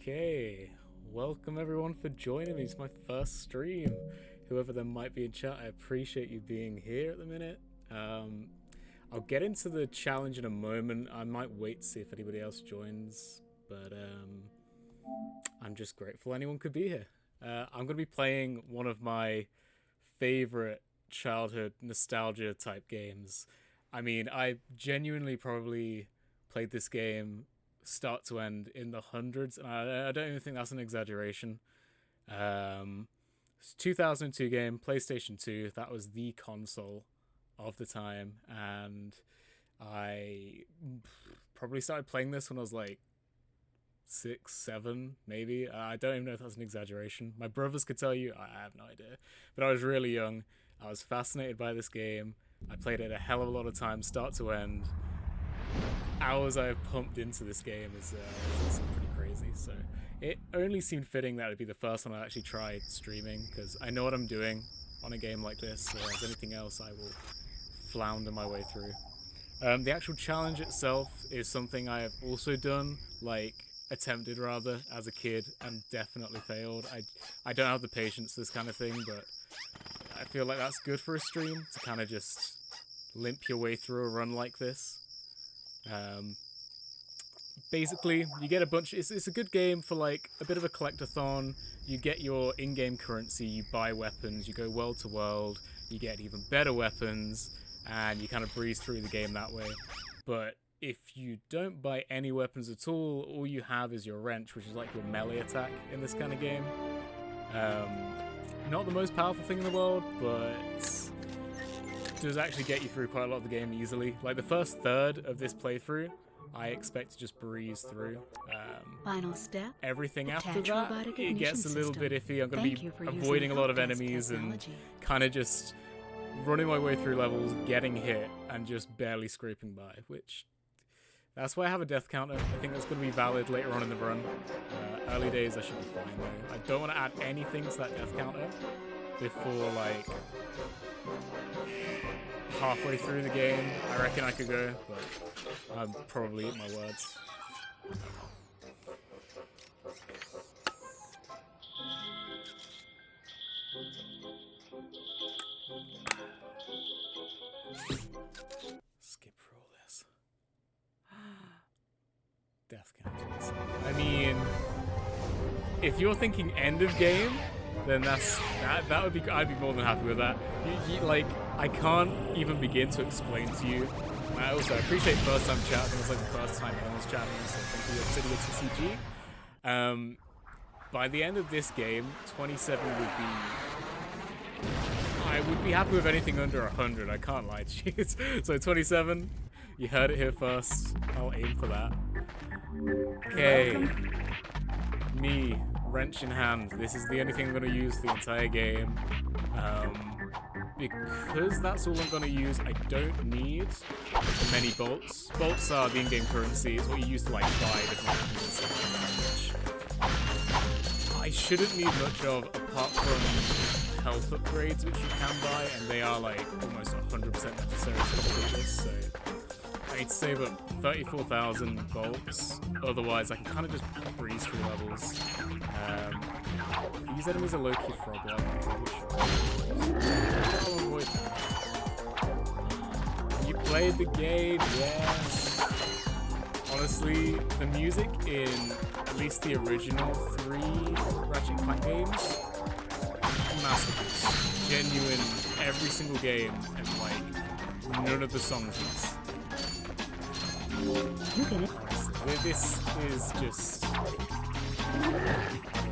Okay, welcome everyone for joining me. It's my first stream. Whoever there might be in chat, I appreciate you being here at the minute. I'll get into the challenge in a moment. I might wait to see if anybody else joins, but I'm just grateful anyone could be here. I'm going to be playing one of my favorite childhood nostalgia type games. I mean, I genuinely probably played this game start to end in the hundreds, and I don't even think that's an exaggeration. It's 2002 game, PlayStation 2. That was the console of the time, and I probably started playing this when I was like 6, 7, maybe. I don't even know if that's an exaggeration. My brothers could tell you. I have no idea, but I was really young. I was fascinated by this game. I played it a hell of a lot of times, start to end. Hours I have pumped into this game is pretty crazy. So it only seemed fitting that it'd be the first one I actually tried streaming, because I know what I'm doing on a game like this, whereas anything else I will flounder my way through. The actual challenge itself is something I have also done, attempted rather, as a kid, and definitely failed. I don't have the patience for this kind of thing, but I feel like that's good for a stream, to kind of just limp your way through a run like this. Basically, you get a bunch. It's a good game for like a bit of a collectathon. You get your in-game currency, you buy weapons, you go world to world, you get even better weapons, and you kind of breeze through the game that way. But if you don't buy any weapons at all you have is your wrench, which is like your melee attack in this kind of game. Not the most powerful thing in the world, but does actually get you through quite a lot of the game easily. Like the first third of this playthrough, I expect to just breeze through. Final step. Everything after that, it gets a little bit iffy. I'm going to be avoiding a lot of enemies and kind of just running my way through levels, getting hit, and just barely scraping by, which that's why I have a death counter. I think that's going to be valid later on in the run. Early days, I should be fine though. I don't want to add anything to that death counter before like halfway through the game. I reckon I could go, but I'm probably eating my words. Skip through all this. Death count. I mean, if you're thinking end of game, then that would be. I'd be more than happy with that. I can't even begin to explain to you. I also appreciate first time chat. I think it's like the first time anyone's chatting, so thank you, CityXCG. By the end of this game, 27 would be. I would be happy with anything under 100. I can't lie to you. So 27, you heard it here first. I'll aim for that. Okay. Me, wrench in hand. This is the only thing I'm going to use the entire game. Because that's all I'm going to use, I don't need many bolts. Bolts are the in-game currency. It's what you use to like buy different weapons and stuff like that, which I shouldn't need much of apart from health upgrades, which you can buy, and they are like almost 100% necessary to complete this, so I need to save up 34,000 bolts, otherwise I can kind of just breeze through levels. These enemies are low-key frog-like, I'm probably sure. I'll avoid them. You played the game, yes! Honestly, the music in at least the original 3 Ratchet Clank games, masterpiece. Genuine, every single game, and like, none of the songs miss. This is just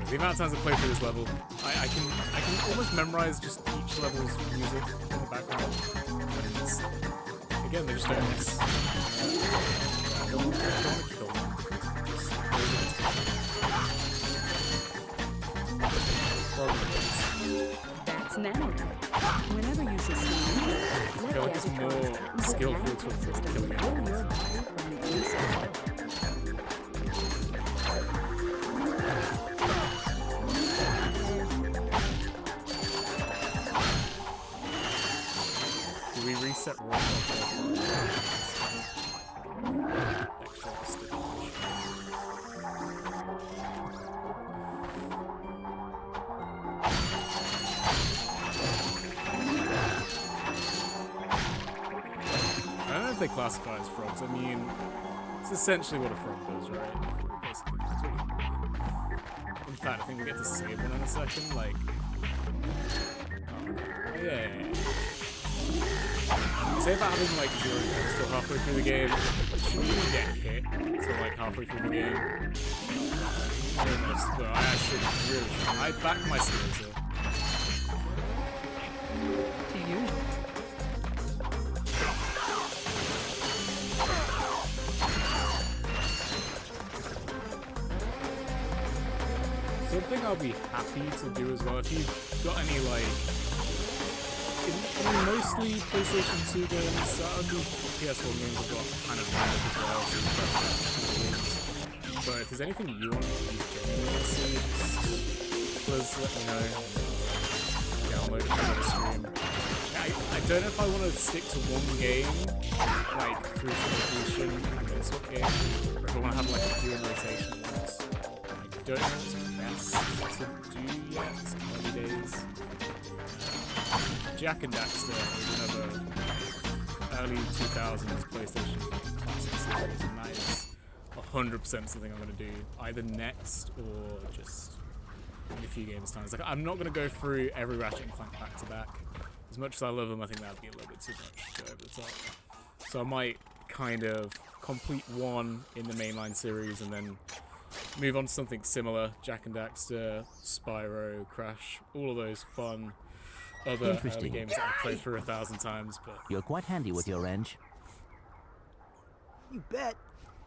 the amount of times I play through this level. I can almost memorize just each level's music in the background. And again, they just don't miss. I don't want to kill them. That's managed. Whenever you sustain, I feel like it's more skillful towards killing enemies. Do we reset roll? they classify as frogs. I mean, it's essentially what a frog does, right? Basically, that's what in fact, I think we get to save one in a second. Like, oh, yeah. Say about having like 0 still halfway through the game, shouldn't even get hit until like halfway through the game. Almost, but I actually really should. I back my skills here. Do you? Something I'll be happy to do as well, if you've got any like, mostly PlayStation 2 games, only PS1 games have got kind of lined up as well, so you've got games. But if there's anything you want to see, please let me know. Download it from the stream. I don't know if I want to stick to one game, like through completion and then swap game, or if I want to have like a few in rotation at once. I don't know what's best to do yet, it's early days. Jack and Daxter is another early 2000s PlayStation classic series, and that is 100% something I'm going to do either next or just in a few games' time. Like, I'm not going to go through every Ratchet Clank back to back. As much as I love them, I think that would be a little bit too much to go over the top. So I might kind of complete one in the mainline series and then move on to something similar. Jack and Daxter, Spyro, Crash, all of those fun other early games that I've played through 1,000 times. But you're quite handy with your wrench. You bet.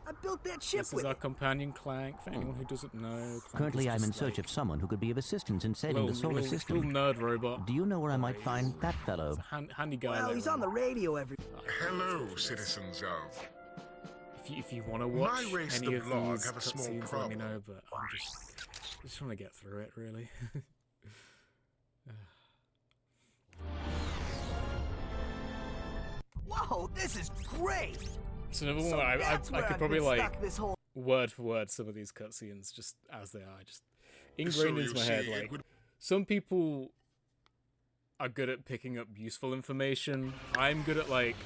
I built that ship this is our companion Clank, for anyone who doesn't know. Clank Currently, I'm in search of someone who could be of assistance in saving the solar system. Little nerd robot. Do you know where I might find that fellow? Handy guy. Well, he's on the radio every... Hello, citizens of... If you want to watch any of these have a small cutscenes, let me problem. know, but I'm just trying to get through it, really. Whoa, this is great! It's another one So where I that's where could I've probably been like stuck this whole... word for word some of these cutscenes just as they are, just ingrained So into you my see, head. it Like would- some people are good at picking up useful information. I'm good at like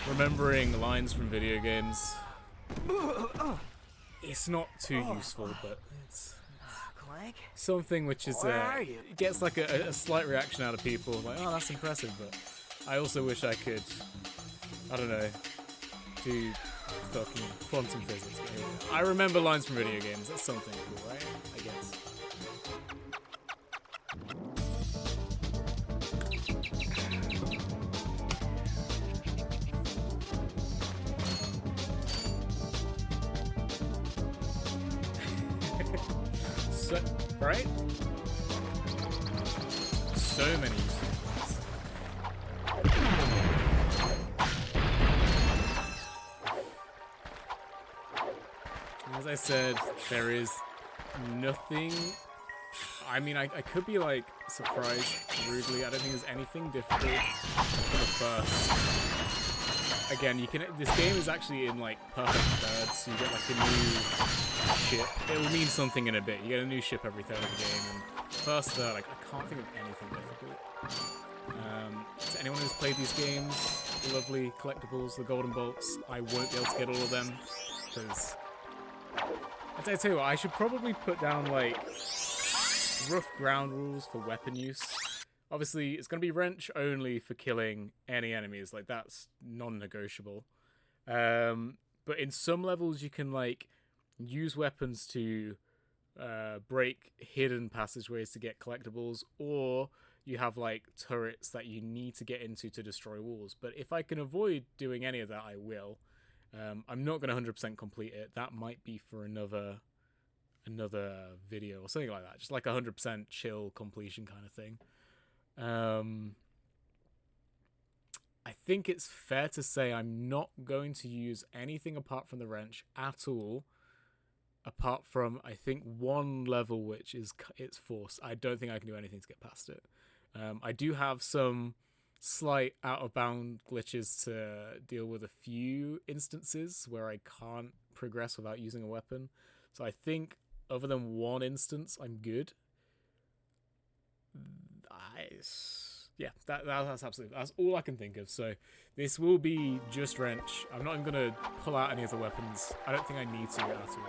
remembering lines from video games. It's not too useful, but it's Clank? something which is Where are you? gets like a slight reaction out of people. Like, oh, that's impressive, but I also wish I could, I don't know, do fucking quantum physics. But here we go. I remember lines from video games. That's something cool, right? I guess. So, right? So many useful things. As I said, there is nothing. I mean, I could be like surprised rudely. I don't think there's anything difficult for the first. Again, you can. This game is actually in like perfect thirds. So you get like a new ship. It will mean something in a bit. You get a new ship every third of the game, and first third, like I can't think of anything difficult. To anyone who's played these games, the lovely collectibles, the golden bolts, I won't be able to get all of them because. I tell you what, I should probably put down like rough ground rules for weapon use. Obviously, it's going to be wrench only for killing any enemies. Like, that's non-negotiable. But in some levels, you can, like, use weapons to break hidden passageways to get collectibles, or you have, like, turrets that you need to get into to destroy walls. But if I can avoid doing any of that, I will. I'm not going to 100% complete it. That might be for another video or something like that. Just like 100% chill completion kind of thing. I think it's fair to say I'm not going to use anything apart from the wrench at all, apart from I think one level which is it's force. I don't think I can do anything to get past it. I do have some slight out of bound glitches to deal with a few instances where I can't progress without using a weapon. So I think other than one instance, I'm good. yeah, that's absolutely, that's all I can think of. So this will be just wrench. I'm not even gonna pull out any of the weapons. I don't think I need to at all. So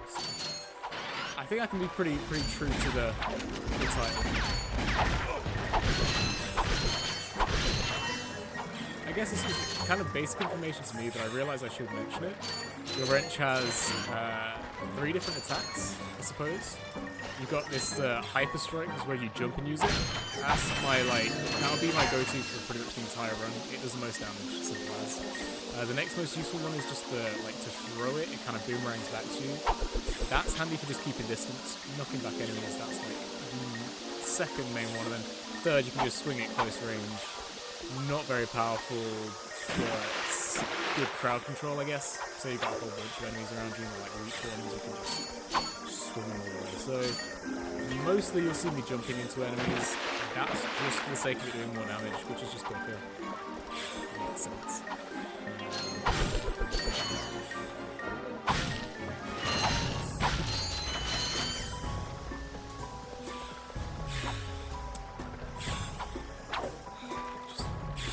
I think I can be pretty true to the title. I guess this is kind of basic information to me, but I realise I should mention it. Your wrench has 3 different attacks, I suppose. You've got this hyper strike, is where you jump and use it. That's my that'll be my go-to for pretty much the entire run. It does the most damage, simple as. The next most useful one is just to throw it. It kind of boomerangs back to you. That's handy for just keeping distance, knocking back enemies. That's like the second main one, and then third you can just swing it close range. Not very powerful, but it's good crowd control, I guess. So you've got a whole bunch of enemies around you, like weak ones, you can just swing them all away. So mostly you'll see me jumping into enemies. That's just for the sake of it doing more damage, which is just quicker. Makes sense.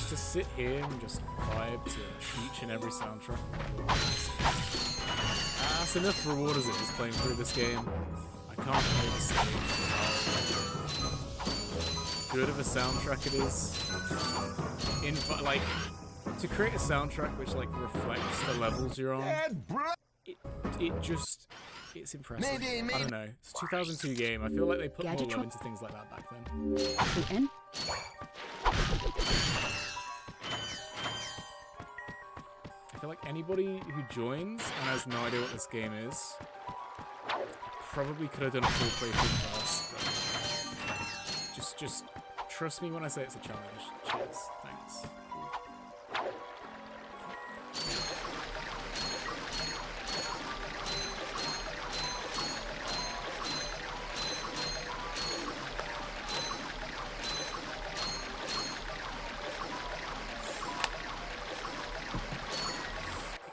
To sit here and just vibe to each and every soundtrack. That's enough reward as it is playing through this game. I can't overstate how good of a soundtrack it is. To create a soundtrack which reflects the levels you're on, it's impressive. I don't know. It's a 2002 game. I feel like they put more love into things like that back then. I feel like anybody who joins and has no idea what this game is probably could have done a full playthrough first. Just trust me when I say it's a challenge. Cheers. Thanks.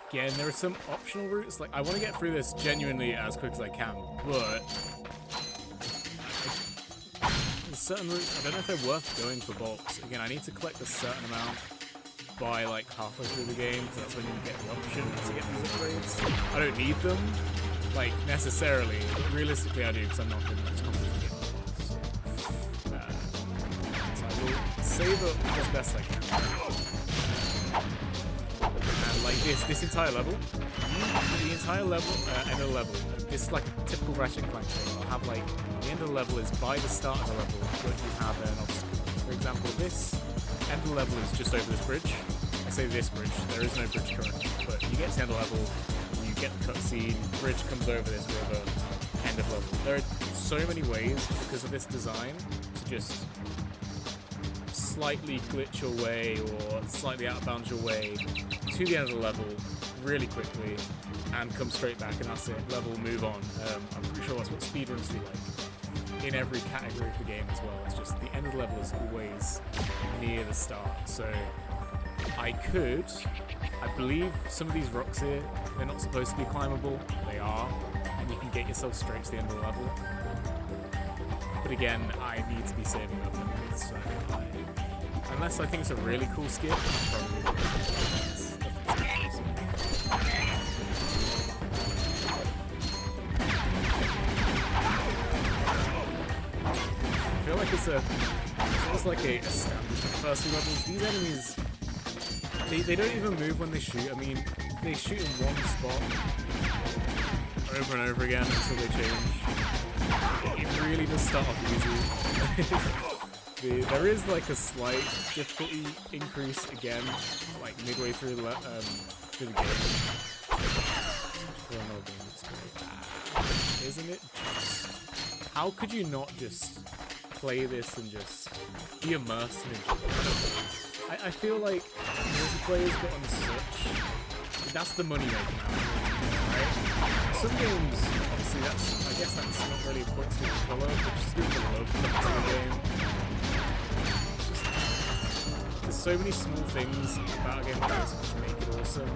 Again, there are some optional routes. I want to get through this genuinely as quick as I can, but certain routes, I don't know if they're worth going for bulks. Again, I need to collect a certain amount by halfway through the game, because that's when you get the option to get these upgrades. I don't need them, necessarily. Realistically, I do, because I'm not good enough to complete the game. So I will save up as best I can. This entire level, the entire level, end of the level, this is like a typical Ratchet Clank thing. I'll have the end of the level is by the start of the level, but you have an obstacle. For example, this end of the level is just over this bridge. I say this bridge, there is no bridge currently, but you get to the end of the level, you get the cutscene, bridge comes over this river, end of level. There are so many ways, because of this design, to just slightly glitch your way or slightly out of bounds your way to the end of the level really quickly and come straight back, and that's it. Level, move on. I'm pretty sure that's what speedruns do in every category of the game as well. It's just the end of the level is always near the start. So I believe some of these rocks here, they're not supposed to be climbable. They are, and you can get yourself straight to the end of the level. But again, I need to be saving up memories, so unless I think it's a really cool skip, probably I feel like it's almost like a standard for the first few levels. These enemies, they don't even move when they shoot. I mean, they shoot in one spot over and over again until they change. It really does start off easy. There is a slight difficulty increase again, midway through the game. Isn't it? How could you not just play this and just be immersed in it? I feel like multiplayer's gotten such. That's the money making out of it, right? Some games, obviously, I guess that's not really important to the color, but just do the love to the game. There's so many small things about a game like this which make it awesome,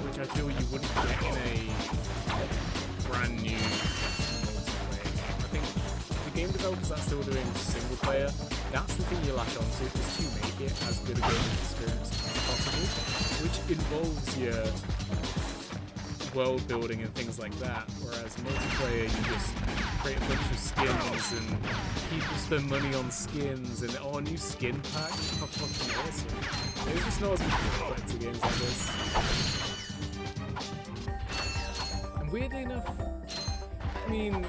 which I feel you wouldn't get in a brand new multiplayer game. I think the game developers that are still doing single player, that's the thing you latch onto, is to make it as good a gaming experience as possible, which involves your world building and things like that, whereas multiplayer you just create a bunch of skins and people spend money on skins and a new skin pack. How fucking awesome. There's just not as much fun to games like this. And weirdly enough, I mean,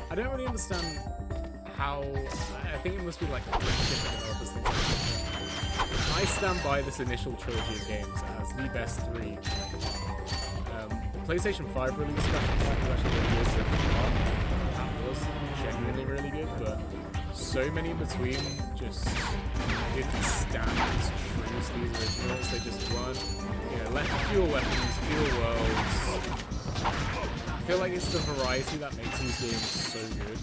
I don't really understand how. I think it must be like different developers, things like that. I stand by this initial trilogy of games as the best three. PlayStation 5 release was actually really good. That was genuinely really good, but so many in between just didn't stand as true as these originals. They just weren't, fewer weapons, fewer worlds. I feel like it's the variety that makes these games so good.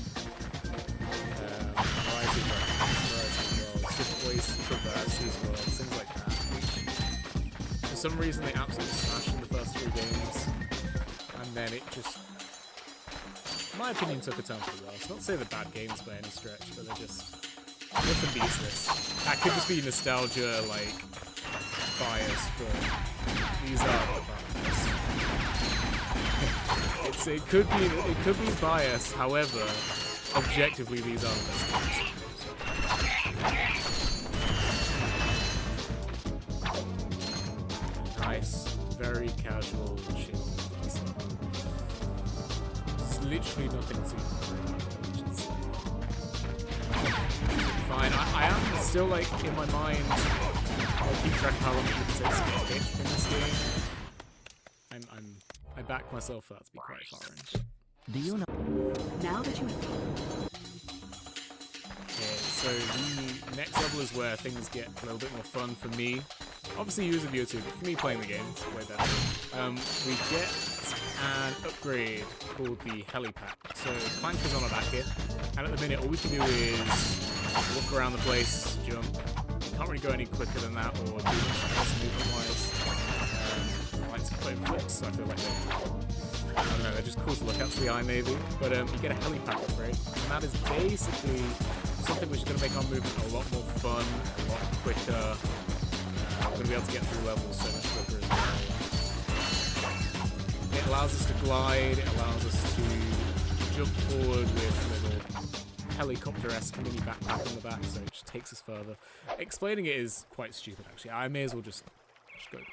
Variety of weapons, variety of worlds, different ways to traverse these worlds, things like that. Which, for some reason, they absolutely smashed in the first 3 games. And then it just, in my opinion, took a turn for the worse. Not to say they're bad games by any stretch, but they're just, nothing beats this. That could just be nostalgia, like, bias, but these are the bias. It could be bias, however, objectively these are the best games. Nice, very casual, chill. Literally nothing to which is fine. I am still like in my mind. I'll keep track of how long it takes to get hit in this game. I back myself for that to be quite far range. Do you know? Now that you have Okay, so the next level is where things get a little bit more fun for me. Obviously you as a viewer too, but for me playing the game, it's way better. We get an upgrade called the helipack. So Clank is on a back here, and at the minute all we can do is look around the place, jump. Can't really go any quicker than that or do much else movement-wise. I like to play flips, so I feel like I don't know, they're just cool to look at to the eye maybe. But you get a helipack upgrade, and that is basically something which is going to make our movement a lot more fun, a lot quicker. We're going to be able to get through levels so much quicker as well. It allows us to glide, it allows us to jump forward with a little helicopter-esque mini backpack on the back, so it just takes us further. Explaining it is quite stupid actually. I may as well just go by it.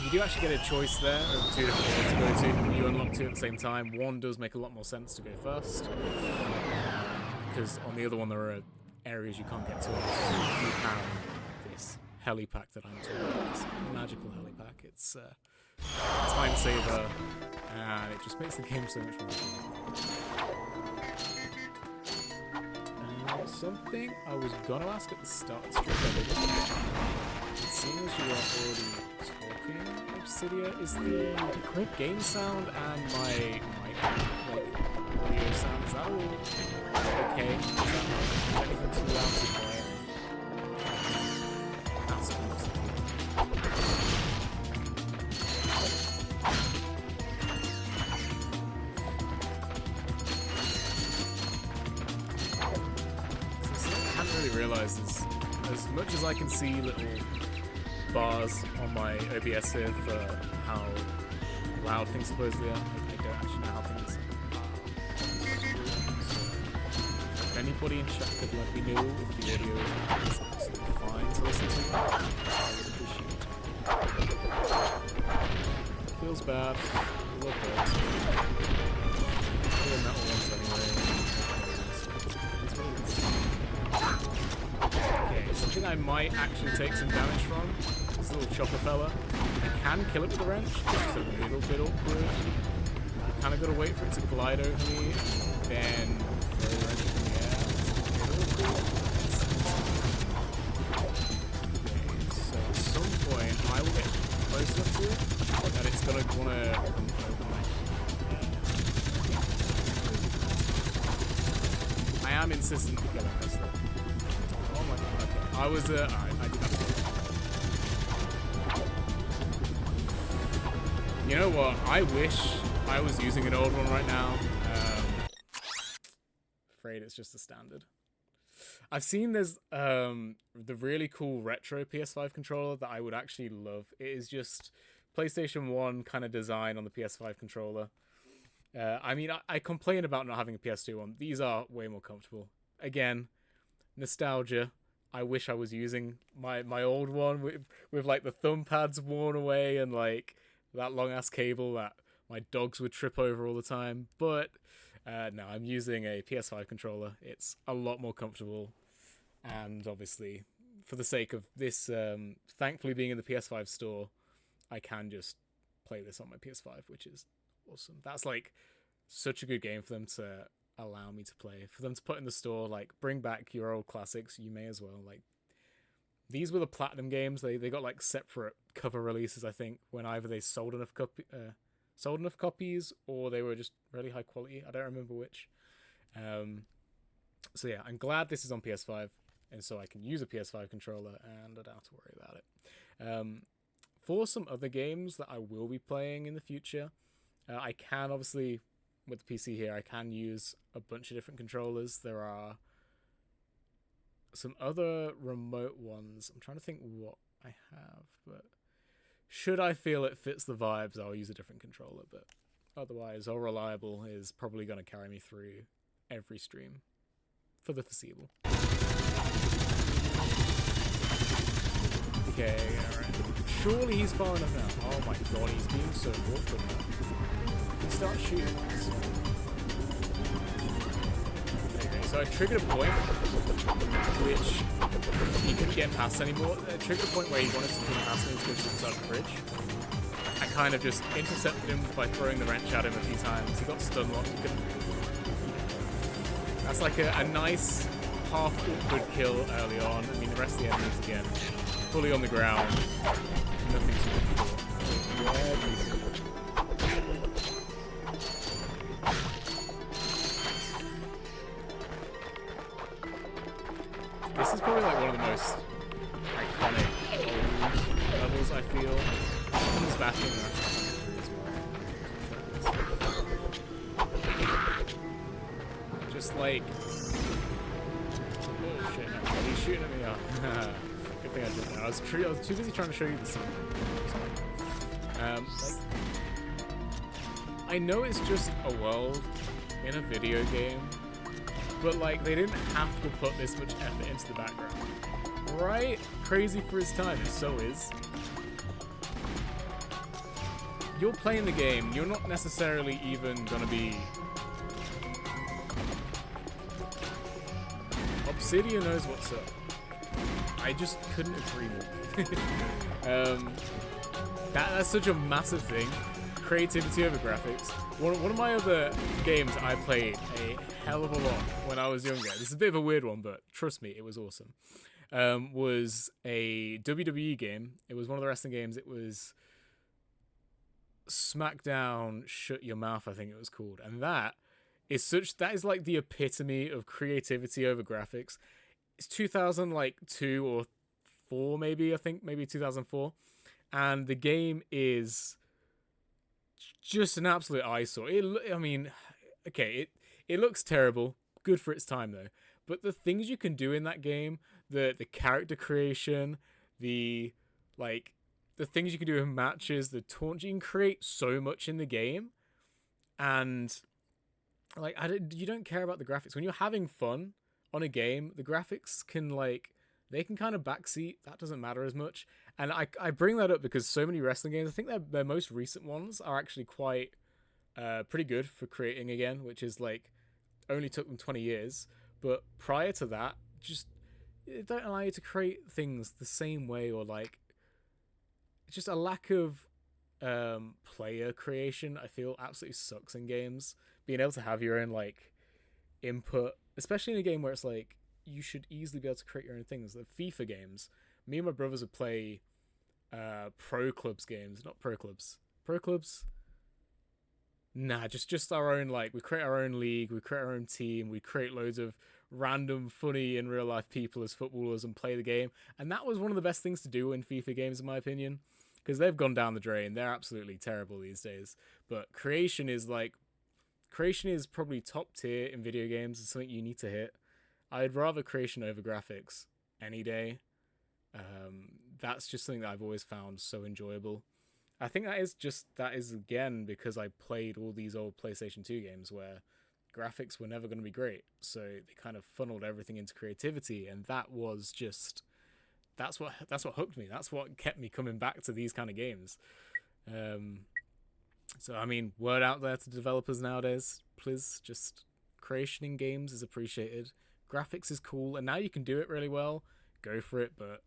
You do actually get a choice there of 2 different ways to go to. You unlock 2 at the same time. One does make a lot more sense to go first, because on the other one there are areas you can't get to. You have this helipack that I'm talking about, this magical helipack. It's a time saver, and it just makes the game so much more fun. Something I was gonna ask at the start of the stream, but I didn't. Seeing as you are already talking, Obsidia, is the game sound and my mic, like audio sound, is that all okay? Is anything too loud, too quiet? That's awesome. I hadn't really realised is as much as I can see little bars on my OBS here for how loud things supposedly are, I don't actually know how things are. So, if anybody in chat could let me know if the audio is absolutely fine to listen to, I would appreciate it. Feels bad. I love birds. They're metal ones anyway. Okay, something I might actually take some damage from. This little chopper fella. I can kill it with a wrench, it's just a little bit awkward. I kind of got to wait for it to glide over me, then throw the wrench in the air. It's a little cool. Okay, so at some point I will get close enough to it that it's going to want to come over my head. I am insistent to get it this though. Oh my god, okay. I was, alright, I did that. You know what? I wish I was using an old one right now. Afraid it's just a standard. I've seen there's the really cool retro PS5 controller that I would actually love. It is just PlayStation 1 kind of design on the PS5 controller. I mean, I complain about not having a PS2 one. These are way more comfortable. Again, nostalgia. I wish I was using my old one with like the thumb pads worn away and like that long ass cable that my dogs would trip over all the time. But no, I'm using a PS5 controller. It's a lot more comfortable. And obviously, for the sake of this, thankfully being in the PS5 store, I can just play this on my PS5, which is awesome. That's like such a good game for them to allow me to play. For them to put in the store, like, bring back your old classics, you may as well. Like, these were the Platinum games. They got like separate cover releases, I think, when either they sold enough copies or they were just really high quality. I don't remember which. So yeah, I'm glad this is on PS5, and so I can use a PS5 controller and I don't have to worry about it. For some other games that I will be playing in the future, I can obviously, with the PC here, I can use a bunch of different controllers. There are some other remote ones. I'm trying to think what I have, but should I feel it fits the vibes, I'll use a different controller, but otherwise, All Reliable is probably going to carry me through every stream for the foreseeable. Okay, alright. Surely he's far enough now. Oh my god, he's being so awkward now. He starts shooting us. Okay, so I triggered a point which he couldn't get past anymore. I triggered a point where he wanted to get past me to go to the side of the bridge. I kind of just intercepted him by throwing the wrench at him a few times. He got stun locked. He couldn't move. That's like a nice half awkward kill early on. I mean, the rest of the enemies again, fully on the ground. Nothing's difficult. This is probably like one of the most iconic old levels, I feel. Comes back in that. Just like, oh shit, no, he's shooting at me. Oh. Good thing I did that. I was too busy trying to show you the scene. Like, I know it's just a world in a video game, but like they didn't have to put this much effort into the background, right? Crazy for its time, it so is. You're playing the game, you're not necessarily even gonna be... Obsidian knows what's up. I just couldn't agree more. That's such a massive thing. Creativity over graphics. One of my other games I played a hell of a lot when I was younger, this is a bit of a weird one, but trust me, it was awesome, was a WWE game. It was one of the wrestling games. It was SmackDown Shut Your Mouth, I think it was called. And that is like the epitome of creativity over graphics. It's 2002 or 4 maybe, I think, maybe 2004. And the game is just an absolute eyesore. I mean, okay, it looks terrible. Good for its time though. But the things you can do in that game, the character creation, the things you can do in matches, the taunts, you can create so much in the game. And like, you don't care about the graphics. When you're having fun on a game, the graphics can they can kind of backseat. That doesn't matter as much. And I bring that up because so many wrestling games, I think their most recent ones are actually quite pretty good for creating again, which is like only took them 20 years. But prior to that, just it don't allow you to create things the same way, or like it's just a lack of player creation. I feel absolutely sucks in games. Being able to have your own like input, especially in a game where it's like you should easily be able to create your own things. The FIFA games, me and my brothers would play pro clubs games, not pro clubs. Pro clubs? Nah, just our own, like, we create our own league, we create our own team, we create loads of random, funny, in real life people as footballers and play the game. And that was one of the best things to do in FIFA games, in my opinion. because they've gone down the drain. They're absolutely terrible these days. But creation is probably top tier in video games. It's something you need to hit. I'd rather creation over graphics any day. That's just something that I've always found so enjoyable. I think that is again because I played all these old PlayStation 2 games where graphics were never going to be great, so they kind of funneled everything into creativity, and that's what hooked me. That's what kept me coming back to these kind of games. So I mean, word out there to developers nowadays, please, just creation in games is appreciated. Graphics is cool, and now you can do it really well. Go for it, but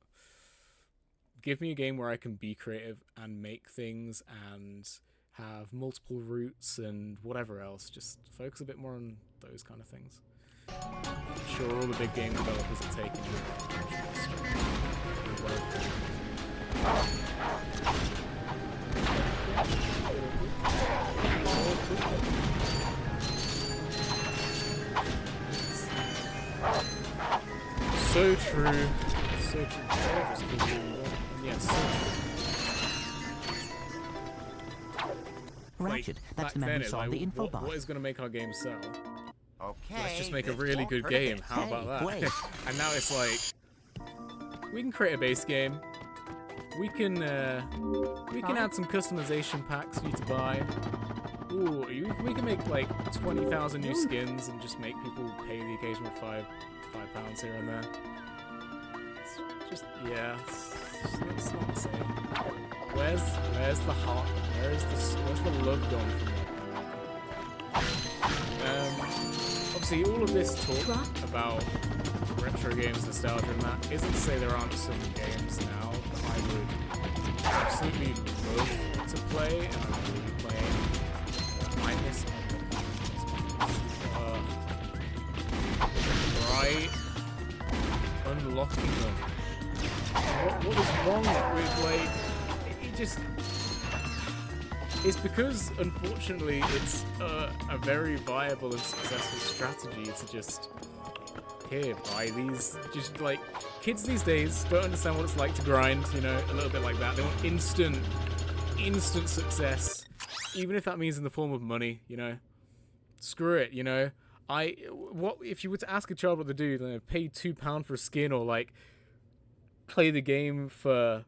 give me a game where I can be creative and make things and have multiple routes and whatever else. Just focus a bit more on those kind of things. I'm sure all the big game developers are taking it. So true. So true. Yes. Ratchet, that's the man who saw the info box. What is going to make our game sell? Okay. Let's just make a really good game. How about that? And now it's like, we can create a base game. We can add some customization packs for you to buy. Ooh, we can make like 20,000 new skins and just make people pay the occasional £5 here and there. It's just, yeah, it's not the same. Where's the heart? Where's the love gone from that? Obviously, all of this talk about retro games, nostalgia, and that isn't to say there aren't some games now that I would absolutely love to play, and I will be playing. I miss right, unlocking them. What is wrong with like? It's because, unfortunately, it's a very viable and successful strategy to just, here, buy these. Just, like, kids these days don't understand what it's like to grind, you know, a little bit like that. They want instant success, even if that means in the form of money, you know. Screw it, you know. What if you were to ask a child what to do, then pay £2 for a skin, or, like, play the game for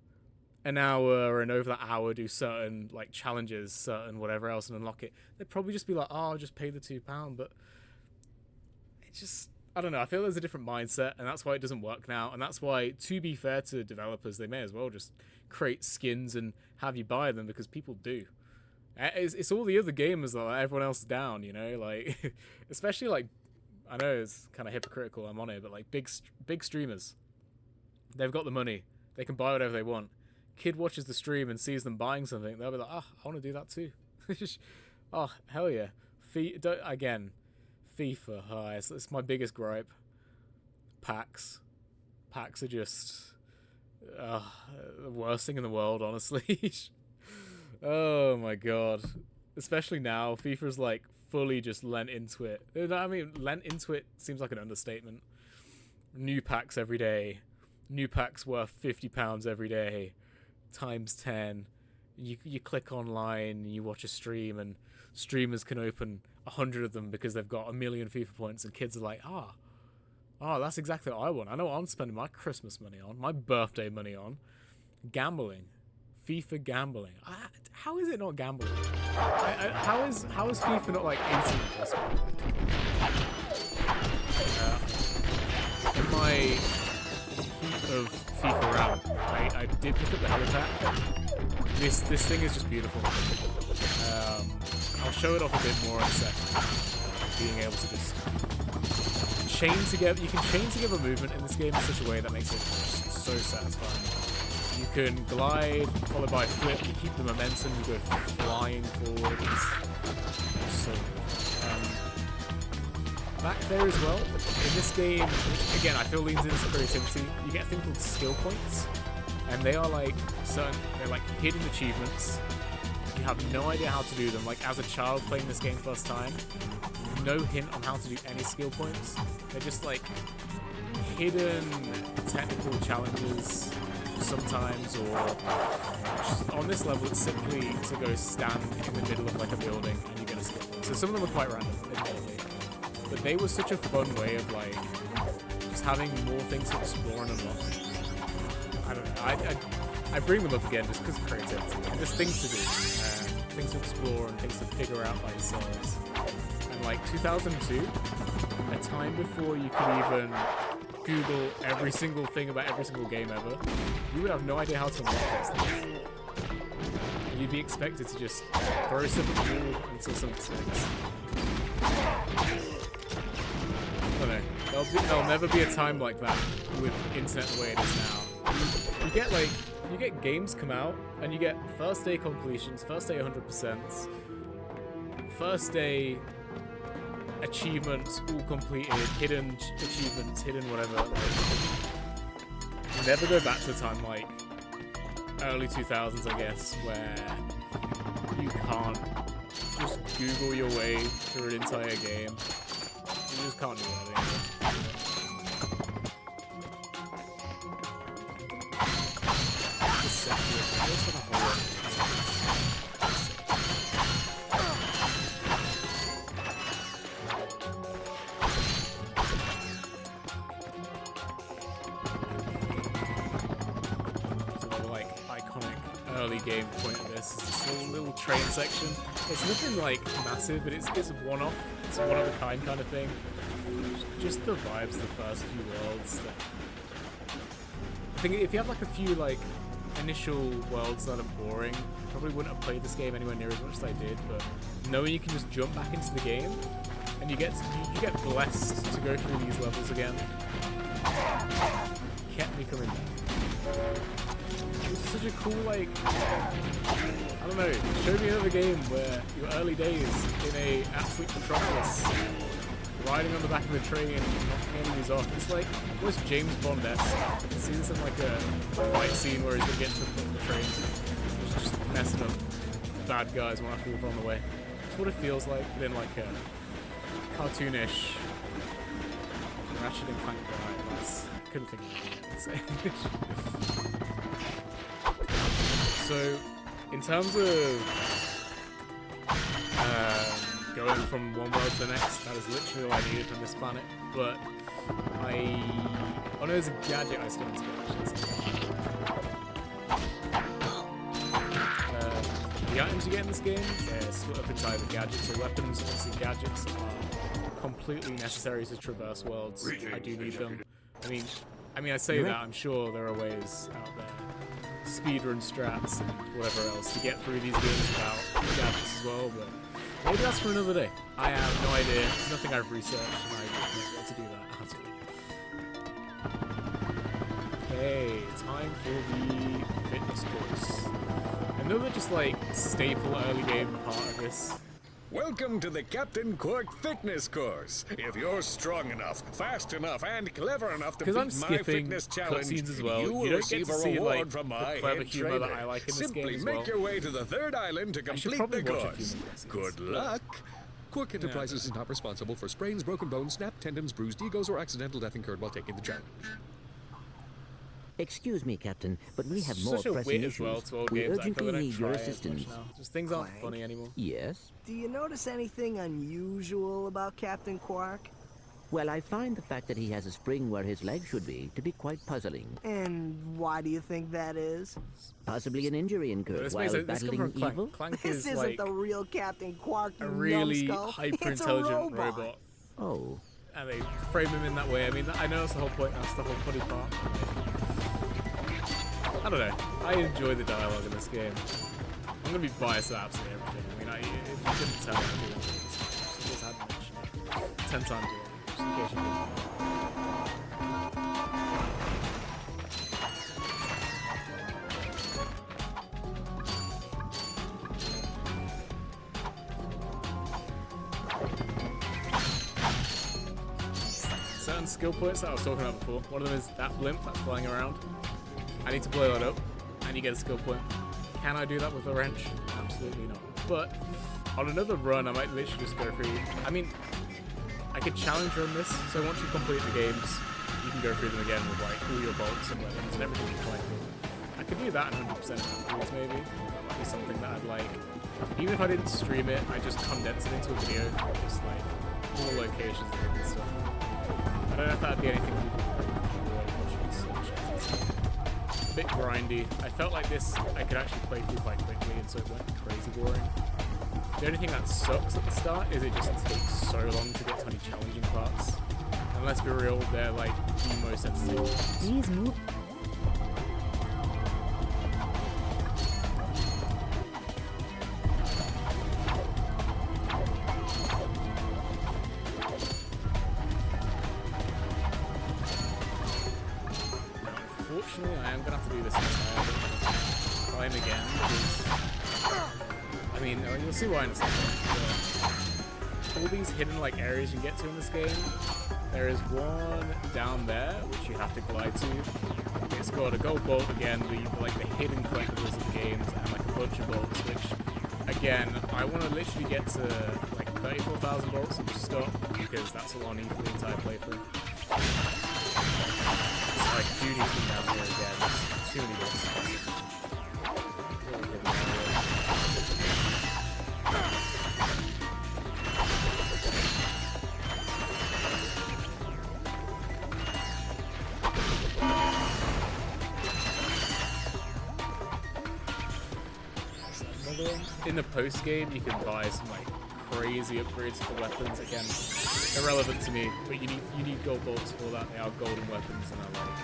an hour and over that hour do certain like challenges, certain whatever else, and unlock it, they'd probably just be like, oh, I'll just pay the £2. But it just, I don't know, I feel there's a different mindset, and that's why it doesn't work now. And that's why, to be fair to developers, they may as well just create skins and have you buy them, because people do. It's all the other gamers that let everyone else down, you know, like especially like, I know it's kind of hypocritical, I'm on it, but like big streamers, they've got the money, they can buy whatever they want. Kid watches the stream and sees them buying something, they'll be like, oh, I want to do that too. Oh, hell yeah. FIFA, it's my biggest gripe. Packs are just the worst thing in the world, honestly. Oh my god. Especially now, FIFA's like fully just lent into it. I mean, lent into it seems like an understatement. New packs every day. New packs worth £50 every day. Times 10. You click online, you watch a stream, and streamers can open 100 of them because they've got 1 million FIFA points, and kids are like, that's exactly what I want. I know what I'm spending my Christmas money on, my birthday money on. Gambling. FIFA gambling. How is it not gambling? How is FIFA not like 18 plus? In my heat of FIFA RAM, I did pick up the helipad. This thing is just beautiful. I'll show it off a bit more in a second. Being able to just chain together. You can chain together movement in this game in such a way that makes it just so satisfying. You can glide, followed by a flip, you keep the momentum, you go flying forward. It's so good. Back there as well, in this game, which again I feel leans into creativity, you get a thing called skill points, and they are like they're like hidden achievements. You have no idea how to do them. Like as a child playing this game first time, no hint on how to do any skill points. They're just like hidden technical challenges, sometimes, or just on this level it's simply to go stand in the middle of like a building and you get a skill point. So some of them are quite random, admittedly. But they were such a fun way of like just having more things to explore and unlock. I don't know, I bring them up again just because of creativity. There's things to do, things to explore and things to figure out by yourselves. And like 2002, a time before you could even Google every single thing about every single game ever, you would have no idea how to unlock those things. And you'd be expected to just throw stuff at the wall until something sticks. I don't know. There'll never be a time like that with internet the way it is now. You get games come out and you get first day completions, first day 100%, first day achievements all completed, hidden achievements, hidden whatever. You never go back to a time like early 2000s, I guess, where you can't just Google your way through an entire game. You just can't do that anymore. Early game point of this is this little train section. It's nothing like massive, but it's one-off. It's one of a kind of thing. Just the vibes, the first few worlds. I think if you have like a few like initial worlds that are boring, I probably wouldn't have played this game anywhere near as much as I did. But knowing you can just jump back into the game and you get blessed to go through these levels again, kept me coming back. It's such a cool, like, I don't know, show me another game where your early days in a absolute metropolis, riding on the back of a train, knocking enemies off. It's like almost James Bond-esque. It seems like a fight scene where he's going to get to the front of the train, just messing up bad guys one after the other on the way. It's what it feels like, but in like a cartoonish Ratchet and Clank vibe. I couldn't think of anything else to say. So, in terms of going from one world to the next, that is literally all I needed from this planet. But oh no, there's a gadget I still need to get. The items you get in this game, they're split up into either gadgets or weapons. Obviously, gadgets are completely necessary to traverse worlds. I do need them. I mean, I say that. I'm sure there are ways out there. Speedrun strats and whatever else to get through these games without gadgets as well, but maybe that's for another day. I have no idea. It's nothing I've researched, and I won't be able to do that at all. Okay, time for the fitness course. Another just like staple early game part of this. Welcome to the Captain Quark Fitness Course. If you're strong enough, fast enough, and clever enough to beat my fitness challenge, as well, you will receive a reward from my head trainer. That I like in this Simply game as make well. your way to the third island to complete the course. Good luck. Quark Enterprises is not responsible for sprains, broken bones, snapped tendons, bruised egos, or accidental death incurred while taking the challenge. Excuse me, Captain, but we have more such a pressing wit as well issues. to old We games. urgently need your assistance. Just things aren't Clank. funny anymore. Yes? Do you notice anything unusual about Captain Quark? Well, I find the fact that he has a spring where his leg should be to be quite puzzling. And why do you think that is? Possibly an injury incurred This while makes it, this battling comes from evil. Clank This is isn't like the real Captain Quark, you a really numbskull. It's a hyper-intelligent robot. Oh. And they frame him in that way. I mean, I know that's the whole point. That's the whole funny part. I don't know. I enjoy the dialogue in this game. I'm gonna be biased to absolutely everything. I mean, if you couldn't tell, I just had to mention it 10 times already, just in case you didn't. Certain skill points that I was talking about before. One of them is that blimp that's flying around. I need to blow that up, and you get a skill point. Can I do that with a wrench? Absolutely not. But on another run, I might literally just go through. I mean, I could challenge run this, so once you complete the games, you can go through them again with like all your bolts and weapons and everything you collected. could do that 100% afterwards, maybe. That might be something that I'd like. Even if I didn't stream it, I just condense it into a video, just like all the locations and stuff. I don't know if that'd be anything a bit grindy. I felt like this I could actually play through quite quickly, and so it went crazy boring. The only thing that sucks at the start is it just takes so long to get to any challenging parts. And let's be real, they're like the most entertaining. Please move. Unfortunately, I am going to have to do this entire time again because, I mean, you'll see why in a second. All these hidden like areas you get to in this game, there is one down there which you have to glide to. It's got a gold bolt again, the hidden collectibles of the games, and like a bunch of bolts, which again, I want to literally get to like 34,000 bolts and just stop because that's all I need for the entire playthrough. Like, Judy's been down here again. There's too many bits. In the post game, you can buy some like crazy upgrades for weapons. Again, irrelevant to me, but you need gold bolts for that. They are golden weapons, and are like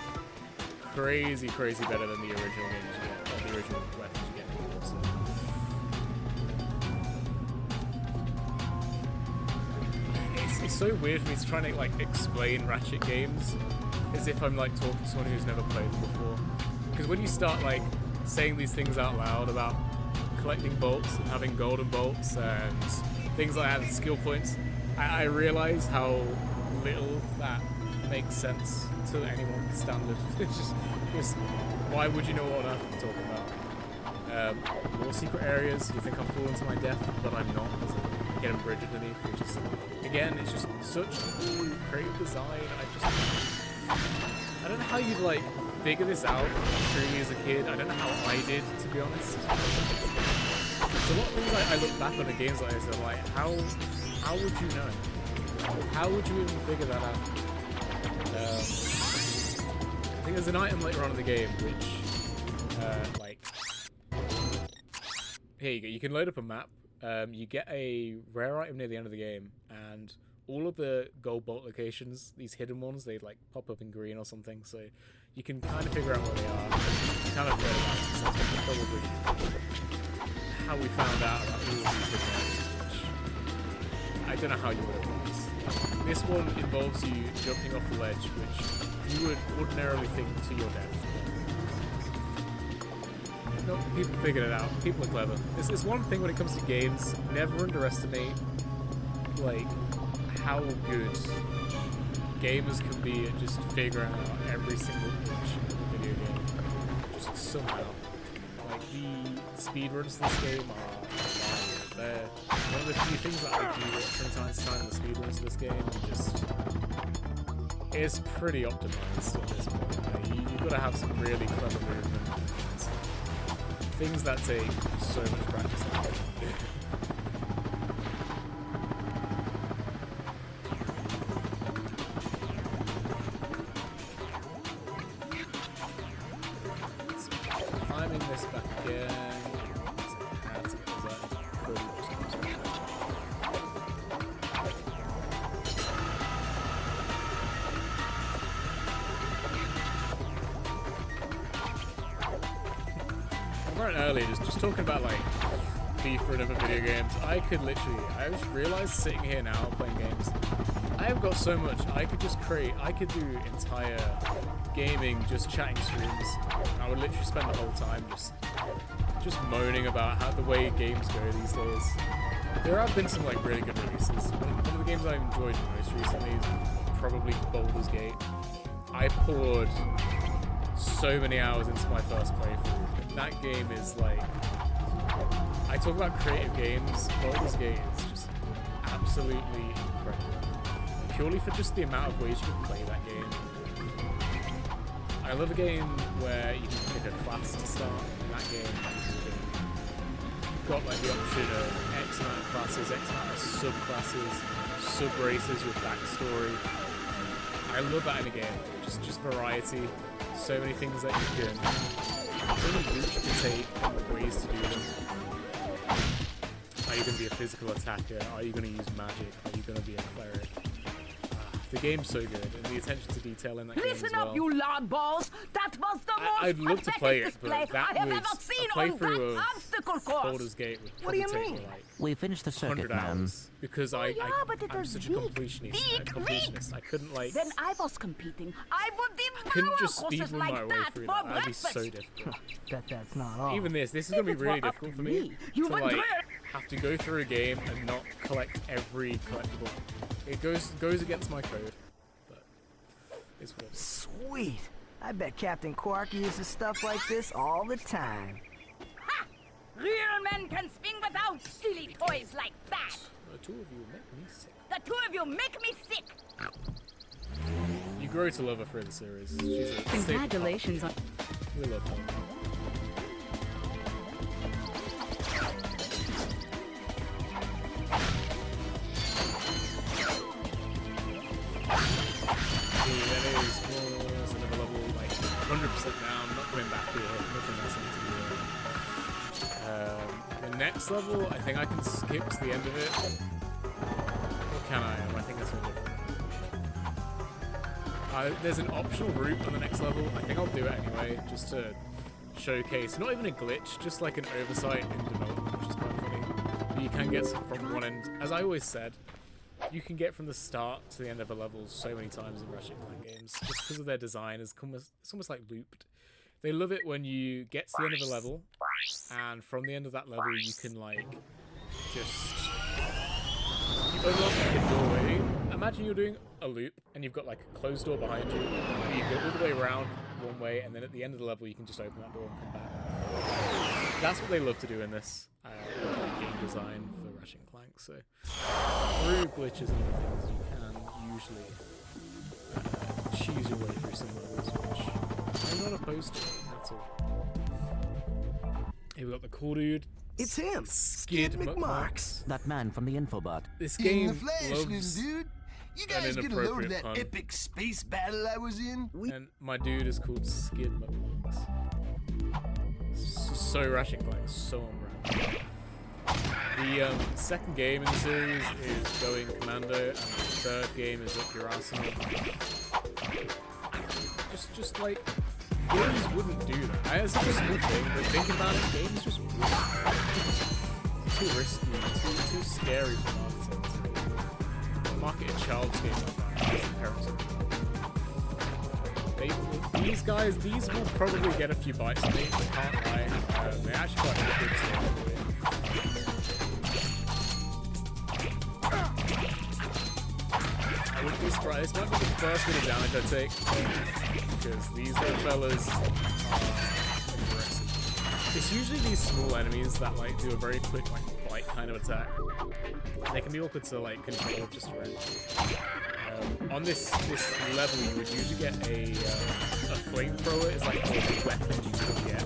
crazy better than the original games you get, or the original weapons you get in the game. So it's so weird for me to try and like explain Ratchet games as if I'm like talking to someone who's never played them before. Because when you start like saying these things out loud about collecting bolts and having golden bolts and things like that, skill points, I realize how little that makes sense to anyone standard. It's just why would you know what on earth I'm talking about? More secret areas, you think I'm falling to my death, but I'm not, because I get a bridge underneath, which is, again, it's just such cool, creative design. I don't know how you'd like figure this out truly as a kid. I don't know how I did, to be honest. There's a lot of things I look back on in games like this and I'm like, how would you know? How would you even figure that out? I think there's an item later on in the game which, like, here you go. You can load up a map. You get a rare item near the end of the game, and all of the gold bolt locations, these hidden ones, they like pop up in green or something. So you can kind of figure out where they are. Kind of that's probably how we found out about all of these hidden areas, which I don't know how you would have done this. This one involves you jumping off the ledge, which you would ordinarily think to your death. No, people figured it out. People are clever. This is one thing when it comes to games. Never underestimate, like, how good gamers can be at just figuring out every single inch of the video game. Just somehow. Like, the speedruns in this game are wild. They're one of the few things that I do from time to time in the speedruns of this game, and just it's pretty optimized at this point. You've got to have some really clever movement and things that take so much practice. Climbing this back again. Earlier, just talking about like FIFA and other video games, I could literally, I just realized sitting here now playing games, I have got so much. I could just I could do entire gaming, just chatting streams. I would literally spend the whole time just moaning about how the way games go these days. There have been some like really good releases. One of the games I've enjoyed most recently is probably Baldur's Gate. I poured so many hours into my first playthrough. That game is like, I talk about creative games, Baldur's Gate is just absolutely incredible. Purely for just the amount of ways you can play that game. I love a game where you can pick a class to start. In that game, you've got like the option of X amount of classes, X amount of subclasses, sub-races with backstory. I love that in a game. Just variety. So many things that you can. So many routes you can take, ways to do them. Are you going to be a physical attacker? Are you going to use magic? Are you going to be a cleric? The game's so good, and the attention to detail in that game as well. Listen up, you loud balls! That was the most I'd love to play it, display but that I have was ever seen a on playthrough that obstacle of course. Baldur's Gate would What do probably you take me mean? like We finished the circuit, 100 man. hours because but it I'm was such a big, completionist. I couldn't like. When I was competing, I would I couldn't devour just courses speedrun like my way that through for that. That'd be breakfast. so difficult. Bet that's not all. Even this is If gonna be it were really up difficult to for me me, you to would like do it. have to go through a game and not collect every collectible. It goes against my code, but it's what it is. Sweet. I bet Captain Quark uses stuff like this all the time. Ha! Real men can swing without silly toys like that. The two of you make me sick. The two of you make me sick. You grow to love her through the series. She's a staple part. Congratulations on. We love her. Another level, like 100% down, not coming back here, nothing else I need to do. The next level, I think I can skip to the end of it. Or can I? I think that's all different. There's an optional route on the next level. I think I'll do it anyway, just to showcase, not even a glitch, just like an oversight in development, which is quite funny. But you can get from one end, as I always said, you can get from the start to the end of a level so many times in Ratchet Clank games, just because of their design. It's almost like looped. They love it when you get to the end of a level, and from the end of that level you can like just you unlock like a doorway. Imagine you're doing a loop and you've got like a closed door behind you. You go all the way around one way, and then at the end of the level you can just open that door and come back. That's what they love to do in this game design for Ratchet Clank. So through glitches and other things, you can usually choose your way through some levels, which I'm not opposed to. That's all. Here we got the cool dude. It's him, Skid McMarks. That man from the infobot. This In game the flesh, loves little dude. You an guys get a load of inappropriate that pun. epic space battle I was in? And my dude is called Skid McMarks. So Ratchet Clank, so on brand. The second game in the series is Going Commando, and the third game is Up Your Arsenal. Just like, games wouldn't do that. It's such a small thing, but thinking about it, games just wouldn't. Too risky, too scary for marketing. To market a child's game like that, as the parents of these will probably get a few bites of me, I can't lie. They're actually quite good to I wouldn't be surprised. This might be the first bit of damage I take, because these little fellas are aggressive. It's usually these small enemies that like do a very quick like bite kind of attack. They can be awkward to like control just around. On this level, you would usually get a flamethrower. It's like a weapon you can get.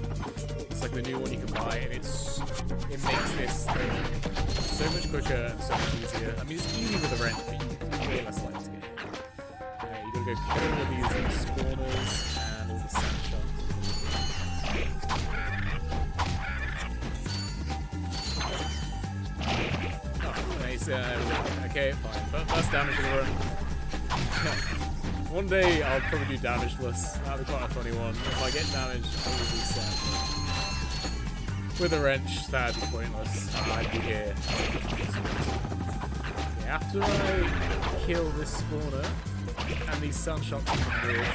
It's like the new one you can buy, and it makes this thing so much quicker, so much easier. I mean, it's easy with a wrench, but you way less likely to get hit. You gotta go kill all these spawners and all the sand shots. Oh, nice. Okay, fine. But first damage in the run. One day I'll probably do damageless. That'll be quite a funny one. If I get damaged, I will be sad. With a wrench, that'd be pointless. I'd be here. Okay, after I kill this spawner and these sun shots come with,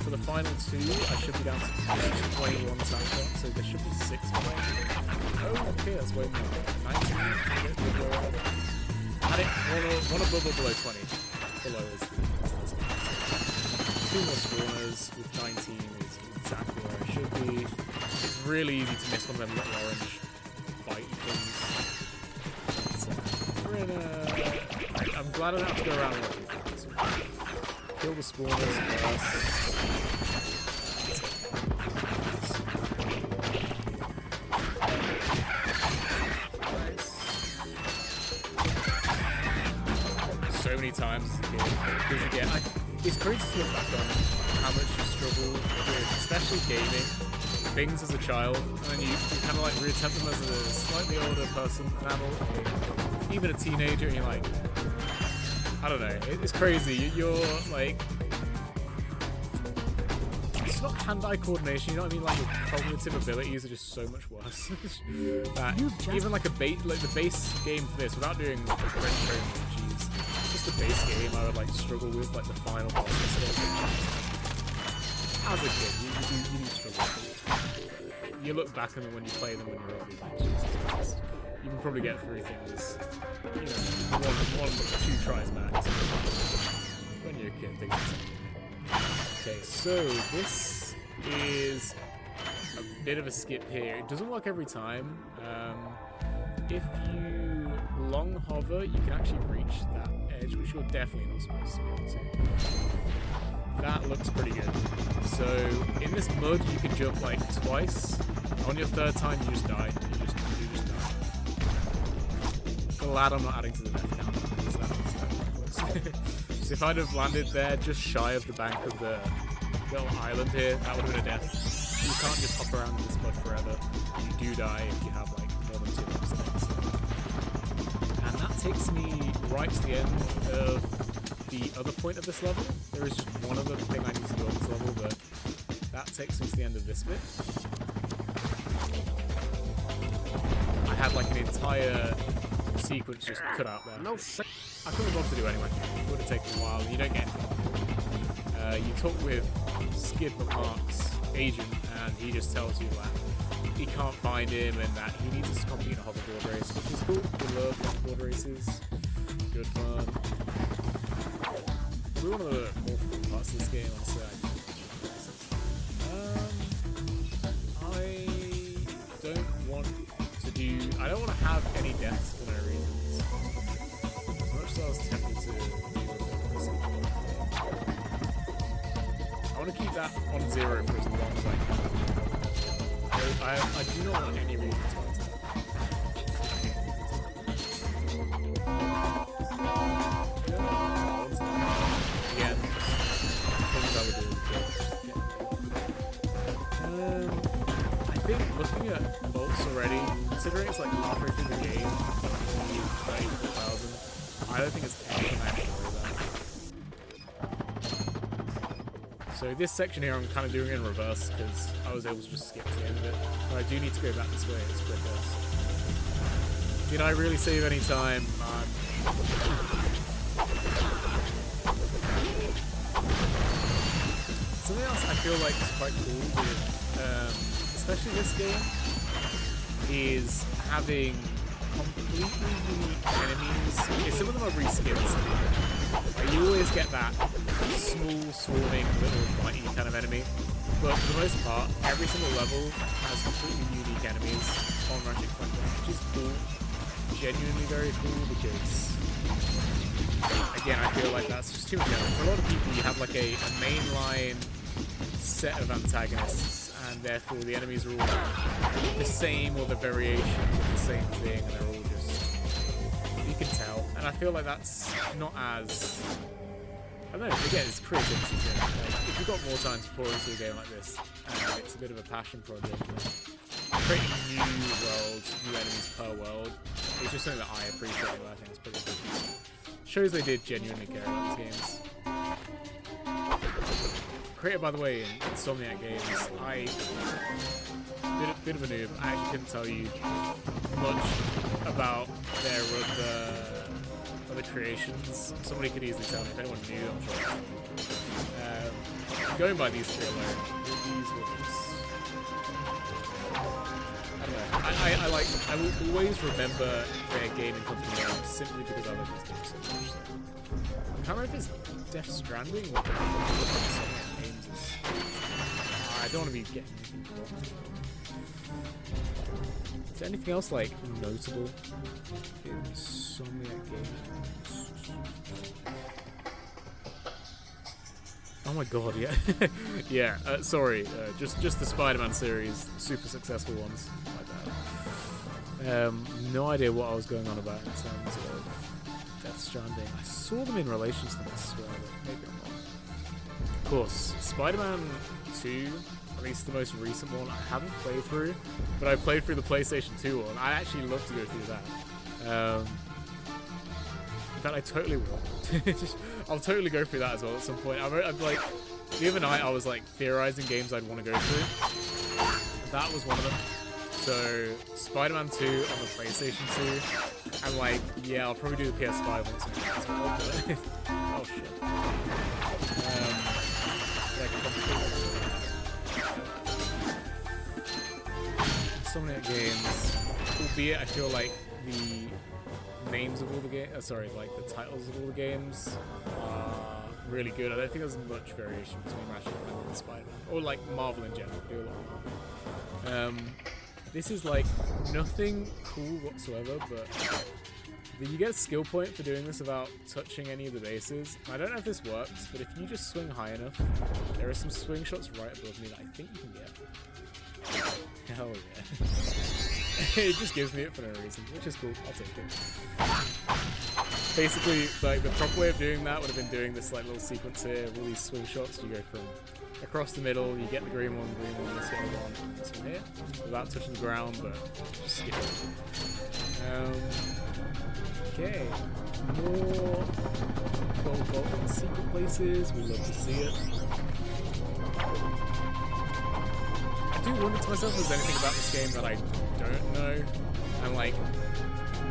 for the final two, I should be down to 21 sun shots, so there should be 6 behind me. Oh, okay, that's way more. 19. Had it one above or below 20. Below is the 2 more spawners with 19 is exactly where it should be. It's really easy to miss one of them little orange bitey things. I'm glad I don't have to go around looking for this. Kill the spawners first. so many times as a kid. Because again, it's crazy to look back on how much you struggle with, especially gaming, things as a child, and then you kind of like reattempt them as a slightly older person, an adult, even a teenager, and you're like, I don't know, it's crazy. You're like, it's not hand-eye coordination, you know what I mean? Like your cognitive abilities are just so much worse. Even like the base game for this, without doing like rendering, jeez, just the base game, I would like struggle with like the final boss and stuff. As a kid, you do struggle. You look back on them when you play them when you're older, like Jesus Christ. You can probably get through things, you know, one, 2 tries max. When you're a kid, things are something. Okay, so this is a bit of a skip here. It doesn't work every time. If you long hover, you can actually reach that edge, which you're definitely not supposed to be able to. That looks pretty good. So in this mud, you can jump like twice. On your 3rd time, you just die. You just die. Glad I'm not adding to the death count. So if I'd have landed there just shy of the bank of the little island here, that would have been a death. You can't just hop around in this mud forever. You do die if you have like more than 2 seconds. And that takes me right to the end of the other point of this level. There is just one other thing I need to do on this level, but that takes me to the end of this bit. I had like an entire sequence just cut out there. No, I couldn't have bothered to do anyway. It would have taken a while. You don't get anything. You talk with Skid McMark's agent, and he just tells you that he can't find him and that he needs to complete a hoverboard race, which is cool. We love hoverboard races. Good fun. Probably one of the more fun parts of this game, honestly. I don't want to have any deaths for no reasons. As much as I was tempted to deal with it. I want to keep that on 0 for as long as I can. I do not want any reason to attack. Again, things I would do. I think looking at bolts already, considering it's like halfway through the game, 34,000, I don't think it's anything I have to worry about. So this section here I'm kind of doing in reverse because I was able to just skip to the end of it. But I do need to go back this way, it's quicker. Did I really save any time? Something else I feel like is quite cool with especially this game is having completely unique enemies. Some of them are reskins. You always get that small, swarming, little fighty kind of enemy. But for the most part, every single level has completely unique enemies on Ratchet Clank, which is cool. Genuinely very cool because, again, I feel like that's just too much. For a lot of people, you have like a mainline set of antagonists, and therefore the enemies are all the same or the variation of the same thing, and they're all just, you can tell. And I feel like that's not as, I don't know, again, it's creativity thing. Like, if you've got more time to pour into a game like this, and it's a bit of a passion project, like, creating new worlds, new enemies per world, it's just something that I appreciate, and I think it's pretty good. Shows they did genuinely care about these games. Created, by the way, in Insomniac Games. Bit of a noob. I actually couldn't tell you much about their other creations. Somebody could easily tell me if anyone knew, I'm sure. Going by these 3 alone, these ones, I don't know. I will always remember their gaming company name simply because I love these games so much. So. I can't remember if it's Death Stranding or games is. I don't want to be getting anything wrong. Is there anything else like notable in Insomniac Games? Oh my god, yeah. Yeah, sorry, just the Spider-Man series, super successful ones like that. No idea what I was going on about in terms of Death Stranding. I saw them in relation to them, I swear, but maybe I'm wrong. Of course, Spider-Man 2, at least the most recent one, I haven't played through, but I played through the PlayStation 2 one. I actually love to go through that. In fact, I totally will. I'll totally go through that as well at some point. I'm like, the other night I was like theorizing games I'd want to go through. That was one of them. So, Spider-Man 2 on the PlayStation 2, and like, yeah, I'll probably do the PS5 one sometimes as well, but oh shit. Insomniac games, albeit I feel like the names of all the games, like the titles of all the games are really good. I don't think there's much variation between Ratchet Clank and Spider-Man, or like Marvel in general, do a lot more. This is like nothing cool whatsoever, but you get a skill point for doing this without touching any of the bases. I don't know if this works, but if you just swing high enough, there are some swing shots right above me that I think you can get. Hell yeah. It just gives me it for no reason, which is cool. I'll take it. Basically, like the proper way of doing that would have been doing this like little sequence here of all these swing shots. You go from across the middle, you get the green one, this one here, without touching the ground, but just skip it. Okay, more gold in secret places, we love to see it. I do wonder to myself if there's anything about this game that I don't know, and like,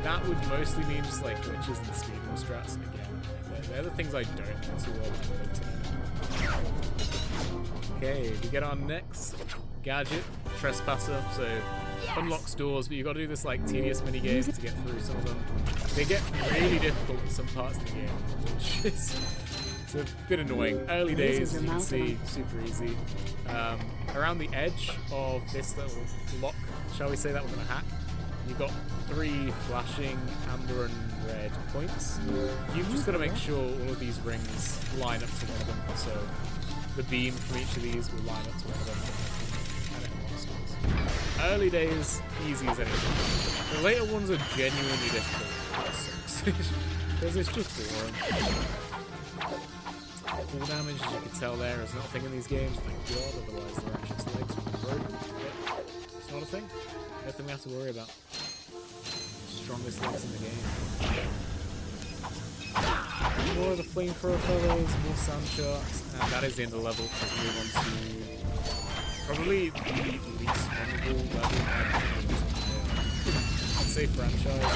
that would mostly mean just like glitches and speed and strats again. They're the things I don't know too well, but I'd love to know. Okay, we get our next gadget, Trespasser. So unlocks doors, but you've got to do this like tedious mini game to get through some of them. They get really difficult in some parts of the game, which is it's a bit annoying. Early days, you can see, super easy. Around the edge of this little lock, shall we say that, we're gonna hack. You've got 3 flashing amber and red points. You've just got to make sure all of these rings line up to one of them. So the beam from each of these will line up to one of them. And it unlocks doors. Early days, easy as anything. The later ones are genuinely difficult. That sucks. Because it's just boring. Full damage, as you can tell there, is not a thing in these games, thank God, otherwise the Ratchet's legs would be broken. But it's not a thing. Nothing we have to worry about. Strongest legs in the game. More of the flamethrower fellows, more sand sharks, and that is the end of the level. We move on to probably the least memorable level I'd say franchise.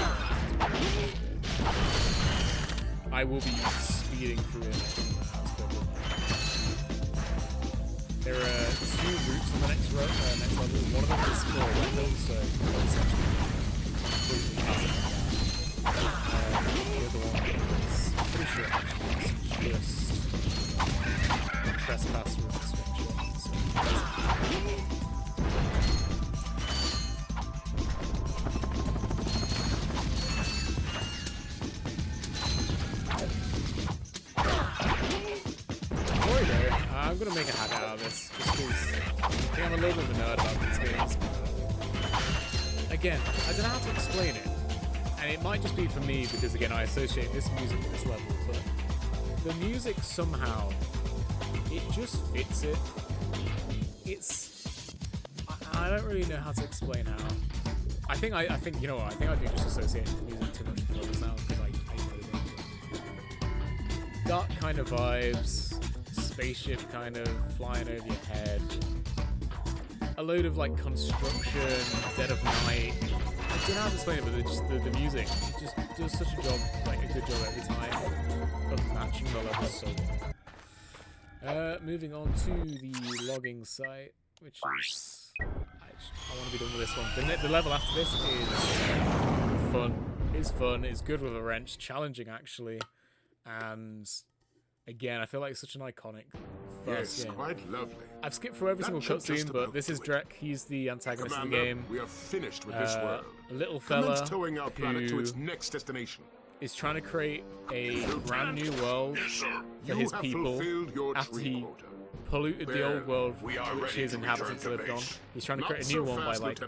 I will be speeding through it. There are 2 routes on the next level. One of them is for weapons, so it's actually completely passive. The other one is pretty sure actually it's just trespass with the switch. I'm gonna make a habit out of this, just because I think I'm a little bit of a nerd about these games. Again, I don't know how to explain it, and it might just be for me because, again, I associate this music with this level, but the music somehow, it just fits it. I don't really know how to explain how. I think you know what, I think I do just associate the music too much with the levels now, because I know them. Dark kind of vibes. Spaceship kind of flying over your head. A load of like construction, dead of night. I don't know how to explain it, but the music just does such a job, like a good job every time of matching the levels so well. Moving on to the logging site, which is I want to be done with this one. The level after this is fun. It's fun. It's good with a wrench. Challenging actually, and again, I feel like it's such an iconic first game. Quite lovely. I've skipped through every single cutscene, but this is Drek. He's the antagonist of the game. We are finished with this world. A little fella towing our planet to its next destination. Is trying to create a brand new world for his people after he polluted the old world which his inhabitants lived on. He's trying to create a new one by like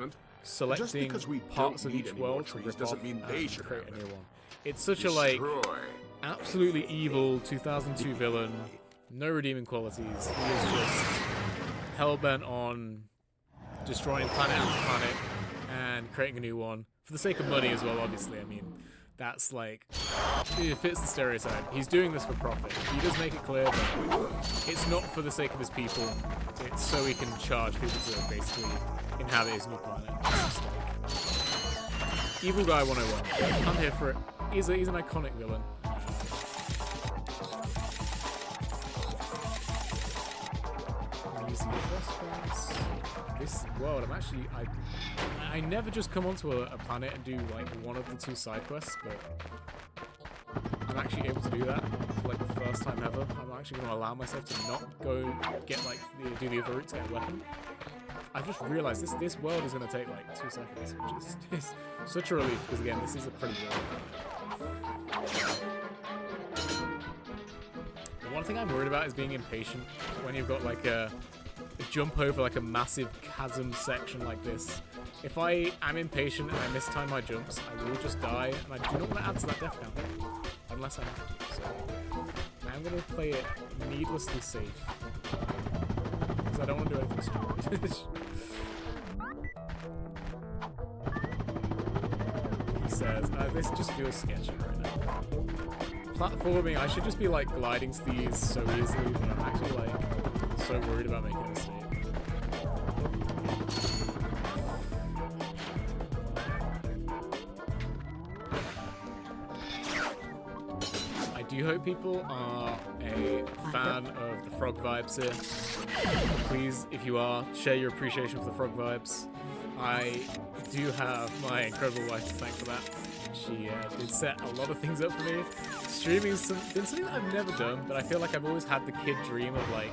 selecting because we parts don't of need each any more world to trees rip doesn't off mean they and should create have a new them. one. It's such a like Destroy. absolutely evil 2002 villain, no redeeming qualities. He is just hell-bent on destroying planet after planet and creating a new one for the sake of money as well. Obviously, I mean, that's like, it fits the stereotype. He's doing this for profit. He does make it clear that it's not for the sake of his people. It's so he can charge people to basically inhabit his new planet. It's just like evil guy 101. I'm here for it. He's an iconic villain. Easy trespass. This world, I never just come onto a planet and do like one of the 2 side quests, but I'm actually able to do that for like the first time ever. I'm actually going to allow myself to not go get like do the other route to get a weapon. I've just realized this world is going to take like 2 seconds, which is such a relief because again, this is a pretty world. The one thing I'm worried about is being impatient when you've got like a jump over like a massive chasm section like this. If I am impatient and I mistime my jumps, I will just die, and I do not want to add to that death count unless I have to. So I'm going to play it needlessly safe because I don't want to do anything stupid. He says, this just feels sketchy right now. Platforming, I should just be like gliding to these so easily, but I'm actually like so worried about making a mistake. I do hope people are a fan of the frog vibes here. Please, if you are, share your appreciation for the frog vibes. I do have my incredible wife to thank for that. She did set a lot of things up for me. Streaming's been something that I've never done, but I feel like I've always had the kid dream of like,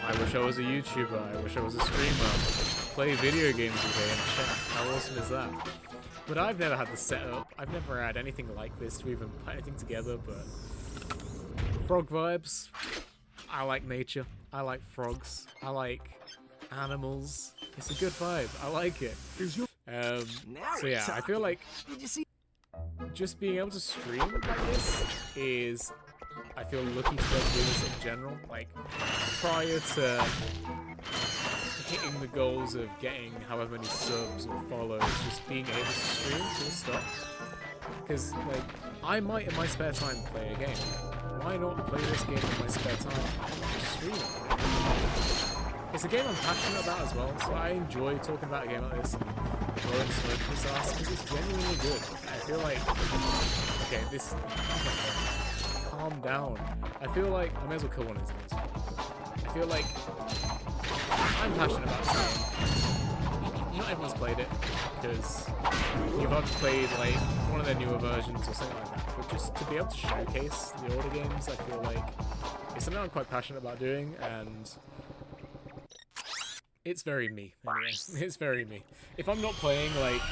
I wish I was a YouTuber, I wish I was a streamer, play video games all day and chat. How awesome is that? But I've never had the setup. I've never had anything like this to even put anything together, but frog vibes. I like nature. I like frogs. I like animals. It's a good vibe. I like it. So yeah, I feel like just being able to stream like this is, I feel lucky to be able to do this in general. Like, prior to hitting the goals of getting however many subs or follows, just being able to stream full stop. Because, like, I might in my spare time play a game. Why not play this game in my spare time and just stream it? It's a game I'm passionate about as well, so I enjoy talking about a game like this and blowing smoke in this ass because it's genuinely good. I feel like, okay, this, calm down. I feel like, I may as well kill one of these guys. I feel like I'm passionate about this game. Not everyone's played it because you've either played like one of their newer versions or something like that, but just to be able to showcase the older games, I feel like it's something I'm quite passionate about doing, and it's very me, anyway. It's very me. If I'm not playing, like,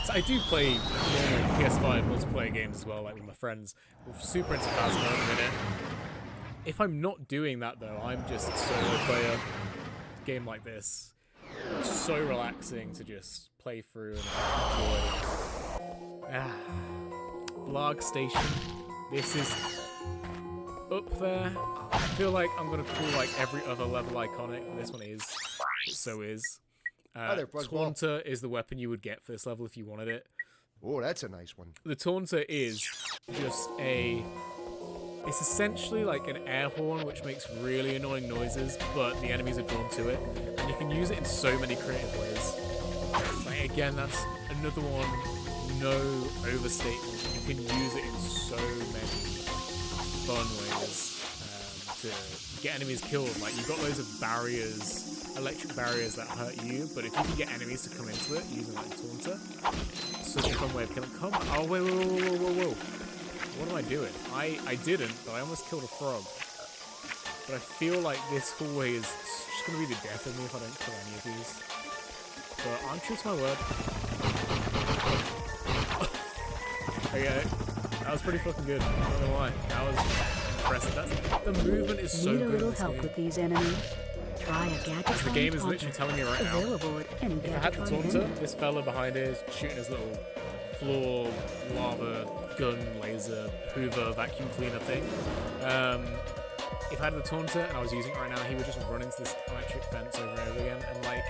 so I do play normal PS5 multiplayer games as well, like with my friends. We're super into Phasma at the minute. If I'm not doing that though, I'm just a solo player. A game like this, it's so relaxing to just play through and enjoy. Blarg Station. This is up there. I feel like I'm gonna call like every other level iconic, but this one is. It so is. Taunter is the weapon you would get for this level if you wanted it. Oh, that's a nice one. The Taunter is just it's essentially like an air horn which makes really annoying noises, but the enemies are drawn to it, and you can use it in so many creative ways. Like, again, that's another one, no overstatement. You can use it in so many fun ways to get enemies killed. Like, you've got loads of barriers, electric barriers that hurt you, but if you can get enemies to come into it using like Taunter, such a fun way of killing. Come on. Oh, whoa. What am I doing? I didn't, but I almost killed a frog. But I feel like this hallway is just going to be the death of me if I don't kill any of these. But I'm true to my word. Okay, that was pretty fucking good. I don't know why. That was impressive. The movement is so good. Need a little help with these enemies? Try a gadget. As the game is literally telling me right now. Available at any If I had the Gadgetron taunter, booth. this fella behind it is shooting his little floor lava gun laser Hoover vacuum cleaner thing. If I had the taunter and I was using it right now, he would just run into this electric fence over and over again. And like,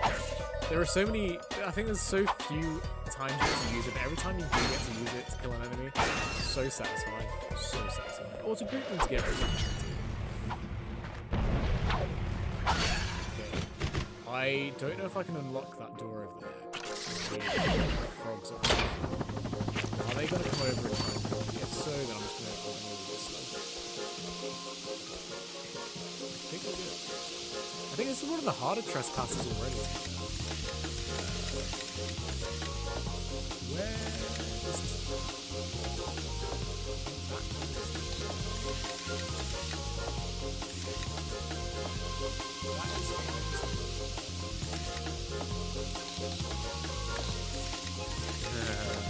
there are so many. I think there's so few times you get to use it. But every time you do get to use it to kill an enemy, it's so satisfying. So satisfying. Or to group them together. I don't know if I can unlock that door over there. The frogs are they going to come over and try and kill me? If so, then I'm just going to go over this way. I think we're good. I think this is one of the harder trespasses already. Where is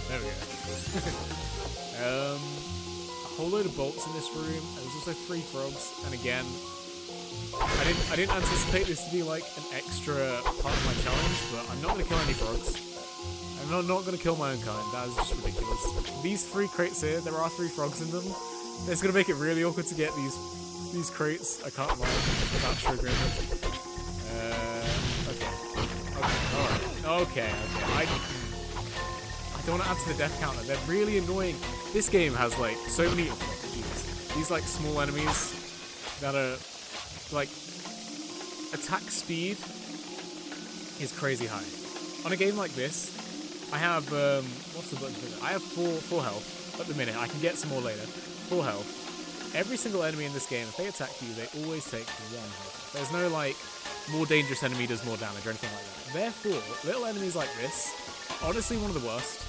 there we go. A whole load of bolts in this room. There's also 3 frogs, and again, I didn't anticipate this to be like an extra part of my challenge, but I'm not going to kill any frogs. I'm not going to kill my own kind. That is just ridiculous. These 3 crates here, there are 3 frogs in them. It's going to make it really awkward to get these crates. I can't lie without triggering them. Okay. I don't want to add to the death counter. They're really annoying. This game has like so many these like small enemies that are like attack speed is crazy high. On a game like this, I have what's the button? I have full health at the minute. I can get some more later. Full health. Every single enemy in this game, if they attack you, they always take 1 health. There's no like more dangerous enemy does more damage or anything like that. Therefore, little enemies like this, honestly one of the worst,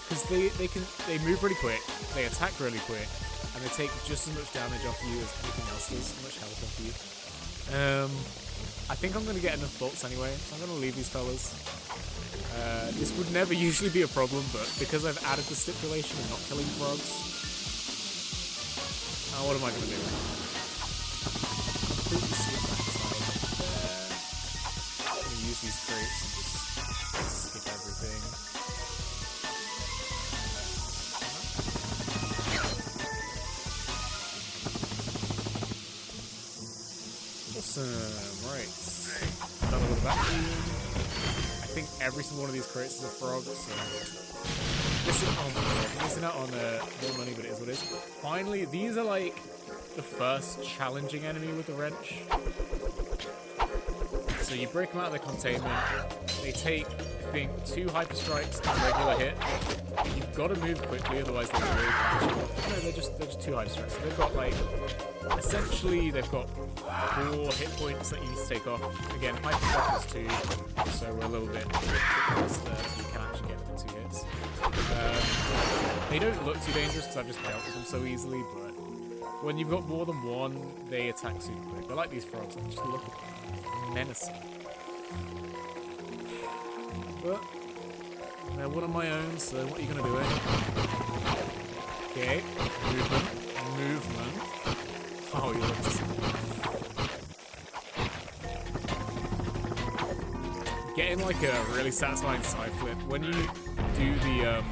because they move really quick, they attack really quick, and they take just as much damage off you as anything else does, as much health off you. I think I'm going to get enough bolts anyway, so I'm going to leave these fellas. This would never usually be a problem, but because I've added the stipulation of not killing frogs, what am I going to do? Completely skip that side. I'm going to use these crates and just skip everything. Awesome, right. Done with the vacuum. I think every single one of these crates is a frog, so missing out on more money, but it is what it is. Finally, these are like the first challenging enemy with the wrench. So you break them out of their containment. They take, I think, 2 hyper strikes and a regular hit. You've got to move quickly, otherwise they really catch you off. No, they're just 2 hyper strikes. So they've got like, essentially they've got 4 hit points that you need to take off. Again, hyper strike is 2, so we're a little bit close there, so you can actually get them 2 hits. They don't look too dangerous because I've just dealt with them so easily, but when you've got more than 1, they attack super quick. They're like these frogs, like, just look at them. Menacing. But they're one of my own, so what are you going to do, eh? Okay, movement. Oh, you look just... Getting like a really satisfying side flip. When you do the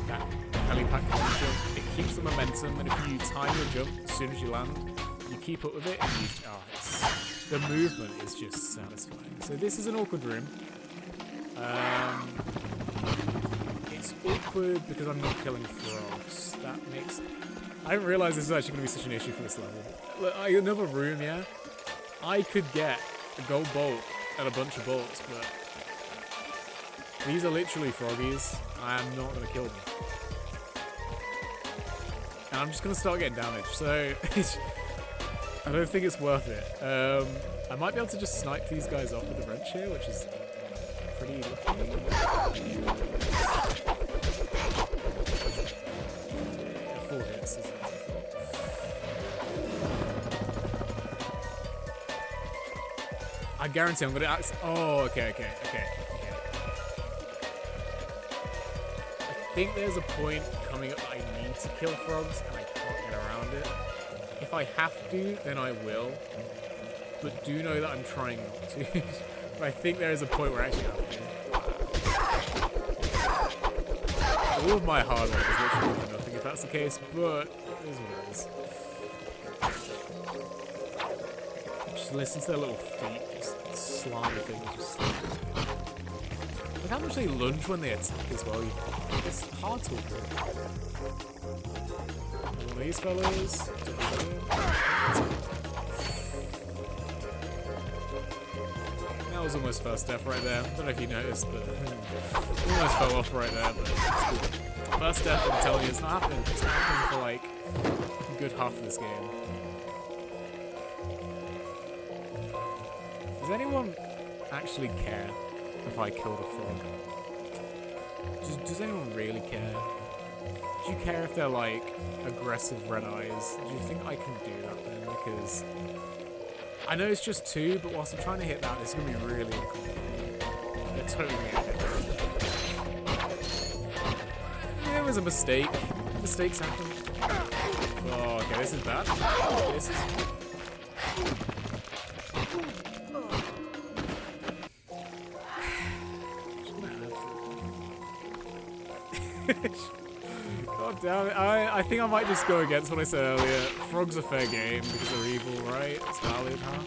that helipad jump, it keeps the momentum, and if you time your jump as soon as you land, you keep up with it, and the movement is just satisfying. So this is an awkward room. It's awkward because I'm not killing frogs. That makes... I didn't realise this was actually going to be such an issue for this level. Look, another room, yeah? I could get a gold bolt and a bunch of bolts, but these are literally froggies. I am not going to kill them. And I'm just going to start getting damage, so I don't think it's worth it. I might be able to just snipe these guys off with the wrench here, which is pretty lucky. Yeah, 4 hits, isn't it? I guarantee I'm going to... Oh, okay. I think there's a point coming up that I need to kill frogs, and I can't get around it. If I have to, then I will. but do know that I'm trying not to. But I think there is a point where I actually have to. All of my hard work is literally for nothing if that's the case, but it is what it is. Just listen to their little feet, just slimy things, just slimy. Look how much they lunge when they attack as well. It's hard to avoid. One of these fellas. That was almost first death right there. I don't know if you noticed, but almost fell off right there. But first death, I'm telling you, it's not happening. It's not happening for like a good half of this game. Does anyone actually care if I killed a frog? Does anyone really care? Do you care if they're like aggressive red eyes? Do you think I can do that then? Because I know it's just 2, but whilst I'm trying to hit that, this is going to be really uncomfortable. They're totally going to hit it. It was a mistake. Mistakes happen. Oh, okay, this is bad. This is... God damn it. I think I might just go against what I said earlier. Frogs are fair game because they're evil, right? It's valid, huh?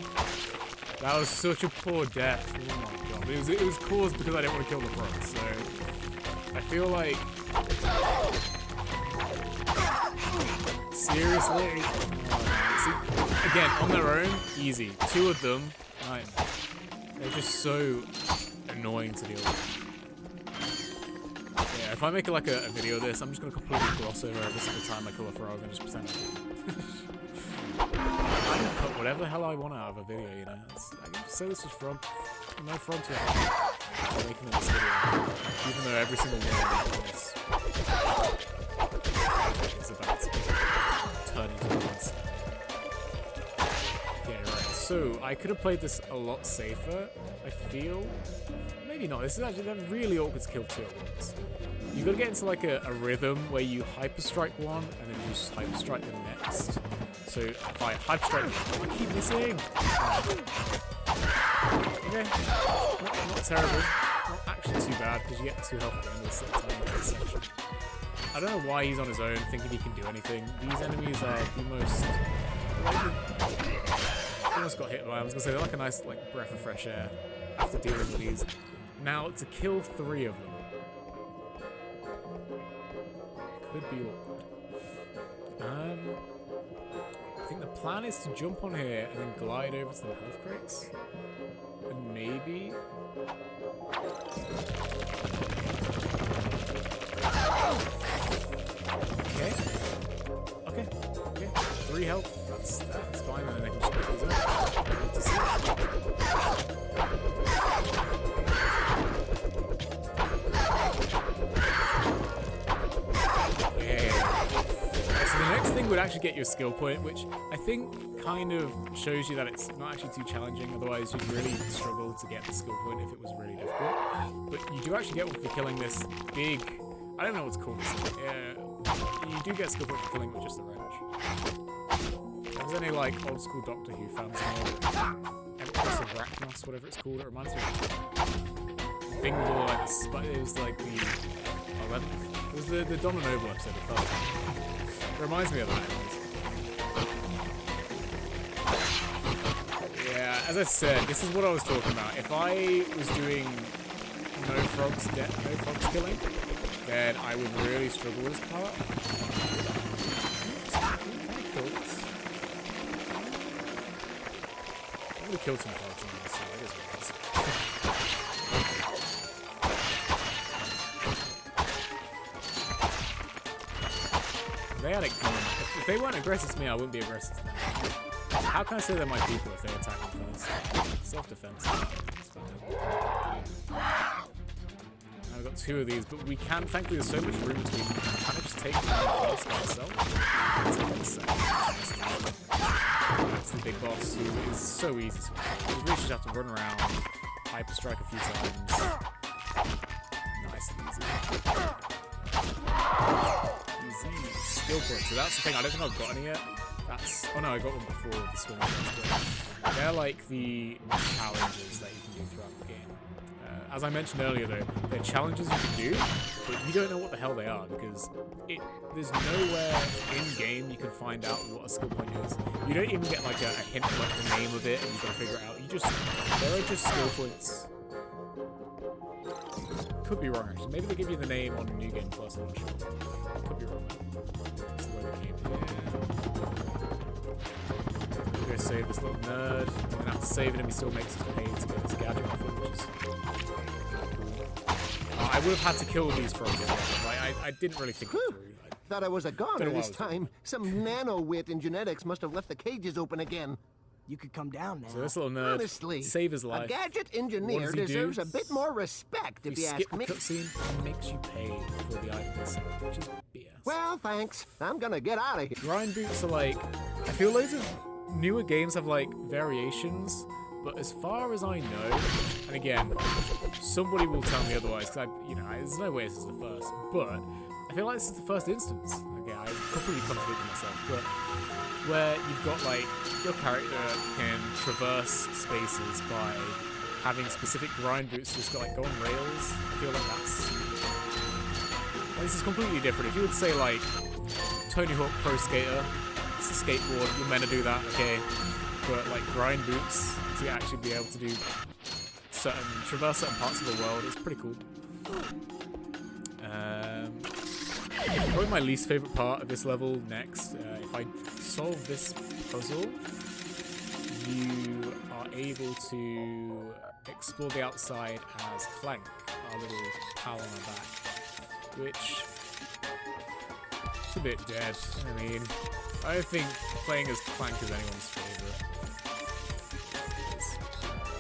That was such a poor death. Oh my god. It was caused because I didn't want to kill the frogs, so I feel like seriously. See, again, on their own, easy. 2 of them, they're just so annoying to deal with. If I make like a video of this, I'm just going to completely gloss over every single time I kill a frog and just pretend I can cut whatever the hell I want out of a video, you know? I can just say this was frog. No frog to it. I'm making this video. Even though every single one of this is about to turn into once. Yeah, right. So, I could have played this a lot safer, I feel. Maybe not. This is actually really awkward to kill 2 at once. You gotta get into like a rhythm where you hyper strike one and then you just hyper strike the next. So if I hyper strike, I keep missing. Okay, not terrible. Not actually too bad because you get 2 health at the end of the section. I don't know why he's on his own thinking he can do anything. These enemies are the most. Almost got hit by. I was gonna say they're like a nice like breath of fresh air after dealing with these. Now to kill 3 of them. Could be awkward. I think the plan is to jump on here and then glide over to the health crates. And maybe... Okay. 3 health. That's fine, and then I can just pick these up. To see. So the next thing would actually get you a skill point, which I think kind of shows you that it's not actually too challenging. Otherwise, you'd really struggle to get the skill point if it was really difficult. But you do actually get one for killing this big... I don't know what's called. Yeah, you do get a skill point for killing with just the wrench. There's any like old school Doctor Who fans in Empress of Arachnos, whatever it's called. It reminds me of the thing with all like the it was like the 11th. It was the Donna Noble episode, the first one. It reminds me of that. Yeah, as I said, this is what I was talking about. If I was doing no frogs killing, then I would really struggle with this part. I'm gonna kill some frogs on this side, it is what it is. They had it coming. If they weren't aggressive to me, I wouldn't be aggressive to them. How can I say they're my people if they attack me first? Self-defense. Now we've got 2 of these, but we can, thankfully there's so much room between them. Can I just take them first by itself? That's the big boss who is so easy to win. You really just have to run around, hyper strike a few times. Nice and easy. Skill point. So that's the thing. I don't think I've got any yet. That's... Oh no, I got one before the swim ones, but they're like the challenges that you can do throughout the game. As I mentioned earlier though, they're challenges you can do, but you don't know what the hell they are because there's nowhere in-game you can find out what a skill point is. You don't even get like a hint of like the name of it and you've got to figure it out. There are just skill points. Could be wrong actually. Maybe they give you the name on New Game Plus, I'm not sure. Could be wrong though. That's the way we came here. I'm gonna go save this little nerd. And then after saving him, he still makes us pay to get this gadget off him, which is cool. I would have had to kill these frogs anyway. Like, I didn't really think it through. Thought I was a goner this time. Some nano-wit in genetics must have left the cages open again. You could come down now. So this little nerd save his life. A gadget engineer deserves a bit more respect, if you ask me. Skip the cutscene, it makes you pay for the items, which is BS. Well, thanks. I'm gonna get out of here. Grind boots are like... I feel loads of newer games have like variations, but as far as I know, and again, somebody will tell me otherwise, because there's no way this is the first, but I feel like this is the first instance. Okay, I completely contradicted myself, but where you've got like your character can traverse spaces by having specific grind boots just like go on rails. I feel like this is completely different. If you would say like Tony Hawk Pro Skater, it's a skateboard, you're meant to do that, okay, but like grind boots to actually be able to do traverse certain parts of the world, it's pretty cool. Probably my least favorite part of this level next. If I solve this puzzle, you are able to explore the outside as Clank, our little pal on our back, which is a bit dead. I mean, I don't think playing as Clank is anyone's favorite.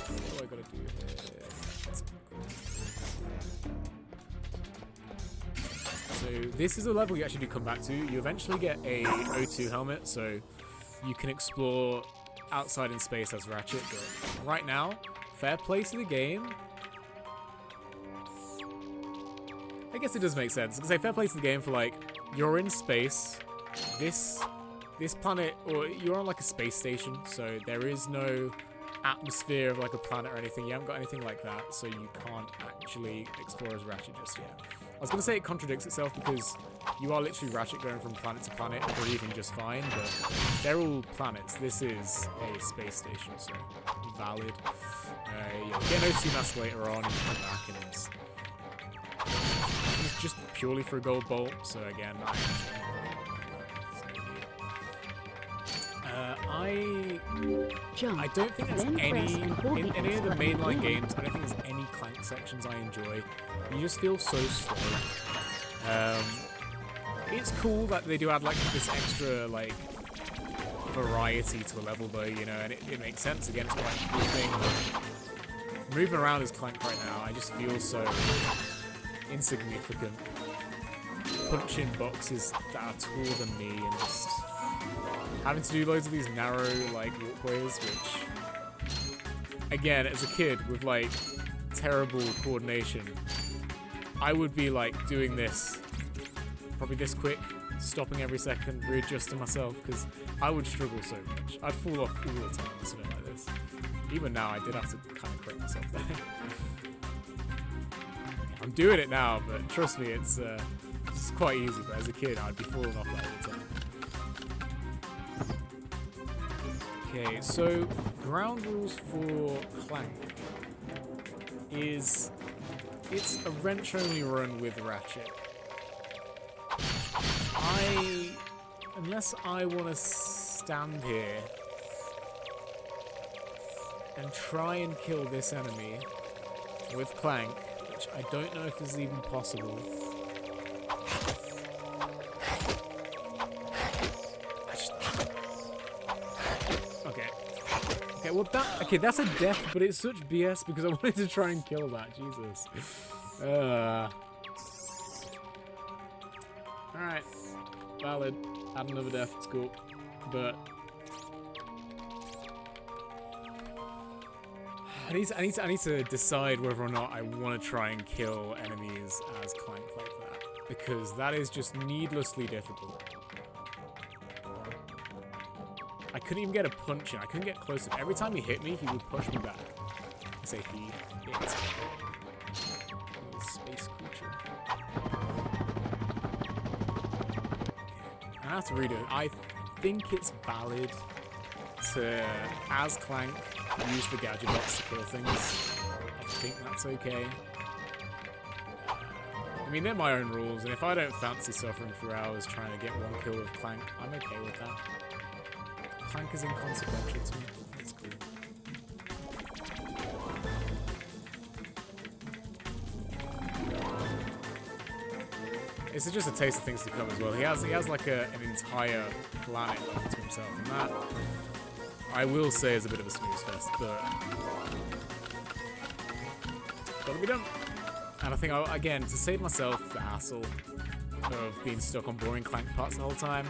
What do I gotta do here? So this is a level you actually do come back to. You eventually get a O2 helmet, so you can explore outside in space as Ratchet, but right now, fair play to the game. I guess it does make sense. I can say fair play to the game for like, you're in space, this planet, or you're on like a space station, so there is no atmosphere of like a planet or anything. You haven't got anything like that, so you can't actually explore as Ratchet just yet. I was going to say it contradicts itself because you are literally Ratchet going from planet to planet and breathing just fine, but they're all planets. This is a space station, so valid. You get an O2 mask later on, and you come back and it's just purely for a gold bolt, so again, I don't think there's any, in any of the mainline games, I don't think there's any Clank sections I enjoy. You just feel so slow. It's cool that they do add like this extra like variety to a level though, you know, and it makes sense. Again, it's quite a cool thing. But moving around as Clank right now, I just feel so insignificant. Punching boxes that are taller than me and just having to do loads of these narrow like walkways, which again, as a kid with like terrible coordination, I would be like doing this probably this quick, stopping every second, readjusting myself, because I would struggle so much. I'd fall off all the time or something like this. Even now, I did have to kind of correct myself there. I'm doing it now, but trust me, it's quite easy. But as a kid, I'd be falling off that all the time. Okay, so ground rules for Clank is it's a wrench-only run with Ratchet. Unless I want to stand here and try and kill this enemy with Clank, which I don't know if is even possible. Okay, that's a death, but it's such BS because I wanted to try and kill that. Jesus. Alright. Valid. Add another death, it's cool. But I need to decide whether or not I want to try and kill enemies as Clank like that. Because that is just needlessly difficult. couldn't even get a punch in. I couldn't get close enough. Every time he hit me, he would push me back. I say he. It's a space creature. I have to read it. I think it's valid to, as Clank, use the gadget box to kill things. I think that's okay. I mean, they're my own rules, and if I don't fancy suffering for hours trying to get one kill with Clank, I'm okay with that. Clank is inconsequential to me. It's cool. It's just a taste of things to come as well. He has like an entire planet to himself, and that, I will say, is a bit of a snooze fest, but gotta be done. And I think, again, to save myself the hassle of being stuck on boring Clank parts the whole time,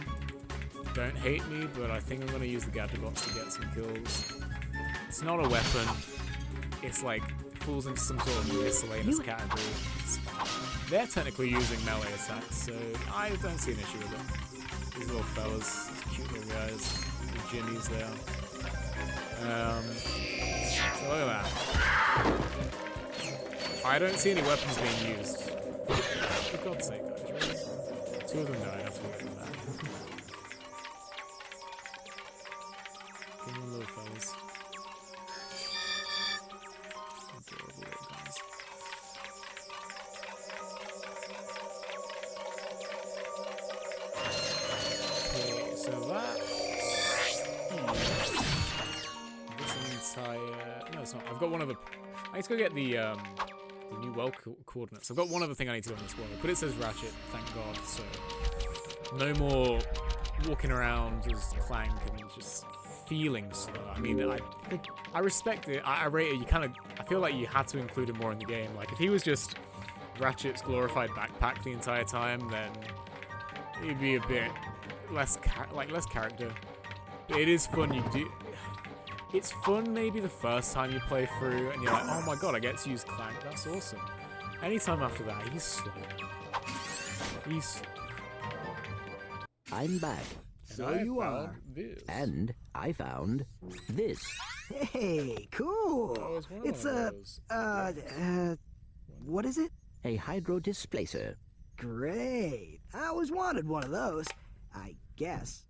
don't hate me, but I think I'm going to use the gadget box to get some kills. It's not a weapon. It's like, falls into some sort of miscellaneous category. It's fine. They're technically using melee attacks, so I don't see an issue with it. These little fellas, these cute little guys, the jimmies there. So look at that. I don't see any weapons being used. For God's sake, guys, really? 2 of them died after we did that. Come on, little fellas. Adorable little guys. Okay, so that's... This entire... No, it's not. I've got one of the... I need to go get the new world coordinates. I've got one other thing I need to do on this world, but it says Ratchet, thank God, so no more walking around as Clank and just feeling slow. I mean, I respect it, I rate it. I feel like you had to include him more in the game. Like, if he was just Ratchet's glorified backpack the entire time, then he'd be a bit less character. But it is fun. It's fun maybe the first time you play through and you're like, oh my god, I get to use Clank, that's awesome. Anytime after that, he's slow. He's slow. I'm back. So you are. This. And I found this. Hey, cool. It's what is it? A hydro displacer. Great. I always wanted one of those, I guess.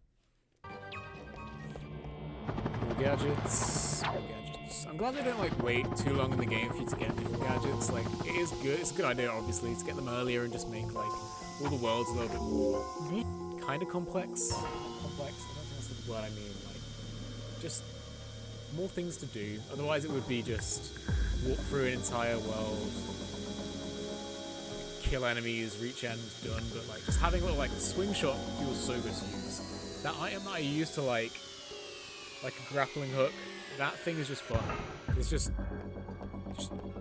More gadgets. I'm glad they don't like wait too long in the game for you to get different gadgets. Like, it is good. It's a good idea, obviously, to get them earlier and just make like all the worlds a little bit more kind of complex. I don't think that's the word I mean. Like, just more things to do. Otherwise, it would be just walk through an entire world, kill enemies, reach end, done. But like, just having a little like swing shot feels so good to use. That item that I used to like a grappling hook, that thing is just fun. It's just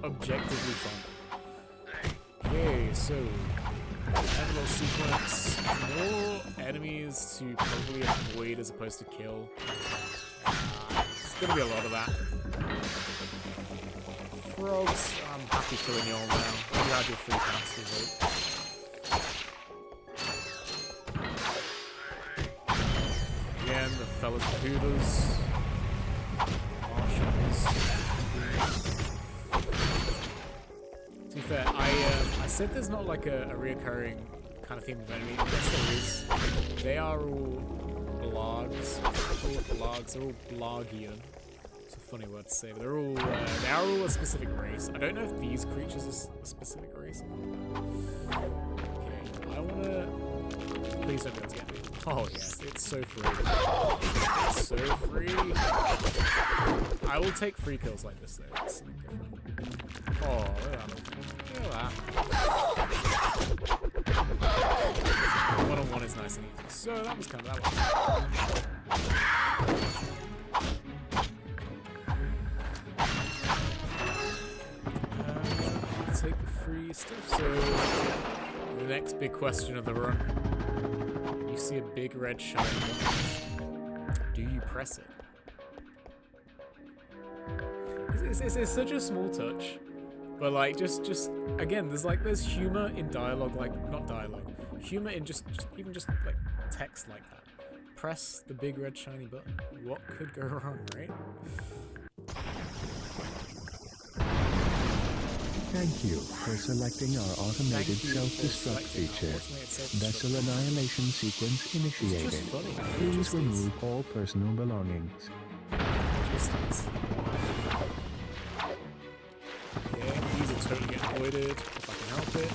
objectively fun. Okay, so have a little sequence. More enemies to probably avoid as opposed to kill. It's gonna be a lot of that. Frogs, I'm happy killing you all now. You had your free pass to vote. Again, the fellas Hoovers. Martians. To be fair, I said there's not like a reoccurring kind of theme of enemy. I guess there is. They are all blogs. They're all blogian. It's a funny word to say, but they are all a specific race. I don't know if these creatures are a specific race. Okay, I wanna. Please don't be able to get me. Oh yes, it's so free. It's so free. I will take free kills like this though. It's something different. Oh, look at that. Look at that. One-on-one is nice and easy. So that was kind of that one. Take the free stuff. So the next big question of the run. You see a big red shiny button. Do you press it? It's such a small touch, but like just again, there's humor in dialogue, like not dialogue, humor in just even like text like that. press the big red shiny button. What could go wrong, right? Thank you for selecting our automated self-destruct feature. Vessel annihilation sequence initiated. Please remove all personal belongings. Okay, these are totally getting avoided if I can help it.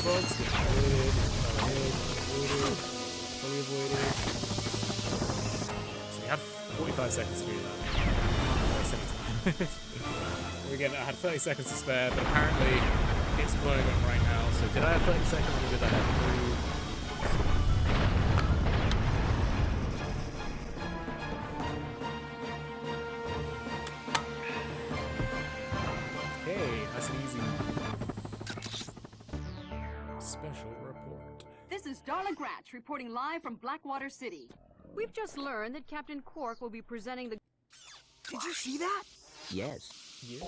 Frogs get avoided, fully avoided. So we have 45 seconds to do that. Again, I had 30 seconds to spare, but apparently it's blowing up right now. So did I have 30 seconds or did I have 3? Okay, nice and easy. Special report. This is Darla Gratch reporting live from Blackwater City. We've just learned that Captain Quark will be presenting the... Did you see that? Yes. Yes.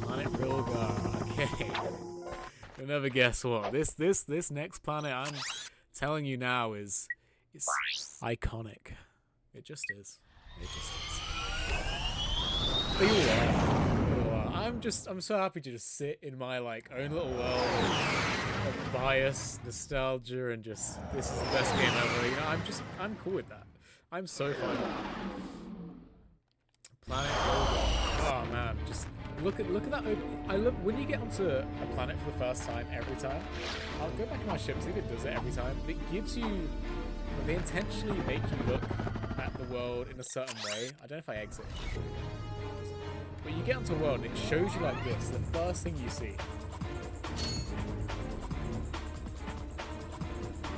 Planet Rilgar. Okay. You'll never guess what. This next planet I'm telling you now is iconic. It just is. It just is. But you are. I'm so happy to just sit in my like own little world of bias, nostalgia, and just this is the best game ever. You know, I'm cool with that. I'm so fine with that. Planet oh man, just look at that I love when you get onto a planet for the first time every time. I'll go back in my ship, see if it does it every time. It gives you, they intentionally make you look at the world in a certain way. I don't know if I exit, but you get onto a world and it shows you like this, the first thing you see.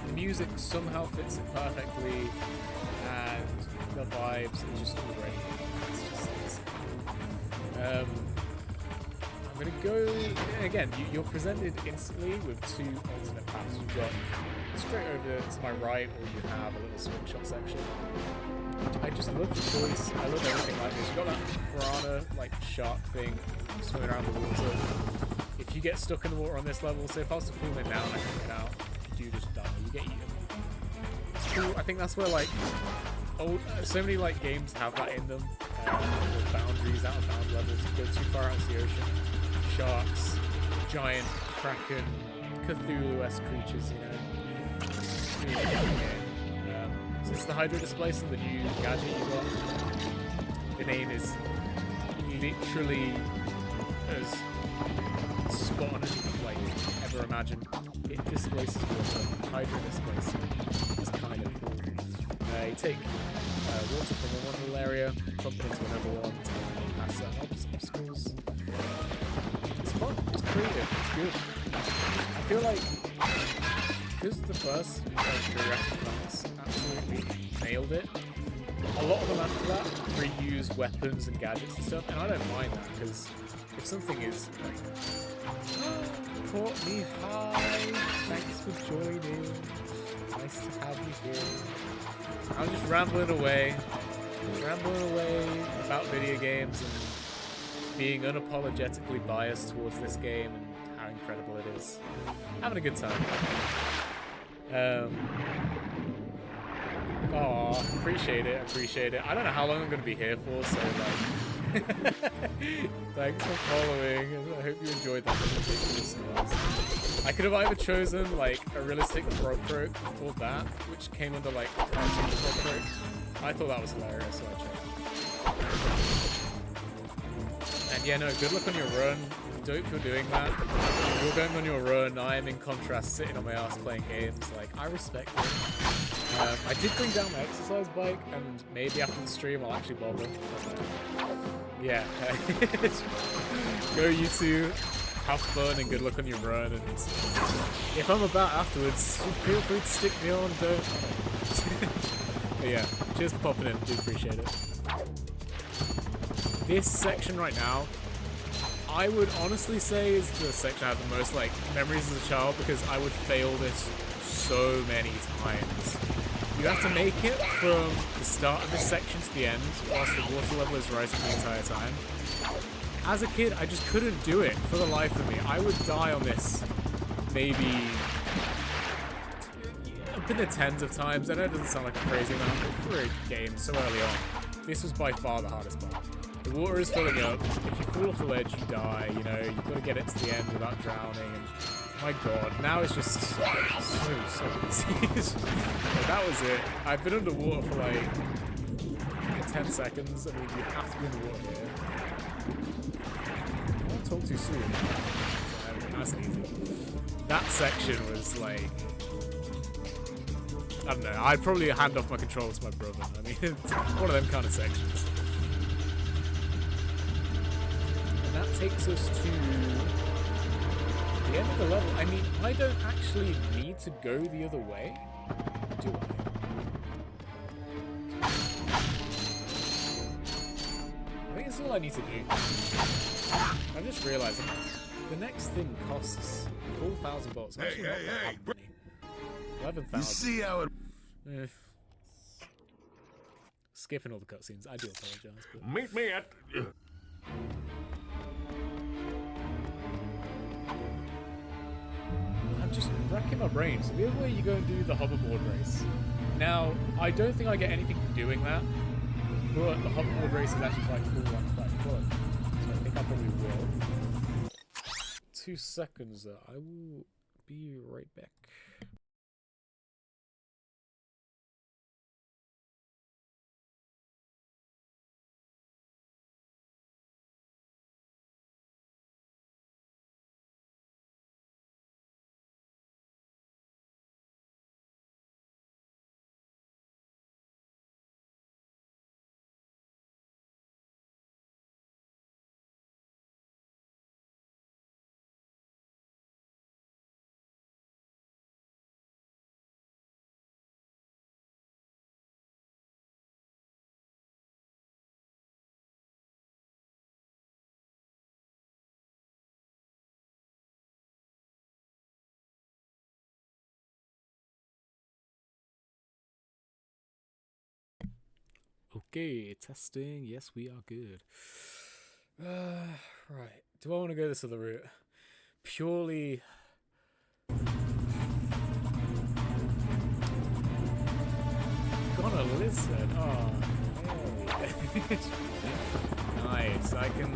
The music somehow fits it perfectly, and the vibes are just great. I'm gonna go again. You're presented instantly with two alternate paths. You've got straight over to my right, or you have a little swing shot section. I just love the choice. I love everything like this. You've got that piranha like shark thing swimming around the water. If you get stuck in the water on this level, so if I was to fall in now and I can get out, if you do just die, you get eaten. It's cool. I think that's where like so many like games have that in them. Boundaries, out of bound levels, go too far out into the ocean. Sharks, giant kraken, Cthulhu-esque creatures, you know. So this is the Hydro Displacer, the new gadget you got. The name is literally as spot on as you could like ever imagine. It displaces water. Hydro Displacer. It's kind of cool. You take water from one little area, pump it into another one, and pass certain obstacles. It's fun, it's creative, it's good. I feel like, because the first Ratchet Clank absolutely nailed it, a lot of them after that reuse weapons and gadgets and stuff, and I don't mind that, because if something is like, Courtney, hi, thanks for joining, nice to have you here. I'm just rambling away about video games and being unapologetically biased towards this game and how incredible it is. Having a good time. Appreciate it. I don't know how long I'm gonna be here for, so like thanks for following. I hope you enjoyed that ridiculous noise. I could have either chosen like a realistic throat croak or that, which came under like cartoon throat croak. I thought that was hilarious, so I chose. And yeah, no, good luck on your run. Dope for doing that. You're going on your run. I am in contrast sitting on my ass playing games. Like, I respect it. I did bring down my exercise bike, and maybe after the stream I'll actually bother. Yeah. Go you two. Have fun and good luck on your run. And if I'm about afterwards, feel free to stick me on. Don't. But yeah, cheers for popping in. Do appreciate it. This section right now, I would honestly say is the section I have the most like memories as a child, because I would fail this so many times. You have to make it from the start of this section to the end, whilst the water level is rising the entire time. As a kid, I just couldn't do it for the life of me. I would die on this maybe been there tens of times. I know it doesn't sound like a crazy amount, but for a game so early on, this was by far the hardest part. The water is filling up. If you fall off the ledge, you die. You know, you've got to get it to the end without drowning. And my God, now it's just so easy. But that was it. I've been underwater for like 10 seconds. I mean, you have to be in the water here. I won't talk too soon. Nice and easy. That section was like, I don't know. I'd probably hand off my controls to my brother. I mean, it's one of them kind of sections. And that takes us to the end of the level. I mean, I don't actually need to go the other way, do I? I think that's all I need to do. I'm just realizing the next thing costs 4,000 bolts. Actually, not that many. 11,000. You see how it... Skipping all the cutscenes. I do apologize. But... Meet me at... I'm just racking my brain. So the other way you go and do the hoverboard race. Now, I don't think I get anything for doing that, but the hoverboard race is actually quite cool and quite fun. So I think I probably will. 2 seconds. I will be right back. Okay, testing. Yes, we are good. Right. Do I want to go this other route? Purely... Gonna listen. Oh, hey. Nice. I can...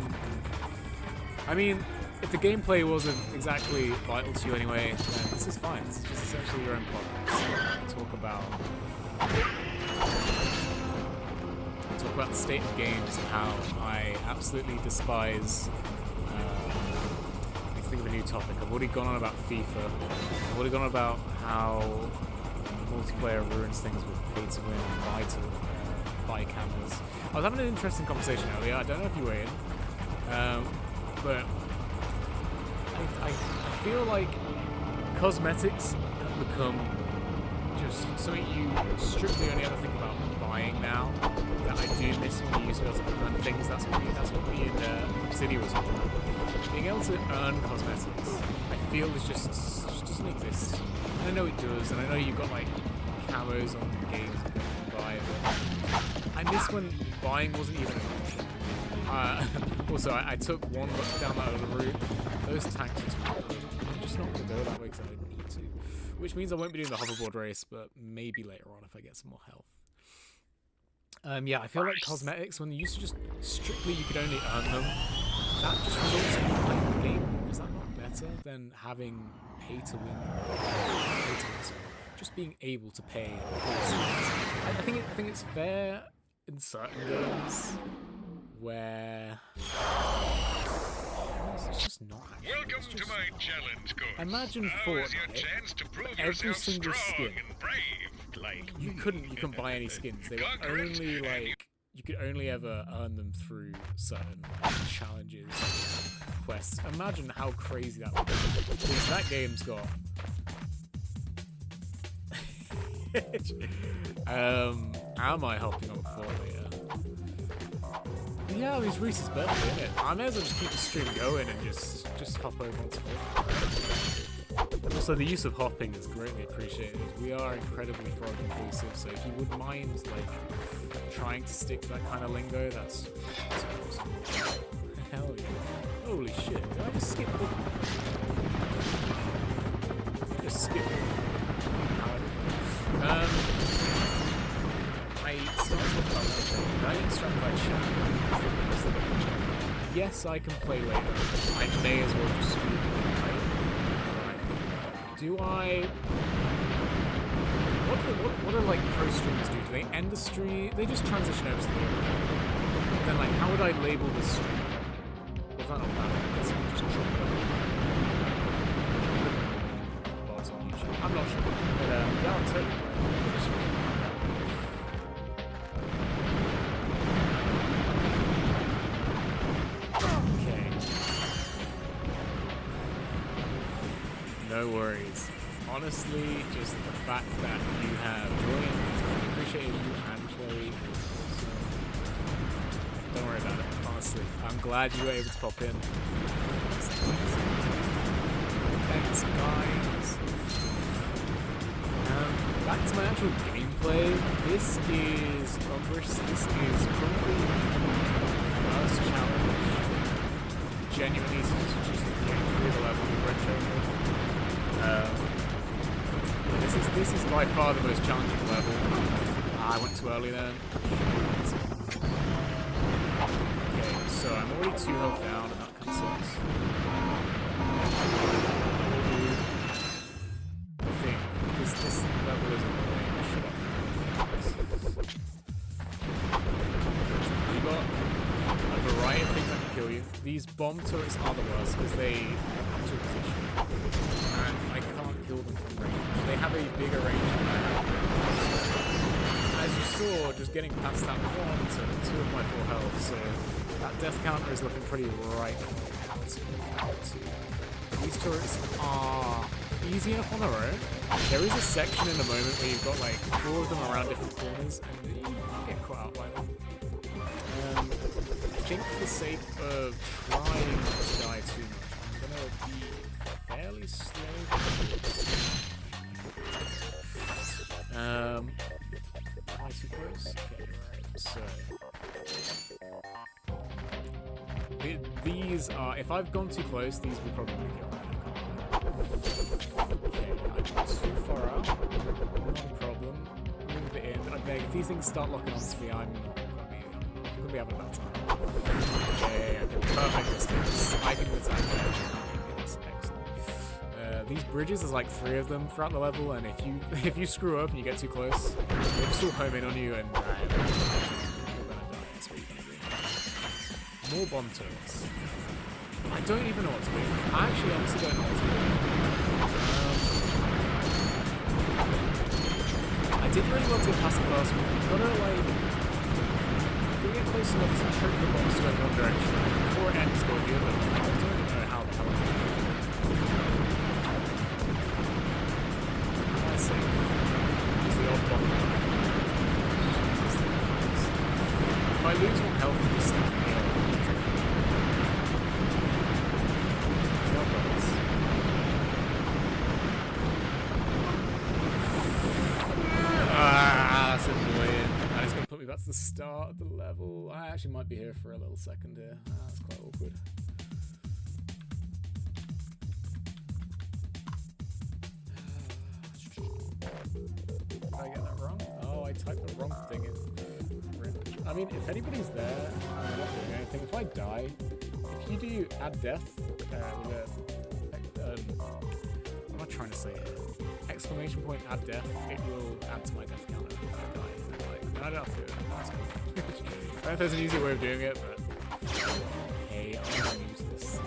I mean, if the gameplay wasn't exactly vital to you anyway, then this is fine. This is just essentially your own podcast. Talk about the state of games and how I absolutely despise. Let me think of a new topic. I've already gone on about FIFA. I've already gone on about how multiplayer ruins things with pay to win and buy cameras. I was having an interesting conversation earlier. I don't know if you were in, but I feel like cosmetics have become just something you strictly only ever think about buying now. That I do miss when you used to be able to earn things. That's what me and Obsidian was talking about. Being able to earn cosmetics, I feel it just doesn't exist. And I know it does, and I know you've got like camos on games that you can buy, but I miss when buying wasn't even an option. Also, I took one look down that other route. Those tactics were good. I'm just not going to go that way because I don't need to. Which means I won't be doing the hoverboard race, but maybe later on if I get some more health. Yeah, I feel like cosmetics, when you used to just strictly you could only earn them, that just results in like the game. Is that not better than having pay to win? Just being able to pay for skins. I think it's fair in certain games where it's just not actually. Welcome to my challenge course. Imagine Fortnite, every single skin. Like you couldn't buy any skins. They were only like you could only ever earn them through certain challenges, quests. Imagine how crazy that would be. Because that game's got am I hopping on Fortnite? Yeah, I mean, it's Reese's birthday, isn't it? I may as well just keep the stream going and just hop over onto Fortnite. Also, the use of hopping is greatly appreciated. We are incredibly frog inclusive, so if you wouldn't mind, like, trying to stick to that kind of lingo, that's awesome. Hell yeah. Holy shit, did I just skip the... Just skip it. I get distracted by chat. Yes, I can play later. I may as well just stream it, right? Do I... What do like pro streamers do? Do they end the stream? They just transition over to the other. Then like, how would I label this stream? Well, that don't matter. I guess I can just drop it. VODs on YouTube. I'm not sure. But yeah, I'll totally play. Okay. No worries. Honestly, just the fact that you have joined, I appreciate you and Chloe. Don't worry about it, honestly. I'm glad you were able to pop in. Thanks, guys. Back to my actual gameplay. This is probably the first challenge. Genuinely, just getting through the level with Ratchet Clank. This is by far the most challenging level. I went too early then. Okay, so I'm already 2 health down, and that kind of sucks. I think this level is annoying. Shut up. You got a variety of things that can kill you. These bomb turrets are the worst because they have to position. And I can't kill them from range. They have a bigger range than I have. As you saw, just getting past that 1 to 2 of my 4 health, so that death counter is looking pretty right now. These turrets are easy enough on their own. There is a section in a moment where you've got like 4 of them around different corners, and you get caught out by them. I think for the sake of trying not to die too much, I'm gonna be fairly slow. Am I too close? Okay, right, so... These are... If I've gone too close, these will probably kill me. Okay, I'm too far out. Not a problem. Move a bit in. I beg, if these things start locking onto me, I'm not gonna be having a bad time. Okay, perfect distance. I can attack there. Excellent. These bridges, there's like 3 of them throughout the level, and if you screw up and you get too close, they'll still home in on you, and you're gonna die. That's what you're gonna do. More bomb turrets. I don't even know what to do. I actually honestly don't know what to do. I did really want to get past the first one. You've gotta like get close enough to trick the bombs to go in one direction, and before it ends, go the other. I don't know how the hell I'm going to do it. I see. Use the old bomb. If I lose 1 health, I'm just standing here. That's annoying. And it's going to put me back to the start of the level. I actually might be here for a little second here. That's quite awkward. Did I get that wrong? Oh, I typed the wrong thing in. I mean, if anybody's there, I'm not doing anything. If I die, if you do add death with what am I trying to say here? Exclamation point add death, it will add to my death counter if I die. Like, I don't have to do it. That's cool. I don't know if there's an easier way of doing it, but hey, I'm going to use this.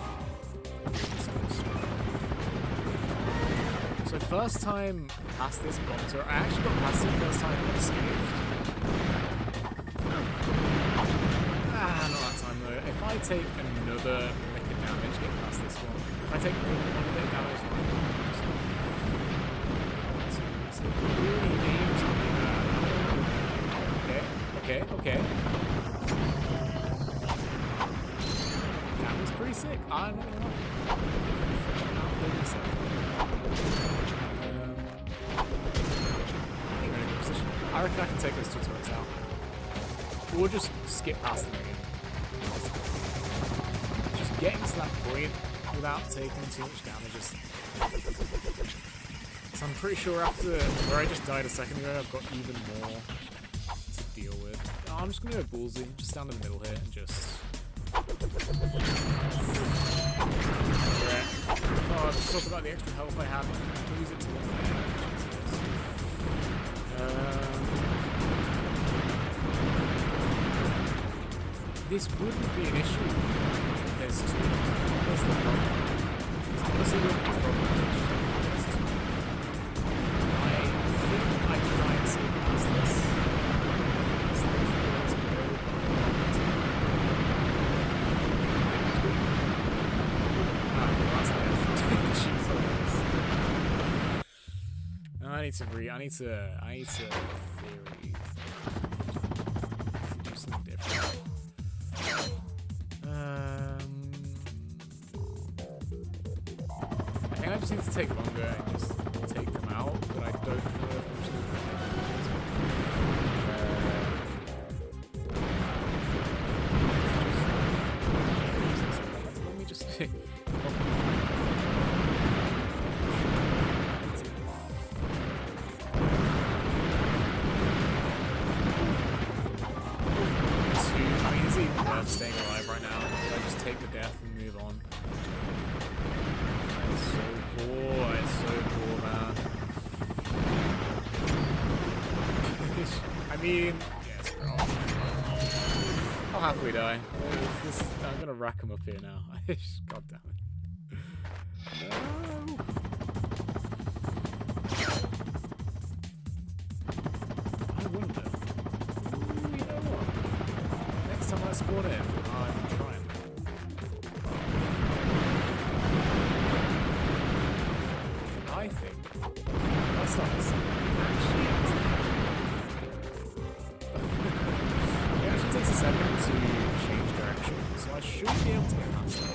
So first time past this bomb turret, I actually got past it first time unscathed. Not that time though. If I take another lick of damage, get past this one. If I take one bit of damage, really aim to do that. Okay. That was pretty sick. I'm not gonna lie. I think we're in a good position. I reckon I can take those 2 turrets out. Or just skip past them again. Just getting to that point without taking too much damage. So I'm pretty sure after where I just died a second ago, I've got even more to deal with. Oh, I'm just gonna go ballsy. Just stand in the middle here and just... Oh, let's talk about the extra health I have. I'll use it to one man. This wouldn't be an issue. There's two. There's the problem. This honestly wouldn't be a problem. I think I try and skip past this. I need to theory. Do something different. I think I just need to take longer and just take them out, but I don't know if I'm just going to let me just pick. Staying alive right now. I just take the death and move on. It's so poor. It's so poor, man. I mean, yes, bro. I'll happily die. I'm gonna rack him up here now. God damn it. No. I wonder. Ooh, you know what? Next time I spawn in, I'm trying. I think I start this actually it actually takes a second to change direction, so I should be able to get past it.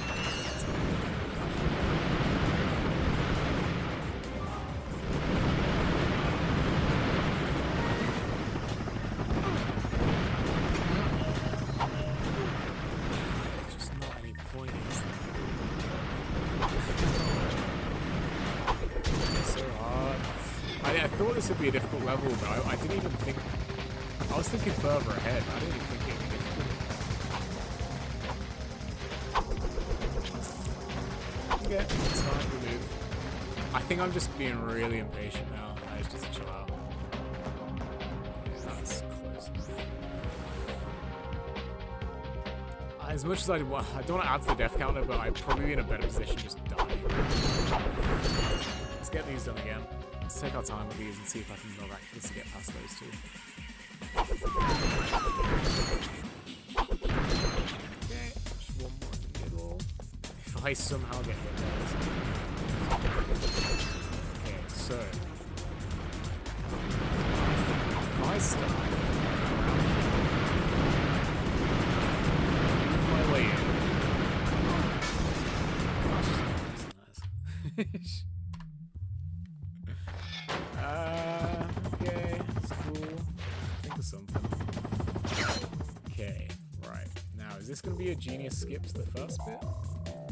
I thought this would be a difficult level, but I didn't even think... I was thinking further ahead. I didn't even think it would be difficult. Okay, it's fine, we move. I think I'm just being really impatient now. I just need to chill out. Yeah, that's close enough. As much as I don't want to add to the death counter, but I'd probably be in a better position just dying. Let's get these done again. Let's take our time with these and see if I can miraculously get past those two. Okay, just one more in the middle. If I somehow get hit there. Okay, so if I start my way in. That's nice. Okay, that's cool. Think of something. Okay, right. Now, is this going to be a genius skip to the first bit?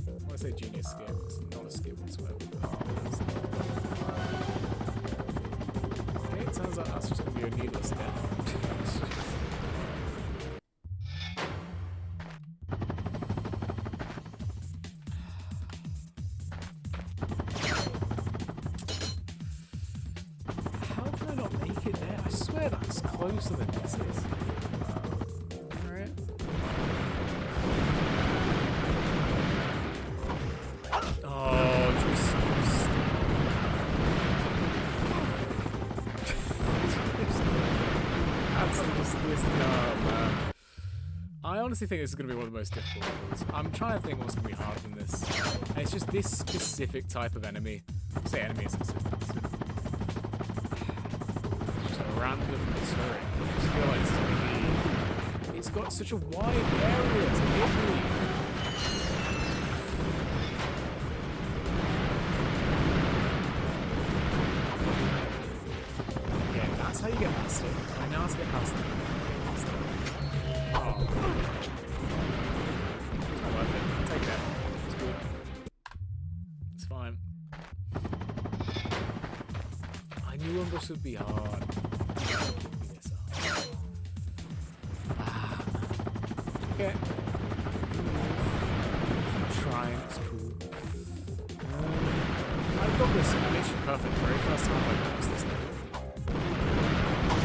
When I say genius skip, it's not a skip whatsoever. Okay, it turns out that's just going to be a needless death. That's closer than this is. Alright. Oh, just... That's just this man. I honestly think this is going to be one of the most difficult levels. I'm trying to think what's going to be harder than this. And it's just this specific type of enemy. Say enemy is consistent. Random turret. I just feel like it's gonna be... It's got such a wide area to hit me. Yeah, that's how you get past it. I know how to get past it. Oh. It's not worth it. Take that. It's cool. It's fine. I knew Umbrus would be hard. Okay. Trying, it's cool. I got this mission perfect very first time I passed this level.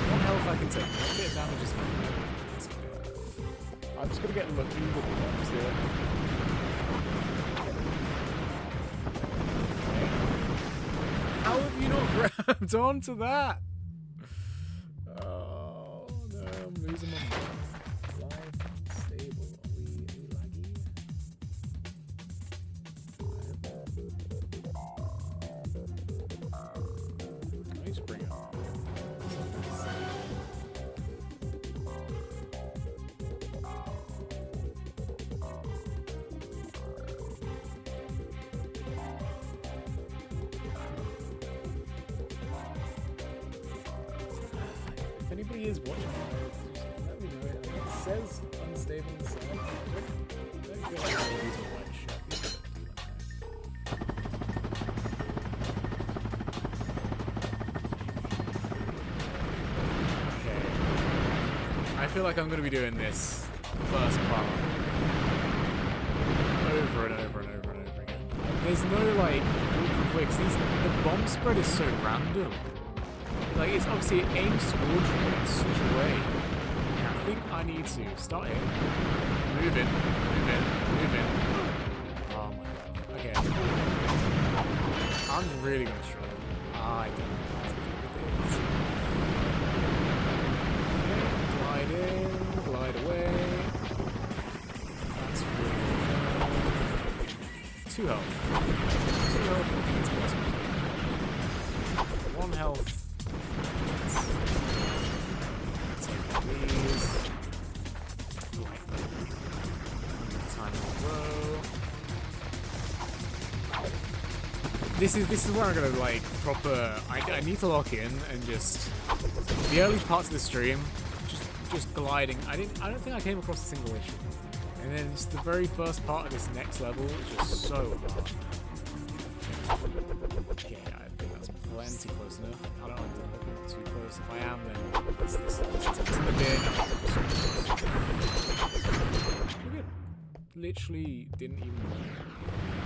One health I can take. A bit of damage is fine. I'm just gonna get lucky with the bombs here. Okay. How have you not grabbed onto that? Oh no, I'm losing my mind. Live, stable. Are we laggy? I need to bring it up. If anybody is watching, let me know. It says unstable inside. I don't feel like I'm using the right shot. Okay. I feel like I'm going to be doing this first part over and over and over and over again. There's no like quick. The bomb spread is so random. Like, it's obviously, it aims towards you in such a way. And I think I need to start it. Move in, move in, move in. Oh my god. Okay. I'm really gonna struggle. I don't know what to do with this. Okay, glide in, glide away. That's really good. 2 health. 2 health, I think it's possible. 1 health. This is where I'm gonna like proper. I need to lock in and just the early parts of the stream, just gliding. I don't think I came across a single issue, and then just the very first part of this next level is just so hard. Okay, I think that's plenty close enough. I don't want to look too close. If I am, then this in the bin. Look at, literally didn't even.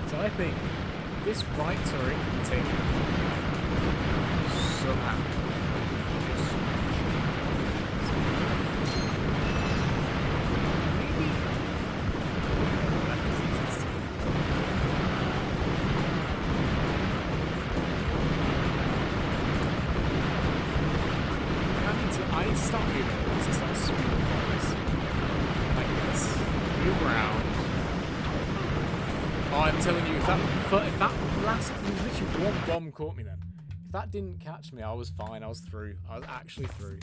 So I think. This right turret can be taken somehow. Maybe. I need to stop moving. I need to start speeding like this. Move around. Oh, I'm telling you, if that last, literally one bomb caught me then. If that didn't catch me, I was fine. I was through. I was actually through.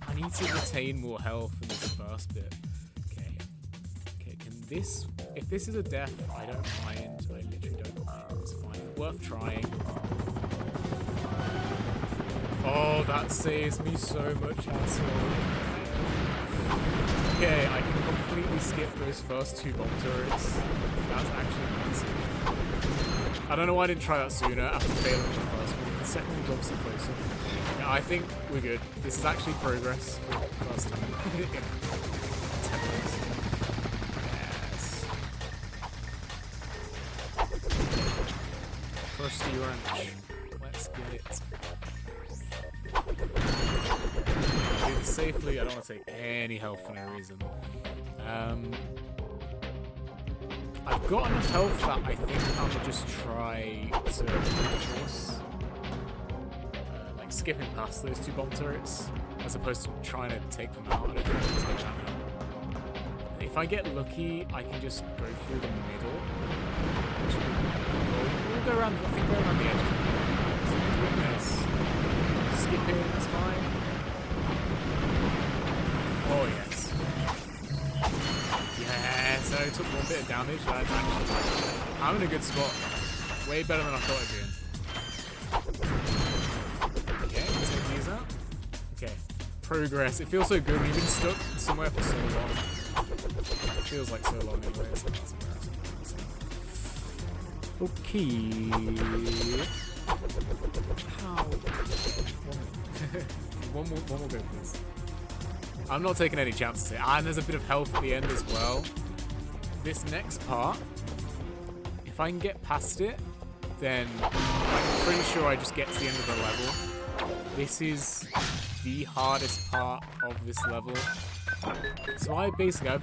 I need to retain more health in this first bit. Okay. Okay, can this... If this is a death, I don't mind. I literally don't mind. It's fine. Worth trying. Oh, that saves me so much hassle. Okay, I can completely skip those first 2 bomb turrets. That's actually massive. I don't know why I didn't try that sooner after failing the first one. The second one's obviously closer. Yeah, I think we're good. This is actually progress for the first time in 10 minutes. Yes. Trusty wrench. Let's get it. Do this safely. I don't want to take any health for no reason. I've got enough health that I think I'm gonna just try to reinforce, like skipping past those 2 bomb turrets, as opposed to trying to take them out. I don't think I can take that out. If I get lucky, I can just go through the middle. We'll go around. I think go around the edges. So we're doing this. Skipping, that's fine. Oh yes. Yeah, so I took 1 bit of damage. That's actually, I'm in a good spot. Way better than I thought I'd be in. Okay, let's take these out. Okay, progress. It feels so good. We've been stuck somewhere for so long. It feels like so long anyway. So that's embarrassing. Okay. How? One more go, please. I'm not taking any chances here. And there's a bit of health at the end as well. This next part, if I can get past it, then I'm pretty sure I just get to the end of the level. This is the hardest part of this level. So I've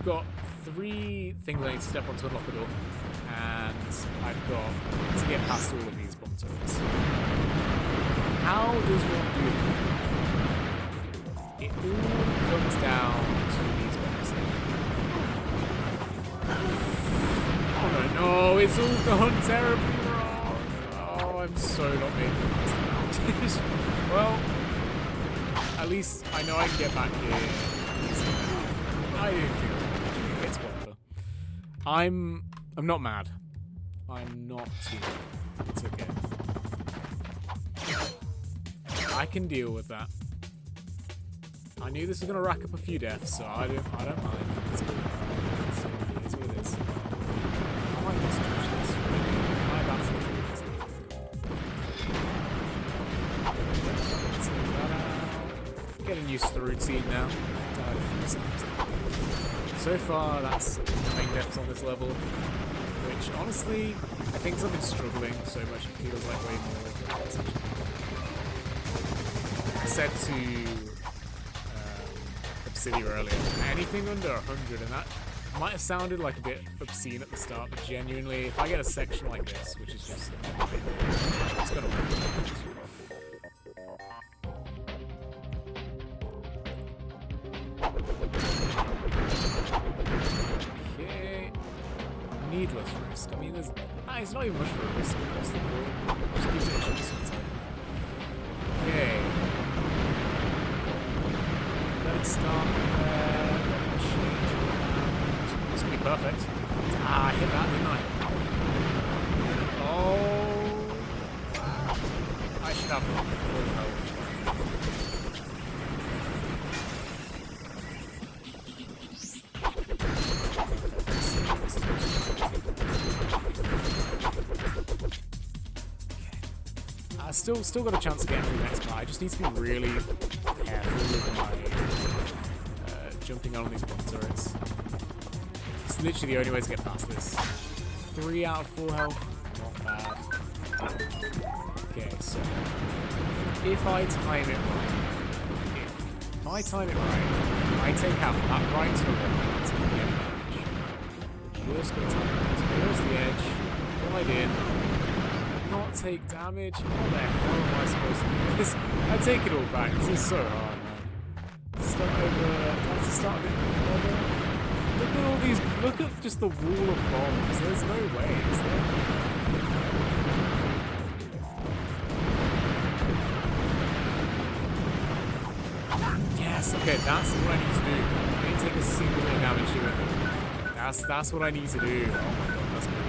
got 3 things I need to step on to unlock the door. And I've got to get past all of these bomb turrets. How does one do that? It all comes down to these bombs. Oh no, it's all gone terribly wrong. Oh, I'm so not making this. Well, at least I know I can get back here easily. I didn't feel it. It's whatever. I'm not mad. I'm not too mad. It's okay. I can deal with that. I knew this was gonna rack up a few deaths, so I don't mind. It's good. It's what it is. I might just touch this. My battlefield. Getting used to the routine now. So far, that's the main deaths on this level. Which, honestly, I think I've been struggling so much it feels like way more. I said to Obsidian earlier, anything under 100, and that might have sounded like a bit obscene at the start, but genuinely, if I get a section like this, which is just it's gonna work. Okay. Needless risk. I mean, it's not even much of a risk. What's the point? Just keep it a chance. Okay. Let it start there. Let it change around. This could be perfect. Ah, I hit that, didn't I? Oh. I should have full health. Still got a chance to get through the next part. I just need to be really careful with my jumping on these bomb turrets. It's literally the only way to get past this. 3 out of 4 health, not bad. Okay, so if I time it right, I take out that right turret to get damage. Just gonna time it. So here's the edge. Glide in. Not take damage. How the hell am I supposed to do this? I take it all back. This is so hard, man. Stuck over. I have to start a bit further. Look at all these. Look at just the wall of bombs. There's no way, is there? Yes. Okay, that's what I need to do. I need to take a single bit of damage here. That's what I need to do. Oh my god, that's crazy.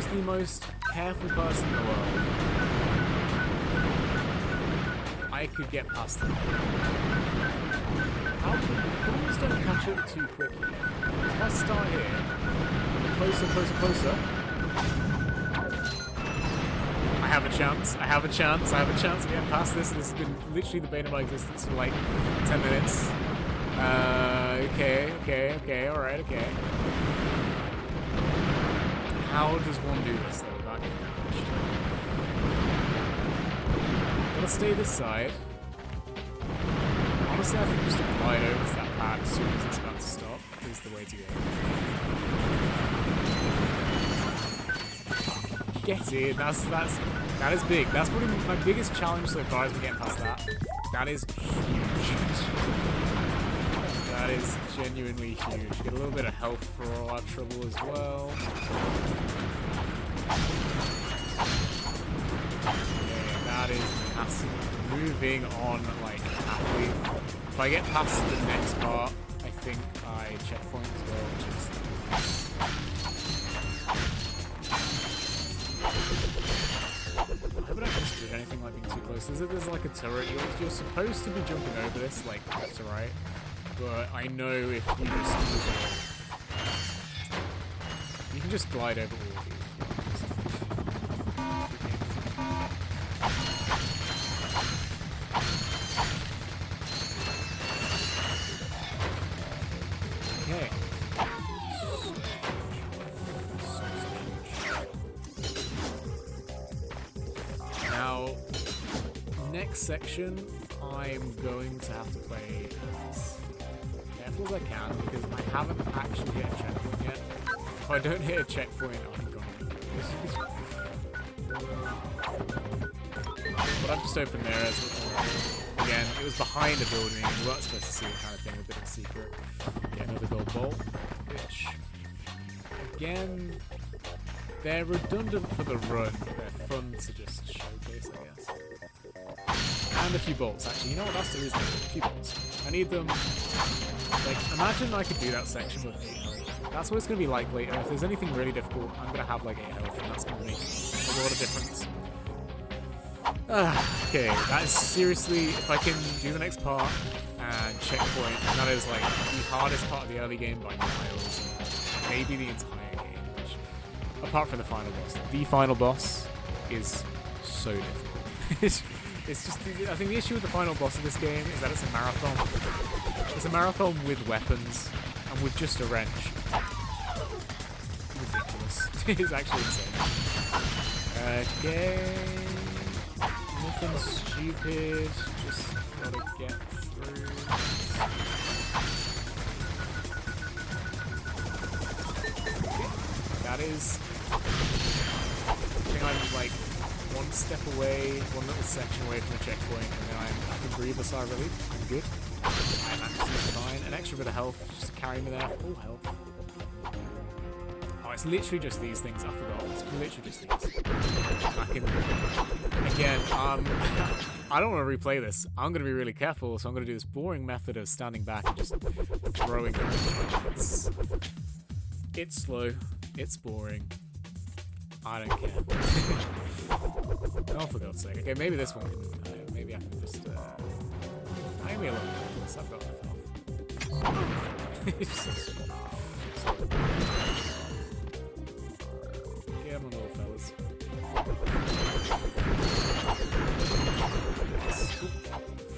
The most careful person in the world, I could get past them. How come bombs don't catch up too quickly? If I start here, closer. I have a chance of getting past this. This has been literally the bane of my existence for like 10 minutes. Okay, alright, okay. How does one do this though without getting damaged? Gotta stay this side. Honestly, I think just to glide over to that pad as soon as it's about to stop is the way to go. Get in. That is big. That's probably my biggest challenge so far is getting past that. That is huge. That is genuinely huge. Get a little bit of health for all our trouble as well. Okay, that is massive. Moving on like happily. If I get past the next part, I think I checkpoint as well, which is... I hope I don't just if anything like being too close. There's like a turret. You're supposed to be jumping over this, like left to right. But I know if you just use it, you can just glide over all of these. Okay. Now, next section, I'm going to have to play as careful as I can because I haven't actually hit a checkpoint yet. If I don't hit a checkpoint, I'm gone. But I've just opened there as again, it was behind a building, you weren't supposed to see it kind of thing, a bit of a secret. Get another gold bolt, which, again, they're redundant for the run, but they're fun to just showcase, I guess. And a few bolts, actually. You know what, that's the reason I need a few bolts. I need them, like, imagine I could do that section with 8 health. That's what it's going to be like later. If there's anything really difficult, I'm going to have like 8 health, and that's going to make a lot of difference. Okay, that is seriously, if I can do the next part and checkpoint, that is like the hardest part of the early game by miles, maybe the entire game, which, apart from the final boss. The final boss is so difficult. It's just, I think the issue with the final boss of this game is that it's a marathon. It's a marathon with weapons and with just a wrench. Ridiculous. It's actually insane. Okay. Nothing stupid, just gotta get through. That is, I think I'm like one step away, one little section away from a checkpoint, and then I can breathe a sigh of relief. I'm good. I'm absolutely fine. An extra bit of health just to carry me there, full health. Oh, it's literally just these things, I forgot. It's literally just these. I can, again, I don't want to replay this. I'm going to be really careful, so I'm going to do this boring method of standing back and just throwing them. It's slow, it's boring. I don't care. Oh, for God's sake. Okay, maybe this one can, maybe I can just, I me a little bit. I've got enough health. It's so small. Get him on, little fellas.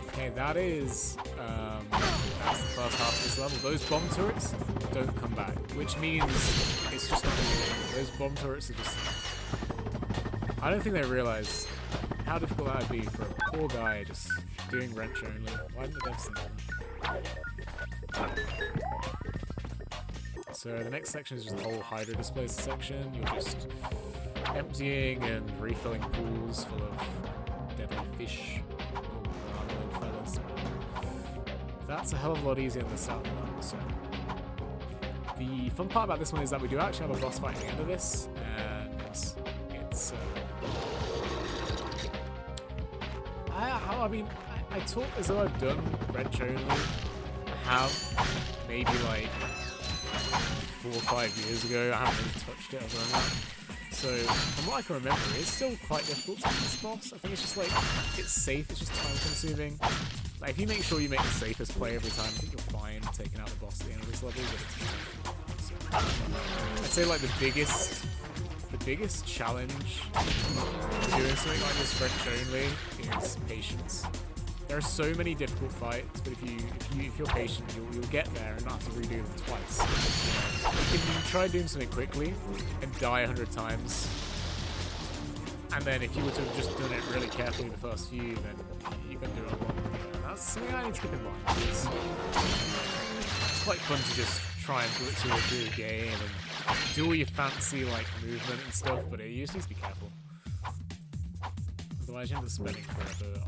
Okay, that is, that's the first half of this level. Those bomb turrets don't come back, which means it's just not good. Those bomb turrets are just, I don't think they realize how difficult that would be for a poor guy just doing wrench only. Why didn't the devs think of that? So the next section is just the whole hydro displacer section. You're just emptying and refilling pools full of deadly fish. Little fellas. That's a hell of a lot easier than the southern one. So the fun part about this one is that we do actually have a boss fight at the end of this, and it's I mean, I talk as though I've done wrench only. I have maybe like 4 or 5 years ago. I haven't really touched it other than that. So from what I can remember, it's still quite difficult to beat this boss. I think it's just like, it's safe, it's just time consuming. Like if you make sure you make the safest play every time, I think you're fine taking out the boss at the end of this level. But I'd say like the biggest challenge for doing something like this wrench only is patience. There are so many difficult fights, but if you're patient, you'll get there and not have to redo them twice. You can try doing something quickly and die 100 times, and then if you were to have just done it really carefully the first few, then you can do it a lot more. And that's something I need to keep in mind. It's quite fun to just try and do it through the game and do all your fancy like movement and stuff, but you just need to be careful. Otherwise you end up spending forever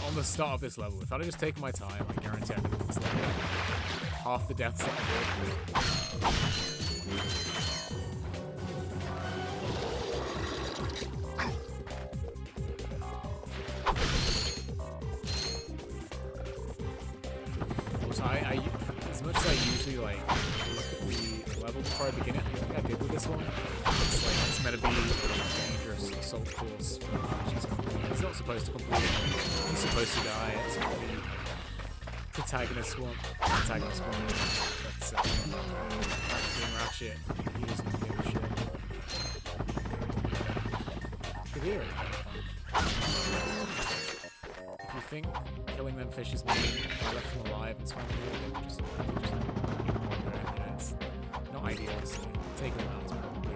on the start of this level. If I'd have just taken my time, I guarantee I could have this level. Half the deaths that I did. Also, I as much as I usually like look at the level before I begin it. I think I did with this one. It's meant to be a dangerous assault course for RPGs. He's not supposed to complete it. He's supposed to die. It's what the protagonist one. But being Ratchet, he doesn't give a shit. You could hear it. If you think killing them fish is mean, if I left them alive, it's fine. They just wander in. It's not ideal, so taking them out is probably.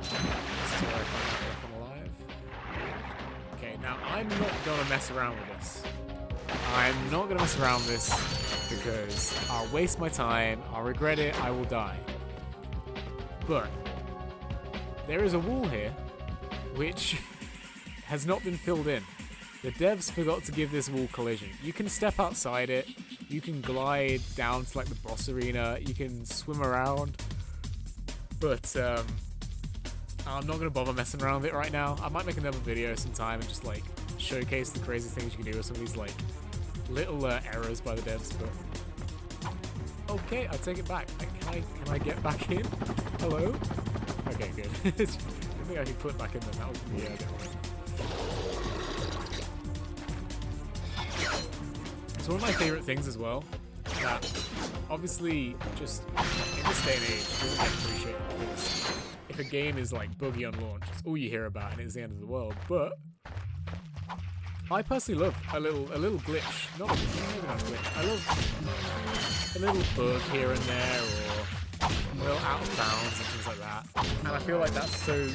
This is where I find out if I'm alive. Okay, now I'm not gonna mess around with this. I'm not gonna mess around with this because I'll waste my time, I'll regret it, I will die. But there is a wall here which has not been filled in. The devs forgot to give this wall collision. You can step outside it, you can glide down to like the boss arena, you can swim around, but I'm not gonna bother messing around with it right now. I might make another video sometime and just like showcase the crazy things you can do with some of these like little errors by the devs, but okay, I take it back. Can I get back in? Hello? Okay, good. I think I can put back in then. That was yeah, a bit annoying. It's one of my favorite things as well, that obviously just in this day and age doesn't get appreciated, because if a game is like buggy on launch, it's all you hear about and it's the end of the world. But I personally love a little glitch. Maybe not a glitch. I love a little bug here and there, or a little out of bounds and things like that. And I feel like that's so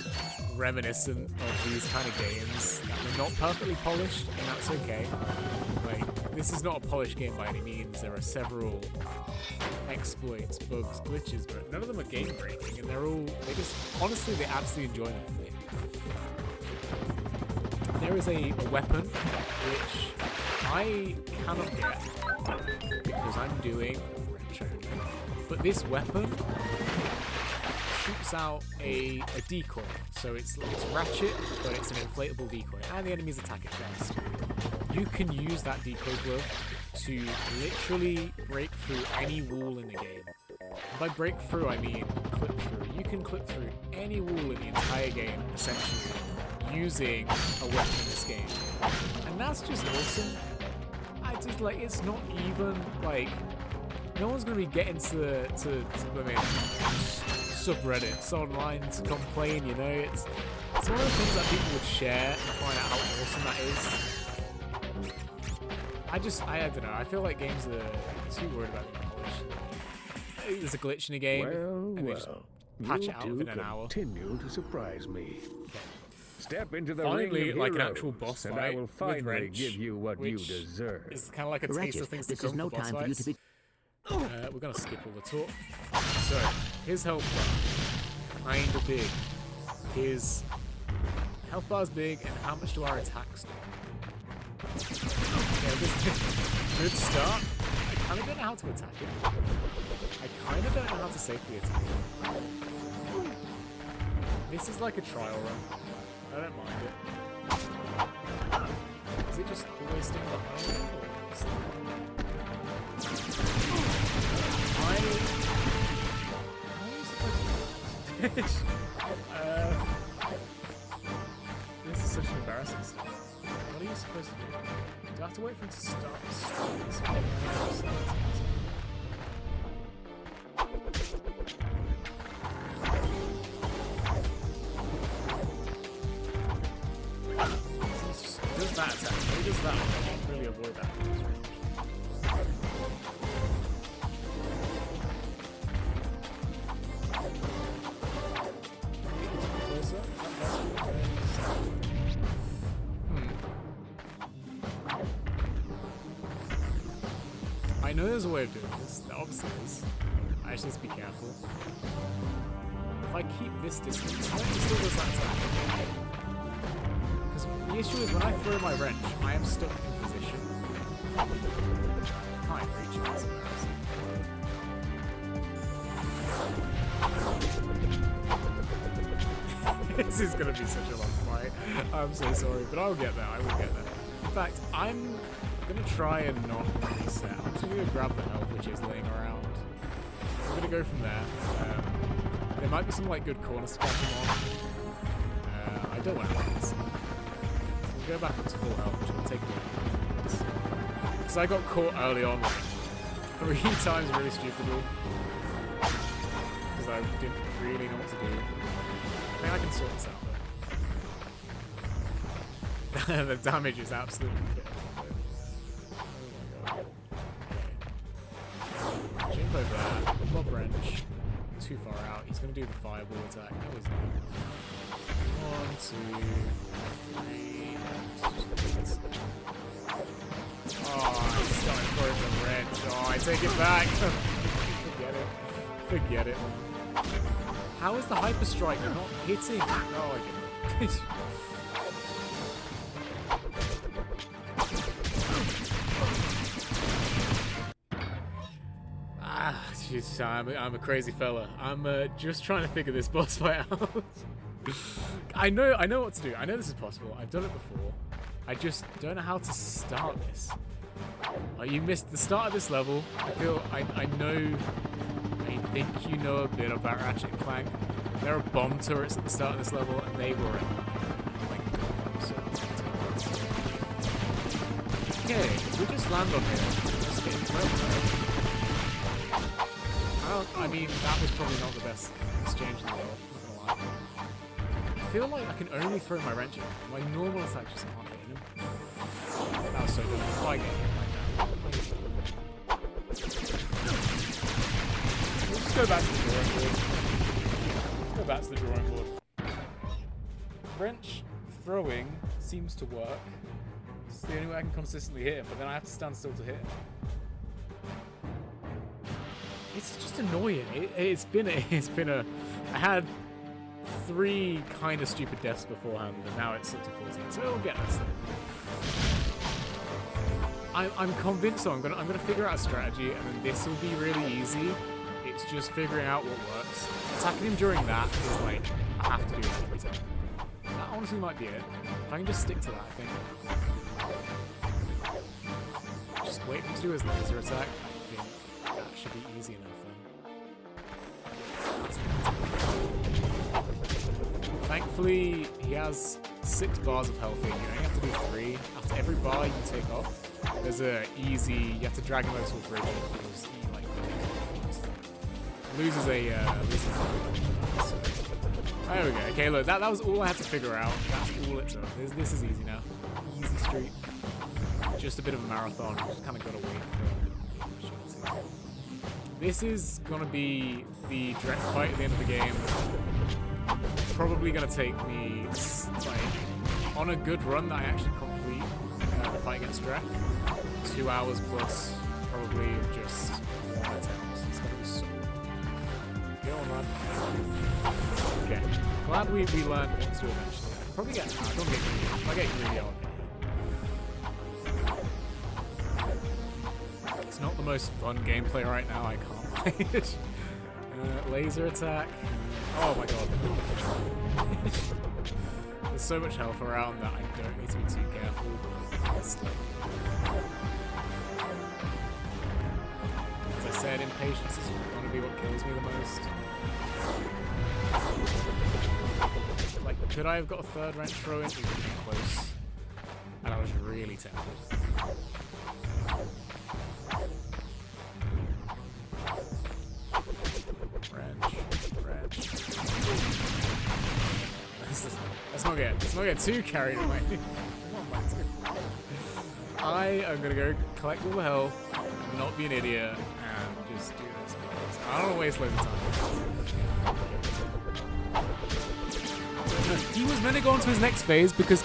reminiscent of these kind of games. They're not perfectly polished, and that's okay. Like, this is not a polished game by any means. There are several exploits, bugs, glitches, but none of them are game breaking, and honestly, they absolutely enjoy them. There is a weapon which I cannot get because I'm doing retro, but this weapon shoots out a decoy. So it's Ratchet, but it's an inflatable decoy, and the enemies attack it first. You can use that decoy glove to literally break through any wall in the game. And by break through, I mean clip through. You can clip through any wall in the entire game, essentially, using a weapon in this game. And that's just awesome. It's not even, like, no one's going to be getting to subreddits online to complain, you know? It's one of the things that people would share and find out how awesome that is. I don't know, I feel like games are too worried about being polished. There's a glitch in a game, and they just patch it out within an hour. Continue to surprise me. Okay. Step into the finally, ring of like heroes, an actual boss and fight I will finally with Wrench, give you what you deserve. It's kind of like a taste Ratchet, of things this to is come no for boss time for you fights. to be. We're gonna skip all the talk. So, his health bar, kinda big. His health bar's big, and how much do our attacks do? Yeah, this good start. I kinda don't know how to attack him. I kinda don't know how to safely attack him. This is like a trial run. I don't mind it. Is it just always staying behind me? How are you supposed to do this? This is such an embarrassing stuff. What are you supposed to do? Do I have to wait for him to stop? Does that attack? He does that. I can't really avoid that. I know there's a way of doing this. There obviously is. I just need to be careful. If I keep this distance, it still does that attack. Because the issue is when I throw my wrench, I am stuck in position. I can't reach it, that's embarrassing. This is going to be such a long fight. I'm so sorry, but I'll get there. I will get there. In fact, I'm going to try and not reset. I'm just going to grab the health which is laying around. gonna go from there. There might be some like good corners to catch him on. I don't want to do this. We'll go back up to full health, which will take a minute. Because I got caught early on like 3 times really stupidly. Because I didn't really know what to do. I think I can sort this out though. The damage is absolutely pitiful. Oh my god. Okay. Jump over that. Bob wrench. Too far out. He's going to do the fireball attack. No, he's not. 1, 2, 3. Oh, he's starting for the wrench. Oh, I take it back. Forget it. Forget it. How is the hyper strike not hitting? Oh, I get it. Jeez, I'm a crazy fella. I'm just trying to figure this boss fight out. I know what to do. I know this is possible. I've done it before. I just don't know how to start this. You missed the start of this level. I think you know a bit about Ratchet Clank. There are bomb turrets at the start of this level, and they were okay, if we just land on here, just get thrown. I mean, that was probably not the best exchange in the world, not gonna lie. I feel like I can only throw my wrench in. My normal attack just can't hit him. That was so good. If I get hit like that, we'll just go back to the drawing board. Go back to the drawing board. Wrench throwing seems to work. It's the only way I can consistently hit him, but then I have to stand still to hit him. It's just annoying. It's been a. I had 3 kind of stupid deaths beforehand, and now it's up to 14. So it'll get us. I'm convinced. So I'm gonna figure out a strategy, and then this will be really easy. It's just figuring out what works. Attacking him during that is like I have to do that every time. That honestly might be it. If I can just stick to that, I think. Just wait for him to do his laser attack. That should be easy enough then. Thankfully, he has 6 bars of health in. You only have to do 3. After every bar you take off, there's a easy. You have to drag him over to a bridge. He like loses a. There we go. Okay, look, that was all I had to figure out. That's all it took. This is easy now. Easy street. Just a bit of a marathon. Just kind of got to wait for. This is gonna be the direct fight at the end of the game. Probably gonna take me, like, on a good run that I actually complete the fight against Drek. 2 hours plus, probably just 1 attempt. It's gonna be so good. Get on, man. Okay. Glad we learned what to do eventually. Probably get. Don't get greedy. If I get greedy, I'll get hit. It's not the most fun gameplay right now, I can't play it. Laser attack. Oh my god. There's so much health around that I don't need to be too careful. As I said, impatience is going to be what kills me the most. Like, could I have got a 3rd wrench throw in? It would have been close. And I was really tempted. Let's not get too carried away. I am gonna go collect all the health, not be an idiot, and just do this. I don't want to waste loads of time. He was meant to go on to his next phase because.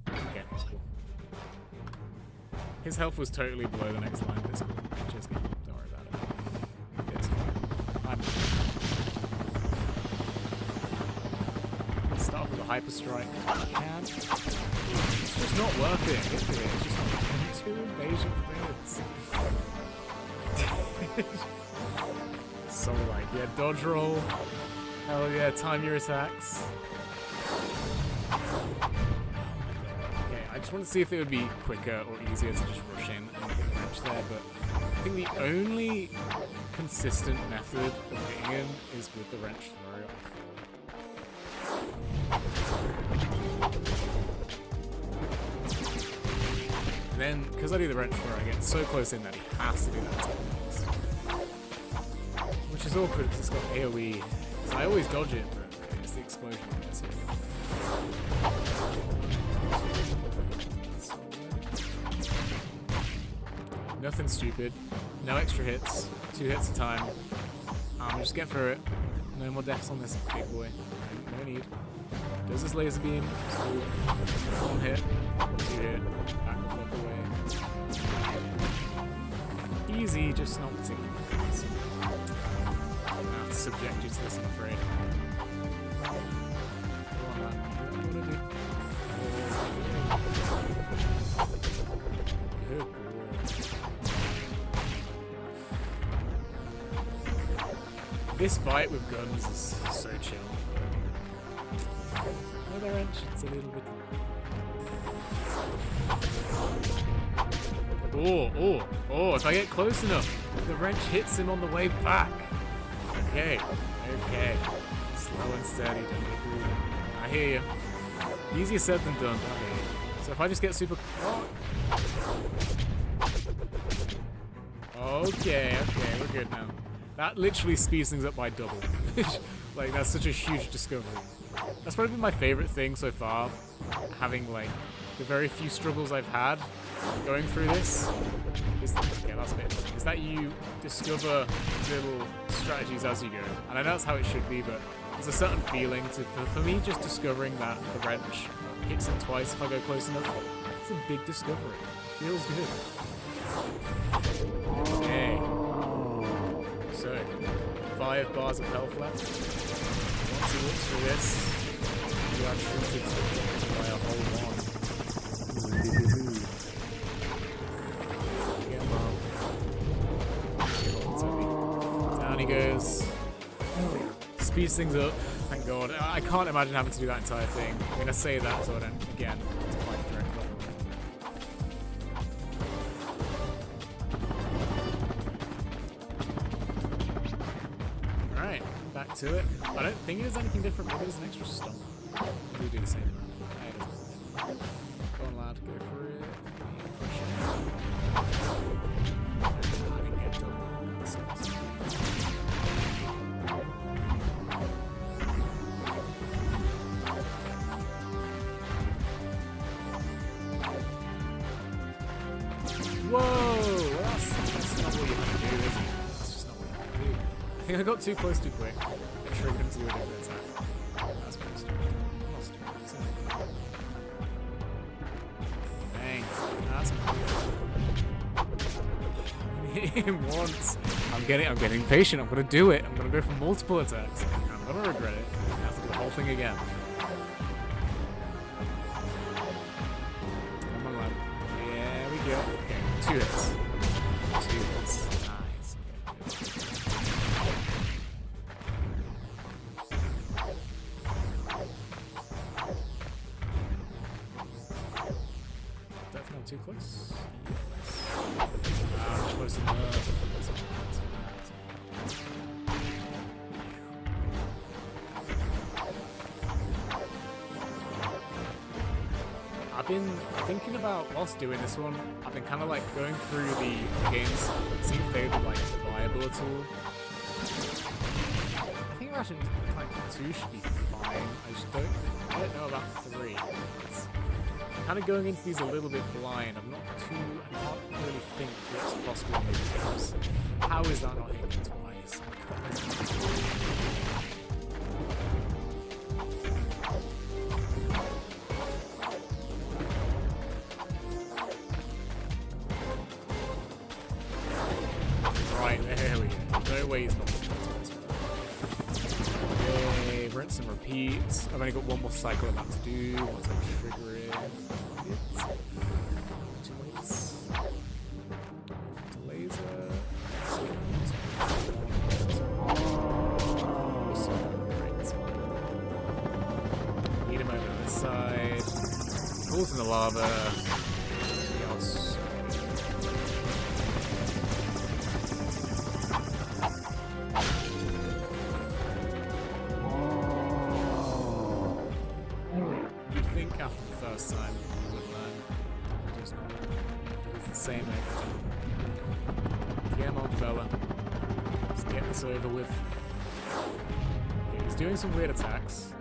Okay, that's cool. His health was totally below the next line. It's cool. Just don't worry about it. It's fine. Start with a hyper strike. It's just not worth it. It's just not worth it. 2 invasion things. So like, yeah, dodge roll. Hell yeah, time your attacks. Oh my god. Okay, I just want to see if it would be quicker or easier to just rush in and hit the wrench. much there, but I think the only consistent method of getting him is with the wrench throw, I feel. And then, because I do the wrench throw, I get so close in that he has to do that attack next. Which is awkward because it's got AoE. So I always dodge it, but it's the explosion that's here. Nothing stupid. No extra hits. 2 hits a time. Just get through it. No more deaths on this big boy. No need. Does this laser beam? Cool. 1 hit. 2 hit. Back the fuck away. Easy, just not particularly fast. I'm gonna have to subject you to this, I'm afraid. Good boy. This fight with guns is so chill. Another wrench, it's a little bit. Oh, if I get close enough, the wrench hits him on the way back. Okay. Slow and steady, don't be greedy. I hear you. Easier said than done, I hear you. So if I just get super... Okay, we're good now. That literally speeds things up by double. Like, that's such a huge discovery. That's probably been my favorite thing so far, having, like, the very few struggles I've had going through this. Is that you discover little strategies as you go. And I know that's how it should be, but there's a certain feeling to, for me, just discovering that the wrench hits him twice if I go close enough. It's a big discovery. Feels good. Okay. So, 5 bars of health left. Once he walks through this, you are treated by a whole one. Down he goes. Speeds things up. Thank God. I can't imagine having to do that entire thing. I'm gonna say that so I don't, again, to fight direct level. Alright, back to it. I don't think it is anything different. Maybe there's an extra stomp. We do the same amount. Go on, lad. Go for it. Push it. I didn't get double. Whoa! That's not what you want to do, is it? That's just not what you want to do. I think I got too close too quick. I triggered him to do a different attack. That's pretty stupid. Not stupid, is it? Dang. That's good. Hit him once. I'm getting impatient. I'm gonna do it. I'm gonna go for multiple attacks. I'm gonna regret it. I have to do the whole thing again. Come on, lad. There we go. Okay. 2 hits. 2 hits. Nice. Definitely not too close. Close enough. I've been thinking about, whilst doing this one, I've been kind of like going through the games, seeing if they would like viable at all. I think Ratchet Clank 2 should be fine. I don't know about 3. I'm kind of going into these a little bit blind. I can't really think what's possible in these games. How is that not hitting me twice? Right, there we go. No way he's not hitting me twice. Okay, rinse and repeat. I've only got 1 more cycle of that to do once I trigger it. Laser. Lead him over to this side. Falls in the lava. Yes. first time, you would learn. Just not learn. It's the same every time. Come on, fella. Let's get this over with. Okay, he's doing some weird attacks.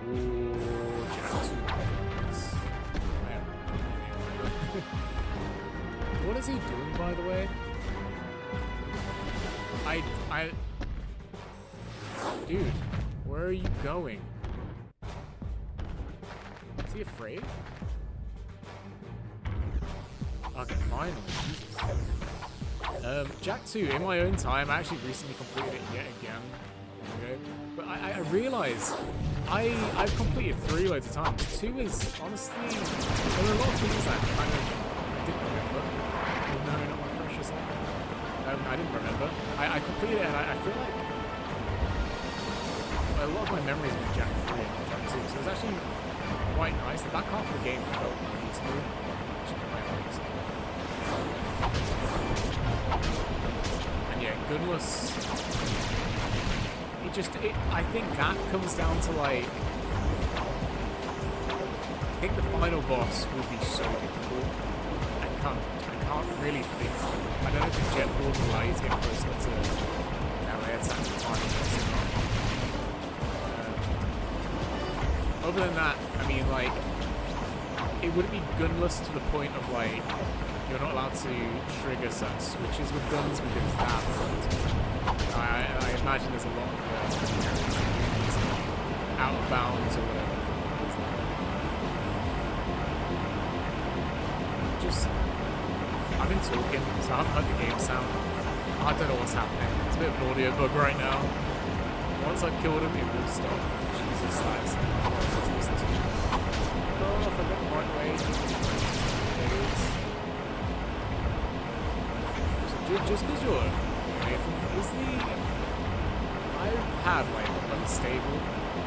Ooh, Jack 2. What is he doing, by the way? Dude, where are you going? Is he afraid? Okay, finally. Jesus. Jack 2, in my own time, I actually recently completed it yet again. Okay. But I realized I've completed 3 loads of times. 2 is honestly, there are a lot of things that kind of I didn't remember. Oh no, not my precious one. I didn't remember. I completed it and I feel like a lot of my memories with Jack 3 and Jack 2, so it was actually quite nice. The back half of the game felt really smooth, which I quite like. And yeah, Gunless. I think that comes down to like, I think the final boss would be so difficult. I can't really think. I don't know if the jet board will allow you to get closer to LA attack the final boss or not. Other than that, I mean, like, it wouldn't be gunless to the point of like you're not allowed to trigger certain switches with guns because that would. I imagine there's a lot of out of bounds or whatever. I've been talking, so I haven't heard the game sound. I don't know what's happening. It's a bit of an audio bug right now. Once I've killed him, it will stop. Jesus, that is listen to. Oh, if I got the right way. Just because you're Nathan, I've had like unstable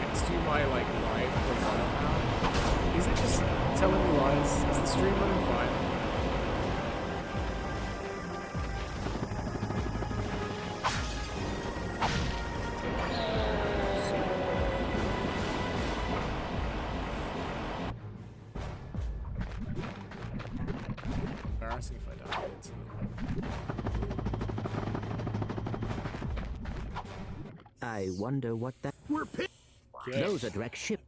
next to my like live for a while now. Is it just telling me lies? Is the stream running fine? Embarrassing if I die into them. I wonder what that... We're pit. Those are direct ship.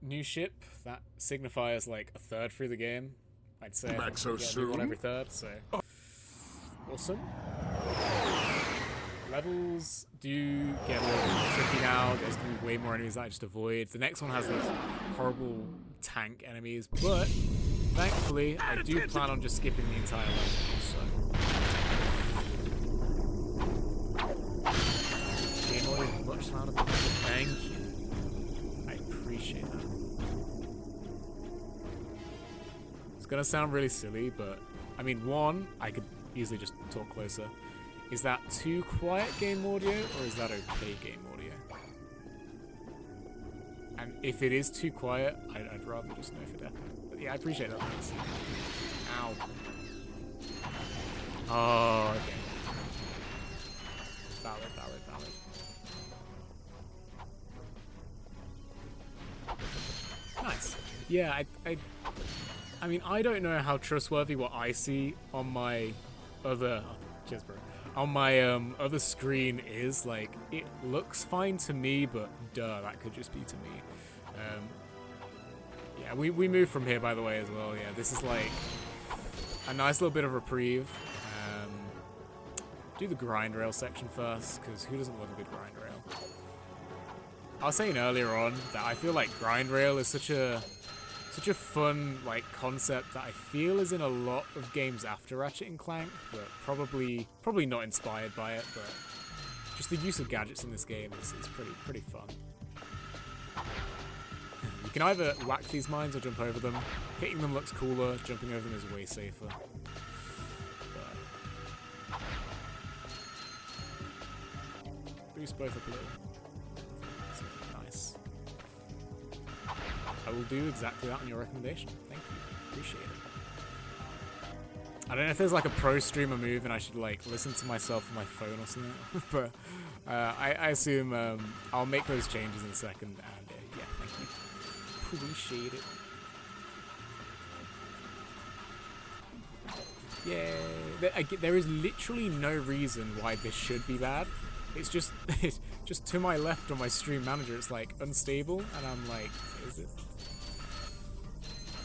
New ship, that signifies like a third through the game. I'd say Back so soon? one every third, so awesome. Levels do get a little tricky now. There's gonna be way more enemies that I just avoid. The next one has these horrible tank enemies, but thankfully I do plan on just skipping the entire level, so much louder than that. Thank you. I appreciate that. It's gonna sound really silly, but I mean, one, I could easily just talk closer. Is that too quiet game audio, or is that okay game audio? And if it is too quiet, I'd rather just know for definite. But yeah, I appreciate that. Thanks. Ow. Oh, okay. Valid. Nice. Yeah, I mean, I don't know how trustworthy what I see on my other... cheers, bro. On my other screen is. Like, it looks fine to me, but duh, that could just be to me. Yeah, we moved from here, by the way, as well. Yeah, this is like a nice little bit of reprieve. Do the grind rail section first, because who doesn't love a good grind rail? I was saying earlier on that I feel like grind rail is such a fun like concept that I feel is in a lot of games after Ratchet and Clank, but probably not inspired by it. But just the use of gadgets in this game is pretty fun. You can either whack these mines or jump over them. Hitting them looks cooler. Jumping over them is way safer. But boost both up a little. Nice. I will do exactly that on your recommendation. Thank you. Appreciate it. I don't know if there's like a pro streamer move and I should like listen to myself on my phone or something, but I assume I'll make those changes in a second, and yeah, appreciate it. Yeah, there is literally no reason why this should be bad. It's just to my left on my stream manager, it's like unstable, and I'm like, is it?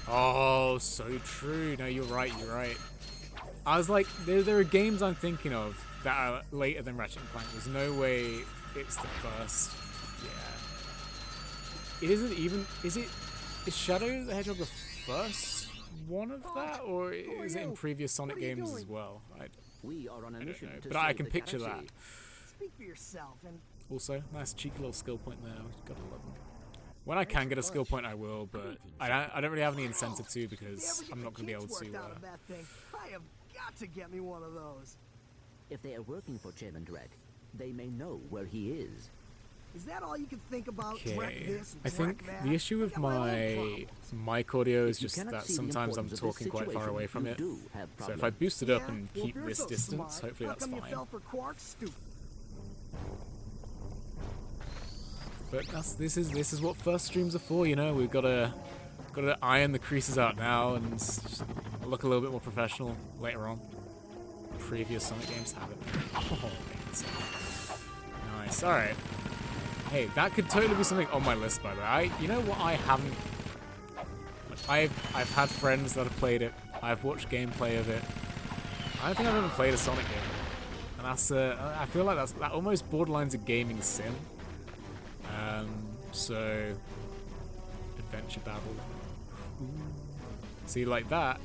Oh, so true. No, you're right. I was like, there are games I'm thinking of that are later than Ratchet & Clank. There's no way it's the first. Yeah. It isn't even. Is Shadow the Hedgehog the first one of that, or is it in previous Sonic games as well? We are on a mission to but I save can the picture galaxy. Speak for yourself and Also, nice cheeky little skill point there. Gotta love them. When I can get a skill point, I will, but I don't really have any incentive to because I'm not going to be able to. I have got to get me one of those. If they are working for Chairman Drek, they may know where he is. Is that all you can think about? Okay. I think the issue with my mic audio is just that sometimes I'm talking quite far away from it. So if I boost it up and keep this distance, hopefully that's fine. But this is what first streams are for, you know. We've gotta iron the creases out now and just look a little bit more professional later on. Previous Sonic games have it. Oh, nice. All right. Hey, that could totally be something on my list, by the way. You know what? I haven't. I've had friends that have played it. I've watched gameplay of it. I don't think I've ever played a Sonic game, and that's I feel like that almost borderlines a gaming sim. So adventure babble. Ooh. See, like that.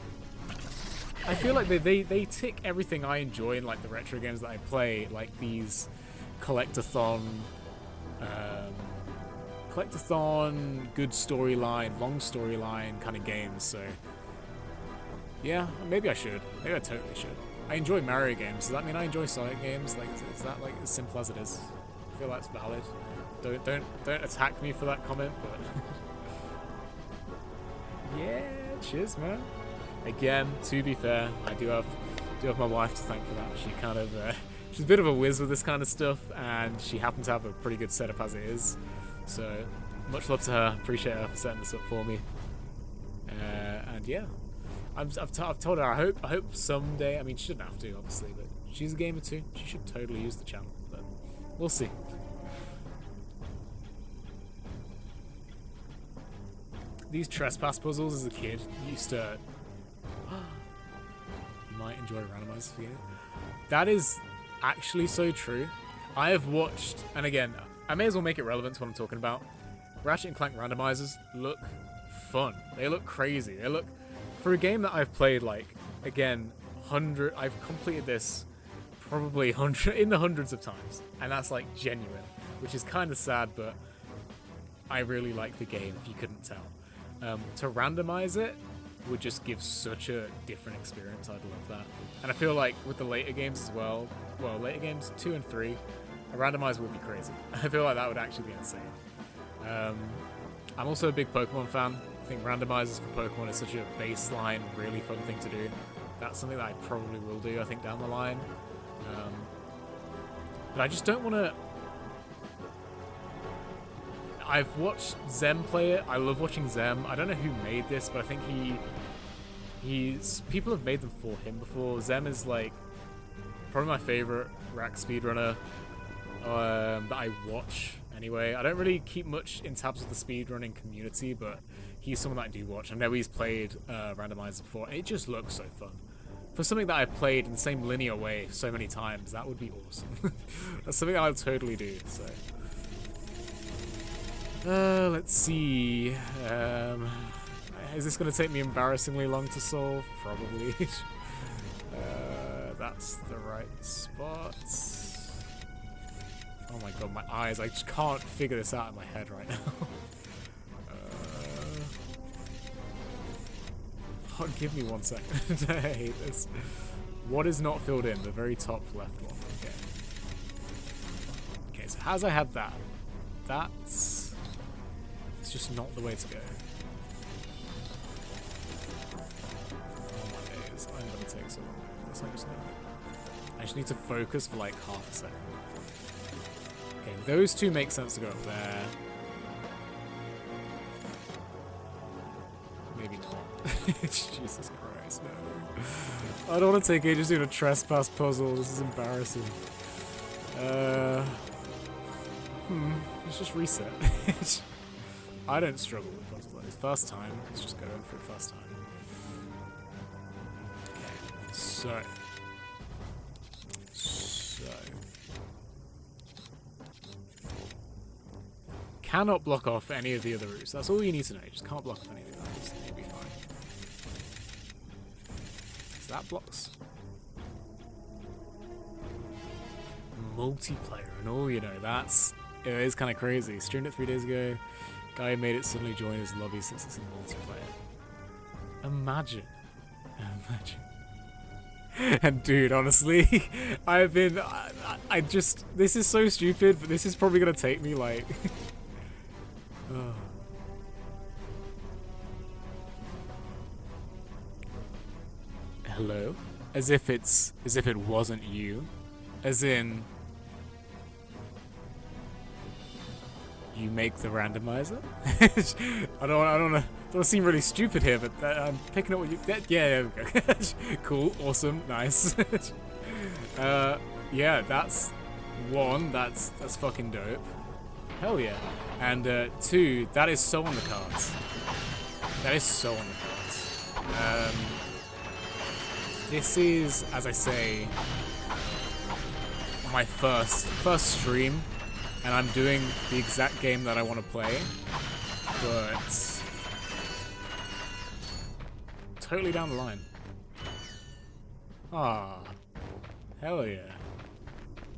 I feel like they tick everything I enjoy in like the retro games that I play, like these collectathon, good storyline, long storyline kind of games. So yeah, maybe I should. Maybe I totally should. I enjoy Mario games. Does that mean I enjoy Sonic games? Like, is that like as simple as it is? I feel like it's valid. Don't attack me for that comment, but yeah, cheers, man. Again, to be fair, I do have my wife to thank for that. She kind of she's a bit of a whiz with this kind of stuff, and she happens to have a pretty good setup as it is. So much love to her. Appreciate her for setting this up for me. And yeah, I've told her I hope someday. I mean, she shouldn't have to, obviously, but she's a gamer too. She should totally use the channel, but we'll see. These trespass puzzles as a kid used to. You might enjoy randomizers for you. That is actually so true. I have watched, and again, I may as well make it relevant to what I'm talking about. Ratchet & Clank randomizers look fun. They look crazy. They look, for a game that I've played, like, again, I've completed this probably in the hundreds of times, and that's like genuine, which is kind of sad, but I really like the game, if you couldn't tell. To randomize it would just give such a different experience. I'd love that. And I feel like with the later games as well, later games 2 and 3, a randomizer would be crazy. I feel like that would actually be insane. I'm also a big Pokemon fan. I think randomizers for Pokemon is such a baseline, really fun thing to do. That's something that I probably will do, I think, down the line. But I just don't want to... I've watched Zem play it. I love watching Zem. I don't know who made this, but I think people have made them for him before. Zem is like probably my favorite rack speedrunner that I watch anyway. I don't really keep much in tabs with the speedrunning community, but he's someone that I do watch. I know he's played randomizer before, and it just looks so fun. For something that I've played in the same linear way so many times, that would be awesome. That's something that I'll totally do, so... let's see. Is this going to take me embarrassingly long to solve? Probably. That's the right spot. Oh my god, my eyes. I just can't figure this out in my head right now. Oh, give me 1 second. I hate this. What is not filled in? The very top left one. Okay. Okay, so as I had that, that's... It's just not the way to go. Oh my days, I'm gonna take so long doing this, I just know it. I just need to focus for like half a second. Okay, those two make sense to go up there. maybe not. Jesus Christ, no. I don't want to take ages doing a trespass puzzle. This is embarrassing. Let's just reset. I don't struggle with puzzles like this. First time, let's just go in for it first time. Okay, so. Cannot block off any of the other routes. That's all you need to know. You just can't block off any of the other routes. You'll be fine. So that blocks. Multiplayer and all, you know, it is kind of crazy. Streamed it 3 days ago. Guy made it suddenly join his lobby since it's in multiplayer. Imagine. And dude, honestly, I've been, I just, this is so stupid, but this is probably going to take me like, oh. Hello? As if it wasn't you. As in, you make the randomizer? I don't want to seem really stupid here, but I'm picking up what you... Yeah, there we go. Cool, awesome, nice. Yeah, that's one, that's fucking dope. Hell yeah. And 2, that is so on the cards. That is so on the cards. This is, as I say, my first stream, and I'm doing the exact game that I want to play, but totally down the line. Ah, hell yeah.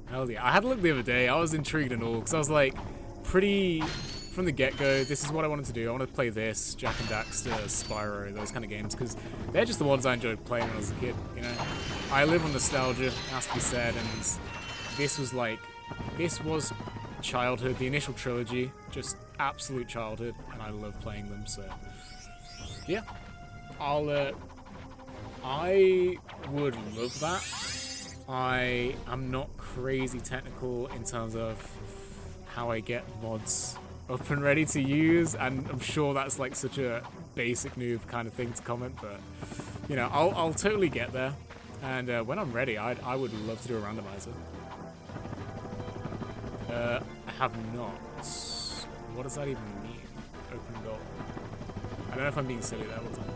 Hell yeah. I had a look the other day, I was intrigued and all, because I was like, pretty, from the get-go, this is what I wanted to do. I want to play this, Jak and Daxter, Spyro, those kind of games, because they're just the ones I enjoyed playing when I was a kid, you know? I live on nostalgia, it has to be said, and this was childhood, the initial trilogy, just absolute childhood, and I love playing them, so yeah. I would love that. I am not crazy technical in terms of how I get mods up and ready to use, and I'm sure that's like such a basic noob kind of thing to comment, but you know, I'll totally get there, and when I'm ready, I would love to do a randomizer. I have not. What does that even mean? Open goal. I don't know if I'm being silly there. What does that mean?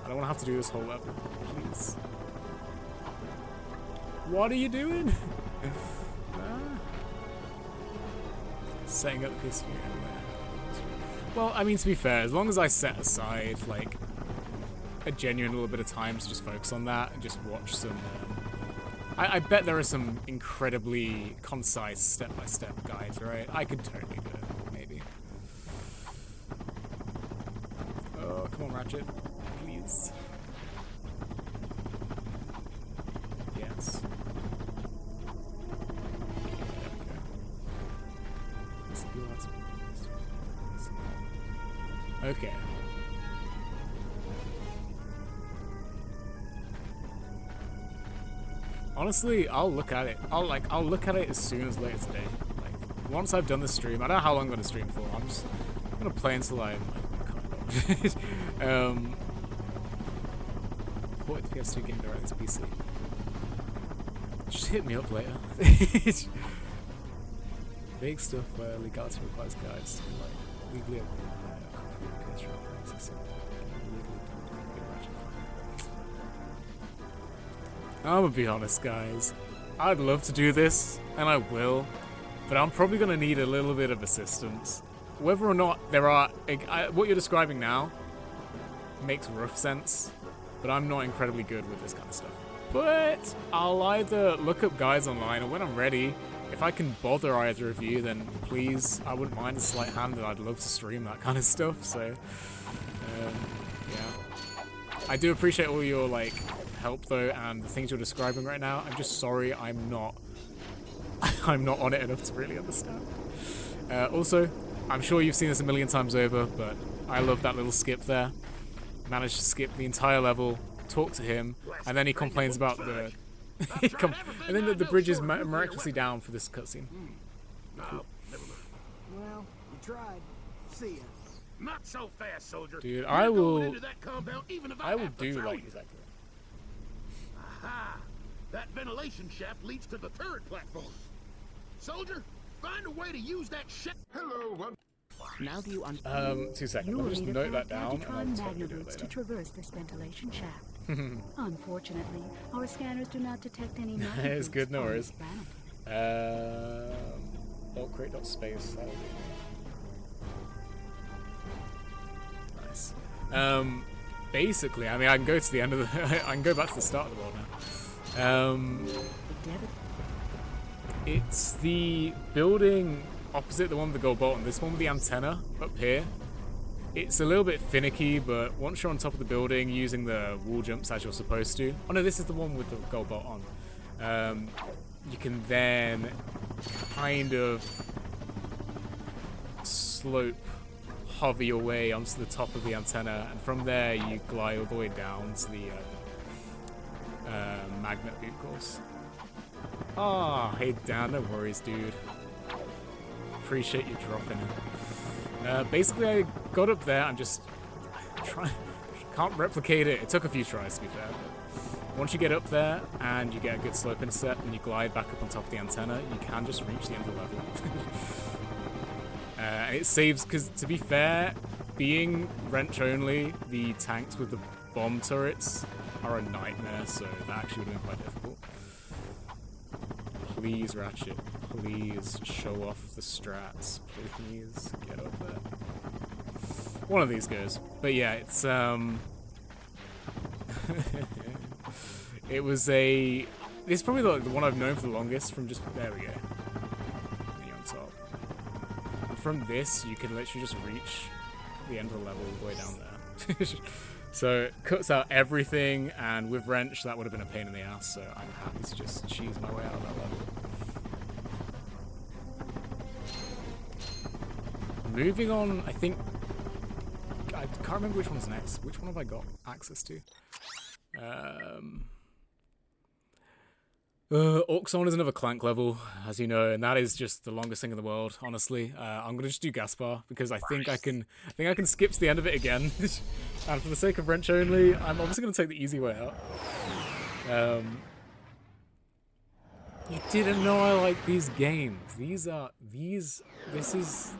I don't want to have to do this whole level. Please. What are you doing? Setting up this view. Well, I mean, to be fair, as long as I set aside, like, a genuine little bit of time to just focus on that and just watch some... I bet there are some incredibly concise step-by-step guides, right? I could totally do it, maybe. Oh, come on, Ratchet. Please. Yes. There we go. Okay. Honestly, I'll look at it. I'll look at it as soon as later today. Like, once I've done the stream, I don't know how long I'm gonna stream for. I'm gonna play until I'm like, ported the PS2 game directly to PC. Just hit me up later. Vague stuff where legality requires guides to be like legally PS3 I'm gonna be honest, guys. I'd love to do this, and I will, but I'm probably gonna need a little bit of assistance. Whether or not there are... what you're describing now makes rough sense, but I'm not incredibly good with this kind of stuff. But I'll either look up guides online, or when I'm ready, if I can bother either of you, then please, I wouldn't mind a slight hand, and I'd love to stream that kind of stuff, so... yeah. I do appreciate all your, like... help though, and the things you're describing right now. I'm just sorry I'm not on it enough to really understand. Also, I'm sure you've seen this a million times over, but I love that little skip there. Managed to skip the entire level, talk to him, and then he complains about the and then the bridge is miraculously down for this cutscene. Cool. tried. See ya. Not so fast, soldier. Dude, You're I going will into that compound even if I will have to do throw like you. exactly. Aha! That ventilation shaft leads to the turret platform. Soldier, find a way to use that shaft. Hello, one. Now do you 2 seconds. You Let will me just need note a that down and I'll totally do it magnavox to later. traverse this ventilation shaft. Unfortunately, our scanners do not detect any magnavox. It's good, no on worries. this planet. .create.space, that'll do. Nice. Basically, I mean, I can go to the end of the... I can go back to the start of the world now. It's the building opposite the one with the gold bolt, and this one with the antenna up here. It's a little bit finicky, but once you're on top of the building using the wall jumps as you're supposed to... Oh no, this is the one with the gold bolt on. You can then kind of slope, hover your way onto the top of the antenna, and from there you glide all the way down to the magnet boot course. Ah, hey Dan, no worries, dude. Appreciate you dropping it. Basically, I got up there. I'm just can't replicate it. It took a few tries, to be fair. But once you get up there and you get a good slope intercept and you glide back up on top of the antenna, you can just reach the end of the level. And it saves, because to be fair, being wrench only, the tanks with the bomb turrets are a nightmare, so that actually would have been quite difficult. Please, Ratchet, please show off the strats. Please get up there. One of these goes. But yeah, it's it was a... It's probably the one I've known for the longest from just... There we go. Me on top. And from this, you can literally just reach the end of the level all the way down there. So it cuts out everything, and with wrench, that would have been a pain in the ass, so I'm happy to just cheese my way out of that level. Moving on, I think... I can't remember which one's next. Which one have I got access to? Auxon is another Clank level, as you know, and that is just the longest thing in the world, honestly. I'm gonna just do Gaspar, because I think I can skip to the end of it again. And for the sake of wrench only, I'm obviously gonna take the easy way out. You didn't know I like these games. This is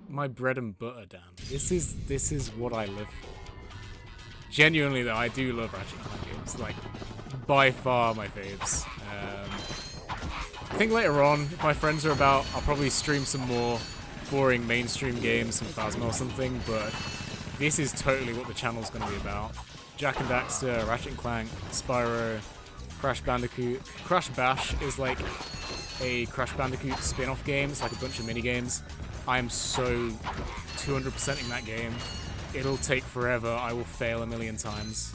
my bread and butter, Dan. This is what I live for. Genuinely though, I do love Ratchet Clank games. Like, by far my faves. I think later on, if my friends are about, I'll probably stream some more boring mainstream games, some Phasma or something, but this is totally what the channel's going to be about. Jak and Daxter, Ratchet Clank, Spyro, Crash Bandicoot. Crash Bash is like a Crash Bandicoot spin-off game. It's like a bunch of mini-games. I am so 200%ing that game. It'll take forever. I will fail a million times.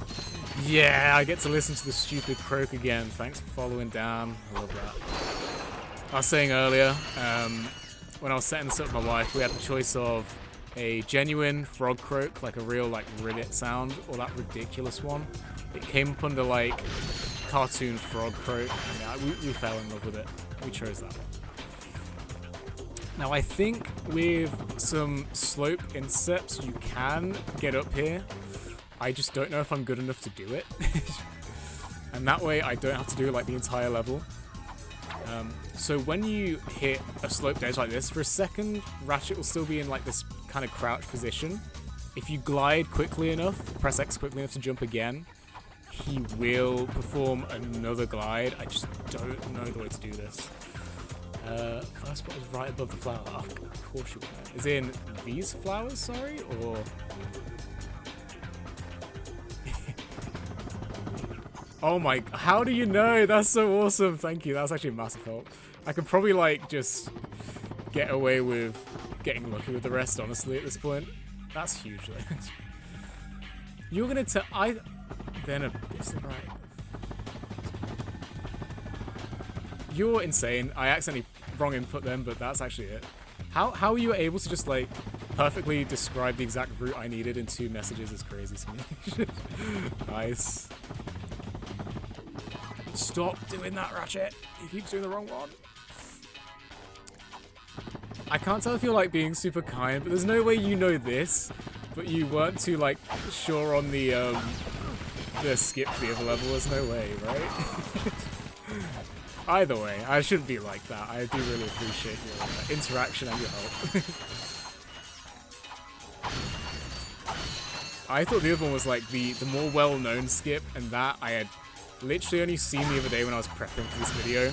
Yeah, I get to listen to the stupid croak again. Thanks for following down. I love that. I was saying earlier, when I was setting this up with my wife, we had the choice of a genuine frog croak, like a real like ribbit sound, or that ridiculous one. It came up under like cartoon frog croak, and we fell in love with it. We chose that one. Now I think with some slope intercepts you can get up here. I just don't know if I'm good enough to do it. And that way I don't have to do like the entire level. So when you hit a sloped edge like this, for a second Ratchet will still be in like this kind of crouch position. If you glide quickly enough, press X quickly enough to jump again, he will perform another glide. I just don't know the way to do this. First spot is right above the flower. Oh, of course you would. Is in these flowers, sorry, or... Oh my, how do you know? That's so awesome. Thank you. That was actually a massive help. I could probably like just get away with getting lucky with the rest, honestly, at this point. That's huge. You're gonna tell... Then a bit to the right. You're insane. I accidentally wrong input them, but that's actually it. How you were able to just like perfectly describe the exact route I needed in 2 messages is crazy to me. Nice. Stop doing that, Ratchet. He keeps doing the wrong one. I can't tell if you're like being super kind, but there's no way you know this, but you weren't too like sure on the skip for the other level. There's no way, right? Either way, I shouldn't be like that. I do really appreciate your interaction and your help. I thought the other one was like the more well-known skip, and that I had literally only seen the other day when I was prepping for this video.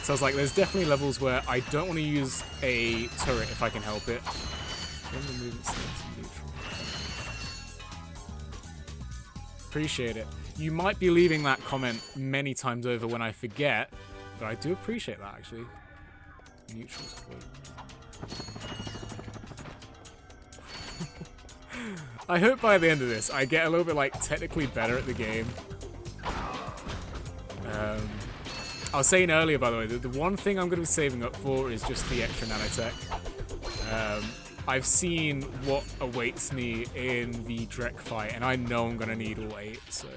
So I was like, there's definitely levels where I don't want to use a turret if I can help it. Appreciate it. You might be leaving that comment many times over when I forget, but I do appreciate that actually. Neutrals. I hope by the end of this I get a little bit like technically better at the game. I was saying earlier, by the way, that the one thing I'm going to be saving up for is just the extra nanotech. I've seen what awaits me in the Drek fight, and I know I'm going to need all 8, so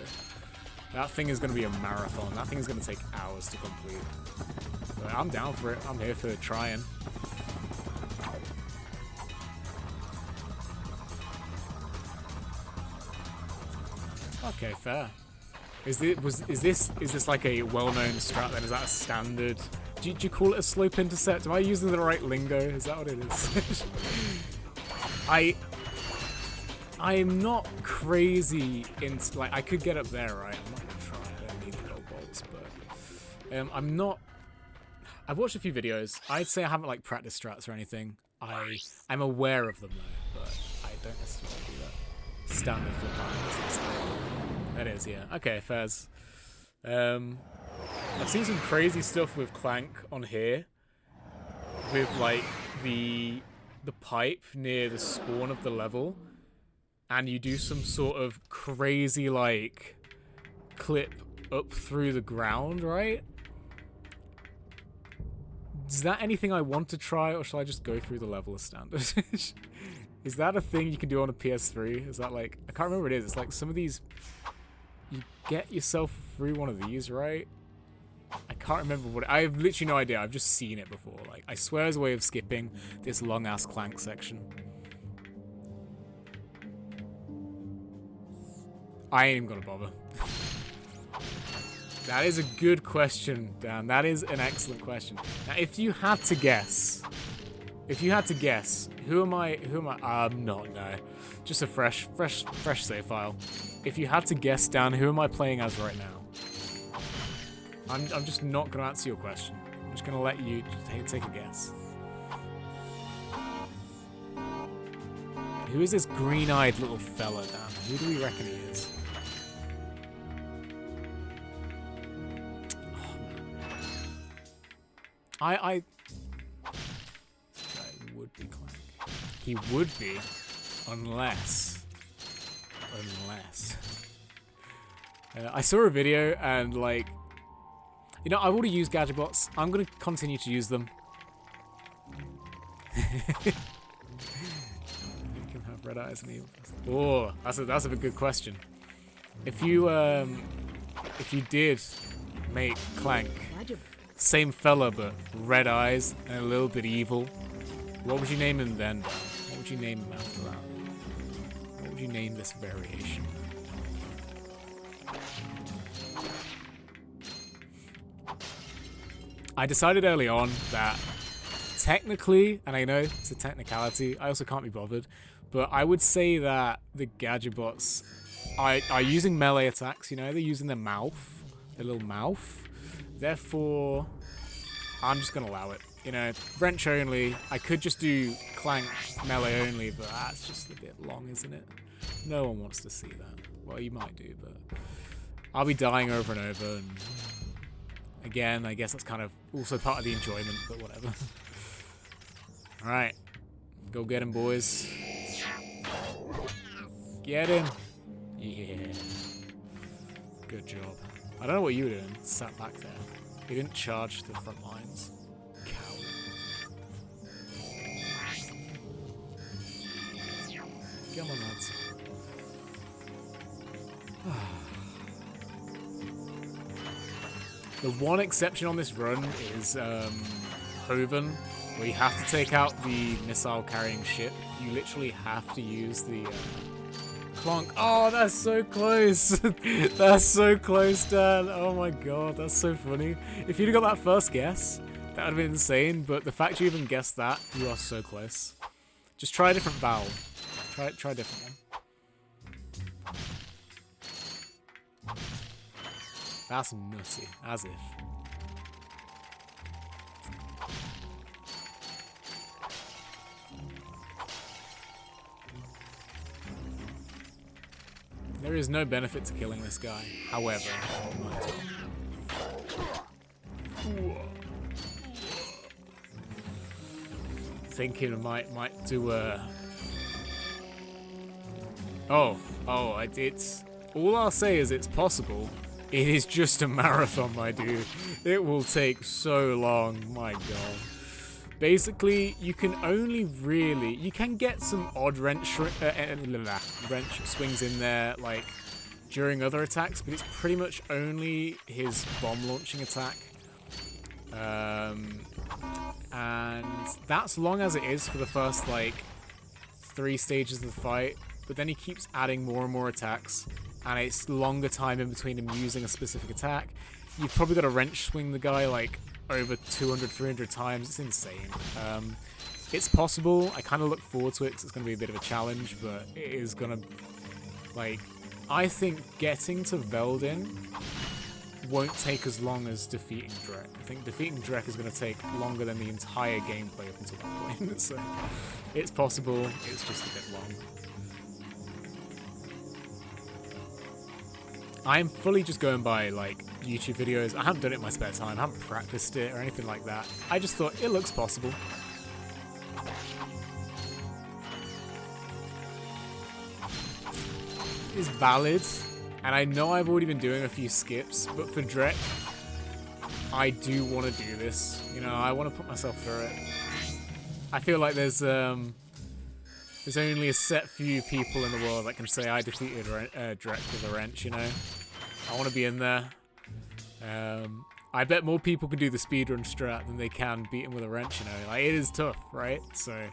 that thing is going to be a marathon. That thing is going to take hours to complete. But I'm down for it. I'm here for trying. Okay, fair. Is this like a well-known strat then? Is that a standard? Do you call it a slope intercept? Am I using the right lingo? Is that what it is? I'm not crazy into like I could get up there, right? I'm not gonna try. I don't need the gold bolts, but I'm not. I've watched a few videos. I'd say I haven't like practiced strats or anything. I'm aware of them though, but I don't necessarily do that. Standard flip lines. That is, yeah. Okay, Fez. I've seen some crazy stuff with Clank on here. With, like, the pipe near the spawn of the level. And you do some sort of crazy, like, clip up through the ground, right? Is that anything I want to try, or shall I just go through the level as standard? Is that a thing you can do on a PS3? Is that, like... I can't remember what it is. It's like some of these... You get yourself through one of these, right? I can't remember what... I have literally no idea. I've just seen it before. Like, I swear there's a way of skipping this long-ass Clank section. I ain't even gonna bother. That is a good question, Dan. That is an excellent question. Now, if you had to guess... Who am I? No. Just a fresh save file. If you had to guess, Dan, who am I playing as right now? I'm just not going to answer your question. I'm just going to let you take a guess. Who is this green-eyed little fella, Dan? Who do we reckon he is? Oh, man. Would be Clank. He would be, unless. I saw a video and like, you know, I've already used gadget bots. I'm gonna continue to use them. You can have red eyes and evil. Oh, that's a good question. If you did make Clank same fella but red eyes and a little bit evil. What would you name him then? What would you name him after that? What would you name this variation? I decided early on that technically, and I know it's a technicality, I also can't be bothered, but I would say that the gadget bots are using melee attacks, you know, they're using their mouth, their little mouth. Therefore, I'm just going to allow it. You know, wrench only. I could just do Clank melee only, but that's just a bit long, isn't it? No one wants to see that. Well, you might do, but I'll be dying over and over. And again, I guess that's kind of also part of the enjoyment, but whatever. All right, go get him, boys. Get him. Yeah. Good job. I don't know what you were doing. Sat back there. You didn't charge to the front lines. Come on, lads. The one exception on this run is Hoven. where you have to take out the missile-carrying ship. You literally have to use the clonk. Oh, that's so close. That's so close, Dan. Oh my god, that's so funny. If you'd have got that first guess, that would have been insane, but the fact you even guessed that, you are so close. Just try a different valve. Try a different one. That's nutty, as if. There is no benefit to killing this guy, however. Thinking I might do a... Oh, it's... All I'll say is it's possible. It is just a marathon, my dude. It will take so long, my god. Basically, you can only really... You can get some odd wrench swings in there, like, during other attacks, but it's pretty much only his bomb launching attack. And that's long as it is for the first, like, 3 stages of the fight, but then he keeps adding more and more attacks, and it's longer time in between him using a specific attack. You've probably got to wrench swing the guy, like, over 200, 300 times. It's insane. It's possible. I kind of look forward to it because it's going to be a bit of a challenge, but it is going to, like, I think getting to Veldin won't take as long as defeating Drek. I think defeating Drek is going to take longer than the entire gameplay up until that point. So it's possible. It's just a bit long. I'm fully just going by, like, YouTube videos. I haven't done it in my spare time. I haven't practiced it or anything like that. I just thought it looks possible. It's valid. And I know I've already been doing a few skips, but for Drek, I do want to do this. You know, I want to put myself through it. I feel like there's only a set few people in the world that can say I defeated Drek with a wrench, you know? I want to be in there. I bet more people can do the speedrun strat than they can beat him with a wrench, you know? Like, it is tough, right? So,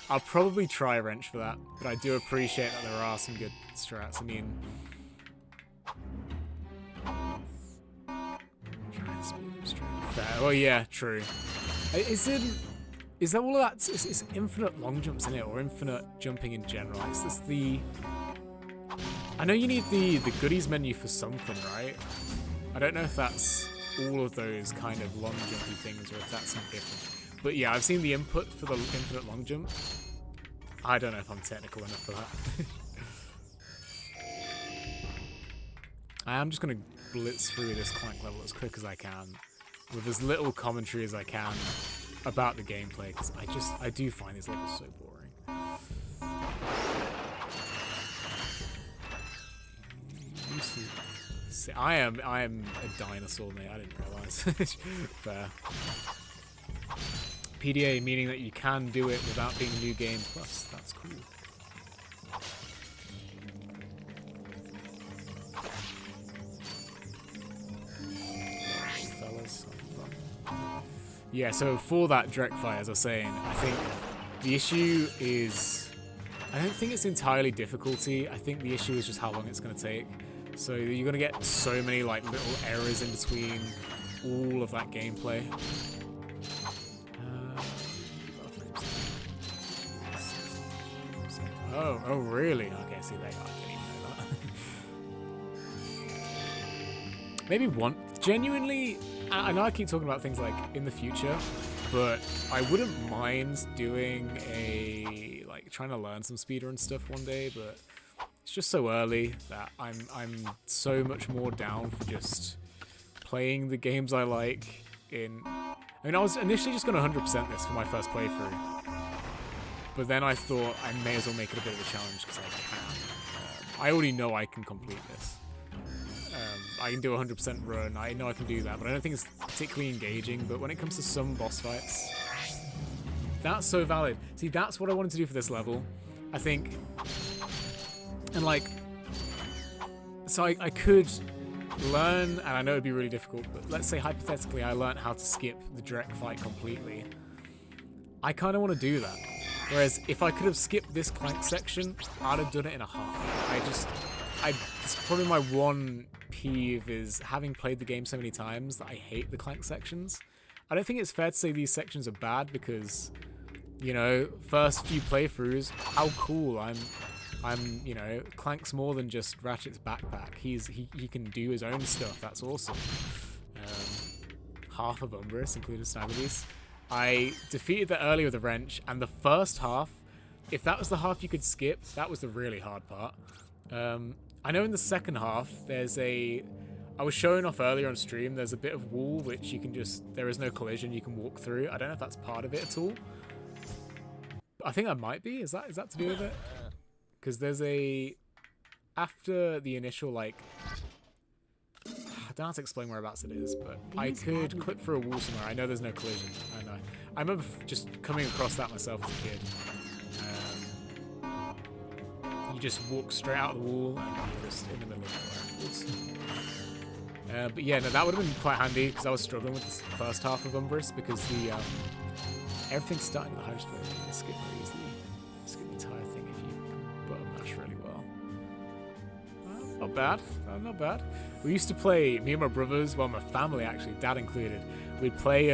I'll probably try a wrench for that, but I do appreciate that there are some good strats. I mean... Fair. Well, yeah, true. Is that all of that? It's infinite long jumps in it, or infinite jumping in general? Is this the... I know you need the goodies menu for something, right? I don't know if that's all of those kind of long jumpy things, or if that's something different. But yeah, I've seen the input for the infinite long jump. I don't know if I'm technical enough for that. I am just going to blitz through this Clank level as quick as I can, with as little commentary as I can about the gameplay, because I do find these levels so boring. I am a dinosaur, mate. I didn't realise. Fair. PDA, meaning that you can do it without being a new game plus. That's cool. Yeah, so for that Drek fight, as I was saying, I think the issue is... I don't think it's entirely difficulty. I think the issue is just how long it's going to take. So you're going to get so many like little errors in between all of that gameplay. Oh, really? Okay, see, there you are. I didn't even know that. Maybe one... Genuinely... I know I keep talking about things like in the future, but I wouldn't mind doing like trying to learn some speedrun stuff one day, but it's just so early that I'm so much more down for just playing the games I like in... I mean, I was initially just going to 100% this for my first playthrough, but then I thought I may as well make it a bit of a challenge because I can. I already know I can complete this. I can do a 100% run, I know I can do that, but I don't think it's particularly engaging. But when it comes to some boss fights, that's so valid. See, that's what I wanted to do for this level, I think. And like, so I could learn, and I know it'd be really difficult, but let's say hypothetically I learned how to skip the Drek fight completely. I kind of want to do that. Whereas if I could have skipped this Clank section, I'd have done it in a heart. It's probably my one peeve is having played the game so many times that I hate the Clank sections. I don't think it's fair to say these sections are bad because, you know, first few playthroughs, how cool. You know, Clank's more than just Ratchet's backpack. He can do his own stuff. That's awesome. Half of Umbrus, including Snagglebys. I defeated that earlier with a wrench, and the first half, if that was the half you could skip, that was the really hard part. I know in the second half, I was showing off earlier on stream, there's a bit of wall which you can there is no collision, you can walk through. I don't know if that's part of it at all. I think that might be. Is that to do with it? Because there's after the initial, like, I don't know how to explain whereabouts it is, but I could clip through a wall somewhere. I know there's no collision. I know. I remember just coming across that myself as a kid. You just walk straight out of the wall and you're just in the middle of nowhere afterwards. But yeah, no, that would have been quite handy because I was struggling with the first half of Umbrus because everything's starting at the highest rate. You can skip it easily. Skip the entire thing if you button mash really well. Not bad. Not bad. We used to play, me and my brothers, well, my family actually, dad included, we'd play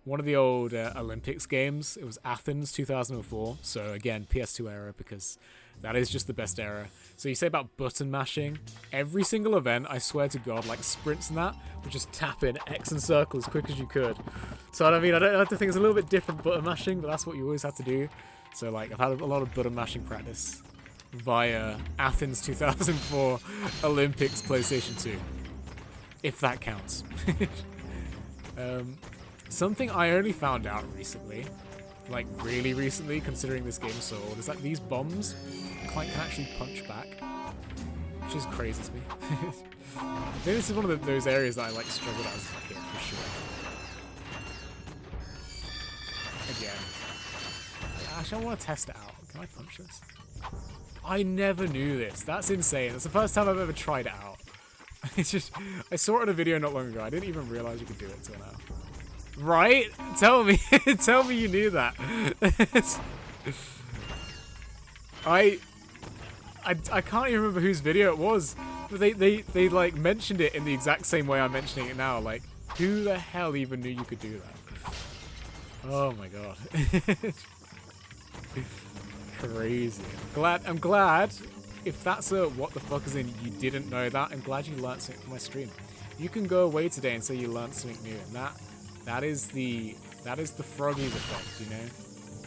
one of the old Olympics games. It was Athens 2004. So again, PS2 era because that is just the best era. So you say about button mashing. Every single event, I swear to God, like sprints and that, would just tap in X and circle as quick as you could. So I mean, I don't think it's a little bit different button mashing, but that's what you always have to do. So like, I've had a lot of button mashing practice via Athens 2004 Olympics PlayStation 2. If that counts. Something I only found out recently, like really recently, considering this game is so old, is that these bombs, Clank can actually punch back, which is crazy to me. I think this is one of those areas that I like struggled as a kid, for sure. Again. Actually, I want to test it out. Can I punch this? I never knew this. That's insane. That's the first time I've ever tried it out. It's just, I saw it in a video not long ago. I didn't even realize you could do it until now. Right? Tell me. Tell me you knew that. I can't even remember whose video it was, but they like mentioned it in the exact same way I'm mentioning it now. Like, who the hell even knew you could do that? Oh my god. Crazy. I'm glad if that's a what the fuck is in you didn't know that, I'm glad you learned something from my stream. You can go away today and say you learned something new, and that is the Froggies effect, you know?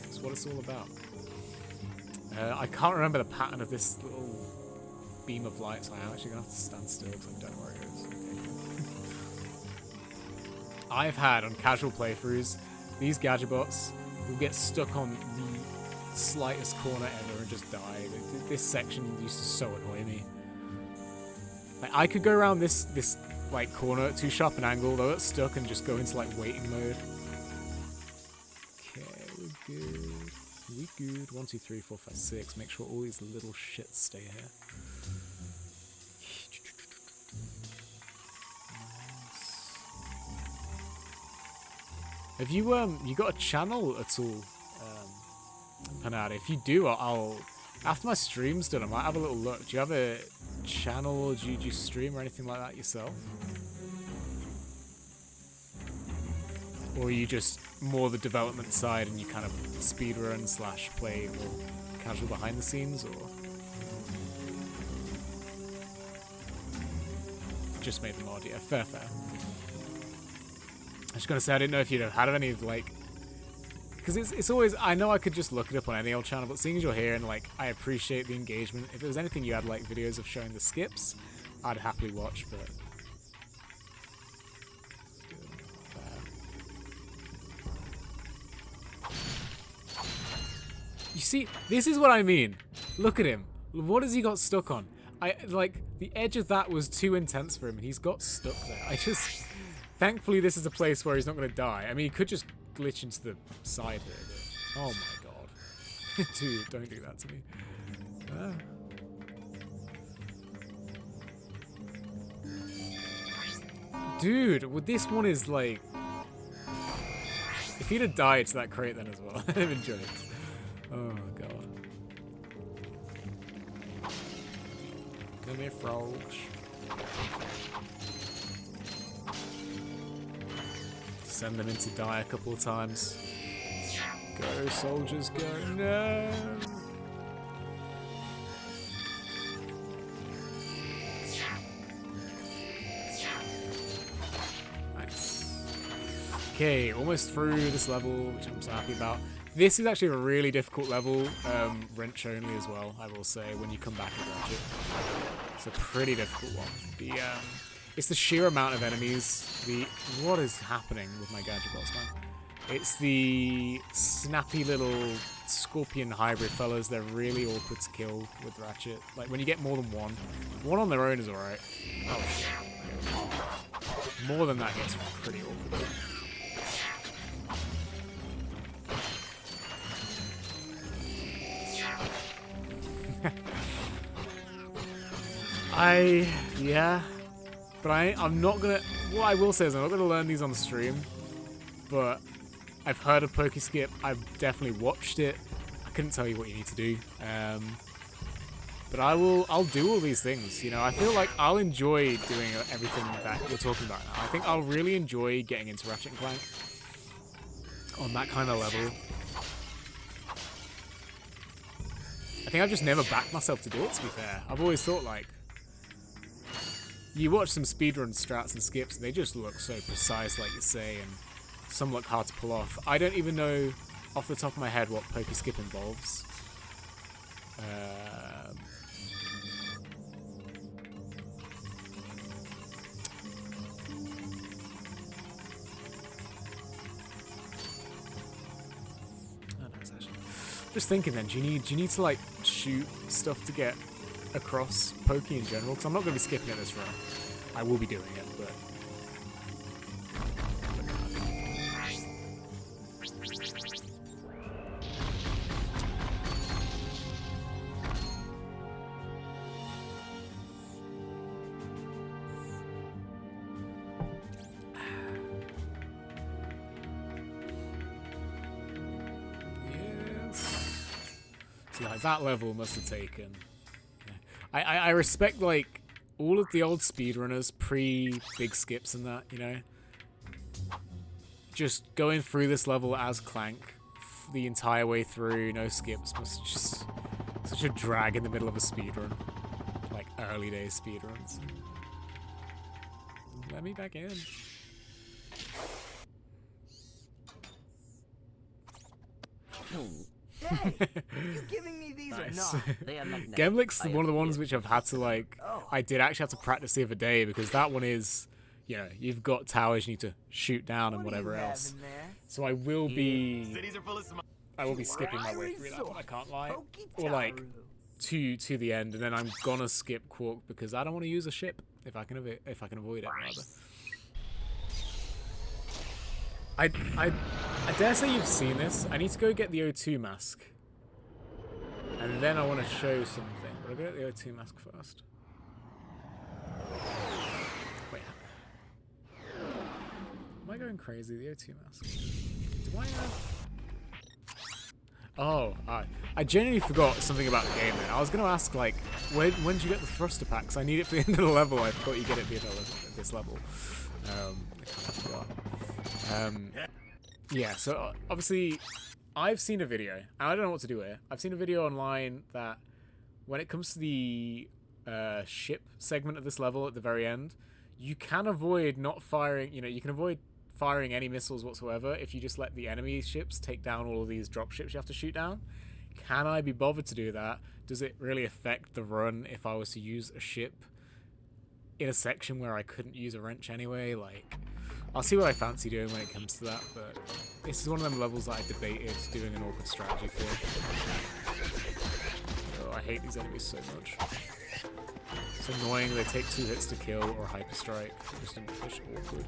That's what it's all about. I can't remember the pattern of this little beam of light, so I'm actually gonna have to stand still because I don't know where it is. Okay. I've had on casual playthroughs, these gadgetbots will get stuck on the slightest corner ever and just die. This section used to so annoy me. Like, I could go around this like corner at too sharp an angle, though it's stuck, and just go into like waiting mode. Okay, we're good. We good. 1, 2, 3, 4, 5, 6. Make sure all these little shits stay here. Have you got a channel at all, Panada? If you do, I'll after my stream's done, I might have a little look. Do you have a channel, or do you stream or anything like that yourself? Or are you just more the development side and you kind of speedrun / play more casual behind the scenes, or just made the mod? Yeah, fair. I was gonna say, I didn't know if you'd have had any, like, because it's always, I know I could just look it up on any old channel, but seeing as you're here and, like, I appreciate the engagement. If there was anything you had, like, videos of showing the skips, I'd happily watch, but... You see, this is what I mean. Look at him. What has he got stuck on? Like, the edge of that was too intense for him, and he's got stuck there. Thankfully, this is a place where he's not going to die. I mean, he could just glitch into the side here, but... Oh my god. Dude, don't do that to me. Dude, well, this one is like... If he'd have died to that crate then as well, I'd have enjoyed it. Oh god. Come here, frogs. Send them in to die a couple of times. Go, soldiers, go. No! Nice. Okay, almost through this level, which I'm so happy about. This is actually a really difficult level, wrench only as well, I will say, when you come back with Ratchet. It's a pretty difficult one. It's the sheer amount of enemies. What is happening with my gadget box, man? It's the snappy little scorpion hybrid fellas. They're really awkward to kill with Ratchet. Like, when you get more than one. One on their own is alright. Oh, shit. More than that gets pretty awkward. Yeah. But I'm not gonna... What I will say is I'm not gonna learn these on stream. But I've heard of Pokeskip. I've definitely watched it. I couldn't tell you what you need to do. But I'll do all these things, you know. I feel like I'll enjoy doing everything that you're talking about now. I think I'll really enjoy getting into Ratchet Clank on that kind of level. I think I've just never backed myself to do it, to be fair. I've always thought, like, you watch some speedrun strats and skips, and they just look so precise, like you say, and some look hard to pull off. I don't even know off the top of my head what Pokeskip involves. Just thinking then, do you need to like shoot stuff to get across Pokey in general? Because I'm not going to be skipping it this run. I will be doing it, but... Like, that level must have taken... Yeah. I respect, like, all of the old speedrunners pre-big skips and that, you know? Just going through this level as Clank the entire way through, no skips, must just... Such a drag in the middle of a speedrun. Like, early days speedruns. Let me back in. Hey, you giving me these or not? Gemlick's one of the ones which I've had to, like, I did actually have to practice the other day, because that one is, you know, you've got towers you need to shoot down and whatever else. So I will be skipping my way through that one, I can't lie. Or like to the end, and then I'm gonna skip Quark because I don't want to use a ship if I can avoid it, rather. I dare say you've seen this. I need to go get the O2 mask. And then I want to show something. But I'll go get the O2 mask first. Wait. Am I going crazy? The O2 mask. Do I have... Oh, I genuinely forgot something about the game then. I was going to ask, like, when did you get the thruster pack? Because I need it for the end of the level. I thought you get it at the end of this level. I kind of forgot. Yeah, so obviously I've seen a video, and I don't know what to do here. I've seen a video online that when it comes to the ship segment of this level at the very end, you can avoid not firing, you know, you can avoid firing any missiles whatsoever if you just let the enemy ships take down all of these drop ships you have to shoot down. Can I be bothered to do that? Does it really affect the run if I was to use a ship in a section where I couldn't use a wrench anyway? Like... I'll see what I fancy doing when it comes to that, but this is one of them levels that I debated doing an awkward strategy for. Oh, I hate these enemies so much. It's annoying, they take 2 hits to kill or hyper strike. Just awkward.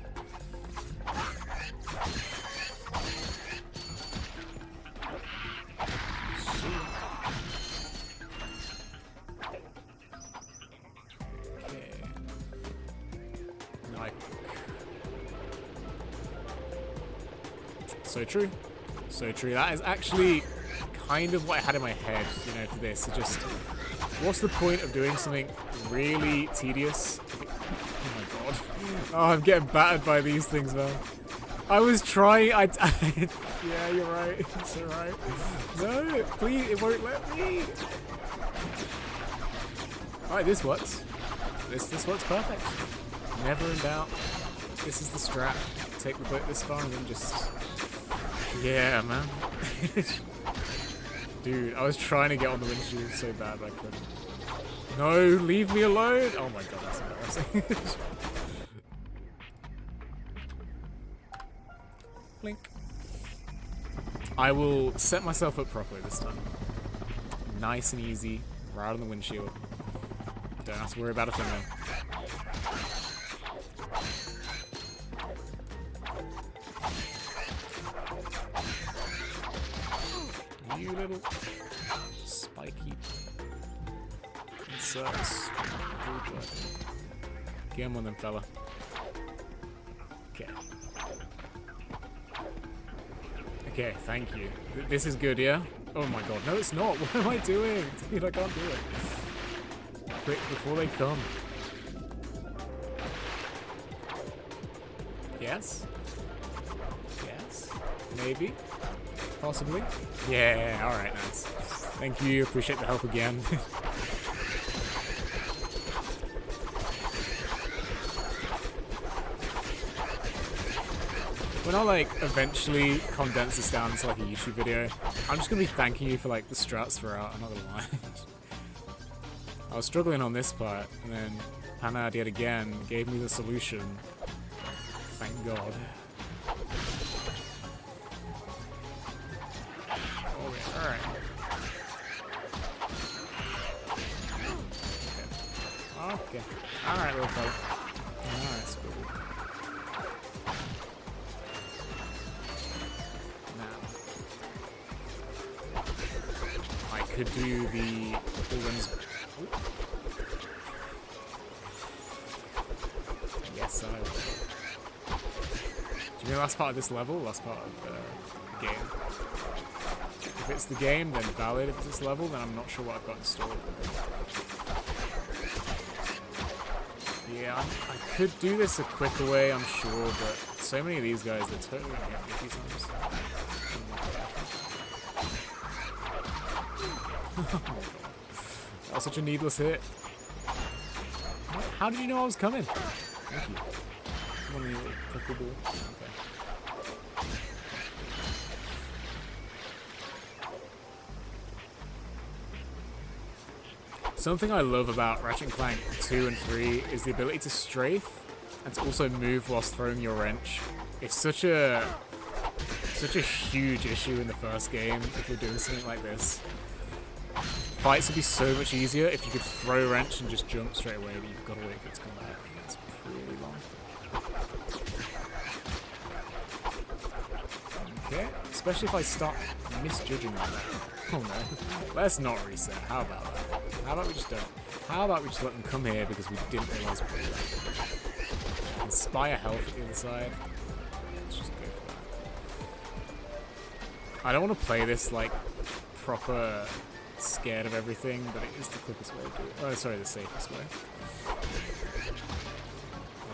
So true. So true. That is actually kind of what I had in my head, you know, for this. It just, what's the point of doing something really tedious? Oh my god. Oh, I'm getting battered by these things, man. I was trying, yeah, you're right. It's alright. No, please, it won't let me. Alright, this works. This works perfect. Never in doubt. This is the strat. Take the boat this far and then just... Yeah, man. Dude, I was trying to get on the windshield so bad, but I couldn't. No, leave me alone! Oh my god, that's embarrassing. Blink. I will set myself up properly this time. Nice and easy, right on the windshield. Don't have to worry about a thing then. You little spiky inserts. Get him on them, fella. Okay. Okay, thank you. This is good, yeah? Oh my god, no it's not. What am I doing? Dude, I can't do it. Quick, before they come. Yes? Yes? Maybe? Possibly? Yeah, alright, nice. Thank you, appreciate the help again. When I like eventually condense this down into like a YouTube video, I'm just gonna be thanking you for like the strats throughout, I'm not gonna lie. I was struggling on this part, and then Panad yet again gave me the solution. Thank God. Oh yeah, alright. Okay. Alright, little fella. Alright, sweet. I could do the Bullens. Yes, I will. Do you mean the last part of this level? Last part of the game? If it's the game, then valid. If it's this level, then I'm not sure what I've got installed. Yeah, I could do this a quicker way, I'm sure, but so many of these guys, they're totally gonna hit me a few times. That was such a needless hit. How did you know I was coming? Thank you. Come on, you little prickle ball. Okay. Something I love about Ratchet Clank 2 and 3 is the ability to strafe and to also move whilst throwing your wrench. It's such a huge issue in the first game if you're doing something like this. Fights would be so much easier if you could throw a wrench and just jump straight away, but you've got to wait for it to come back. It's pretty long. Okay, especially if I start misjudging like that. Oh no. Let's not reset. How about that? How about we just don't? How about we just let them come here because we didn't realise we were there. Inspire health at the other side. Let's just go for that. I don't want to play this like proper scared of everything, but it is the quickest way to do it. Oh, sorry, the safest way. Oh,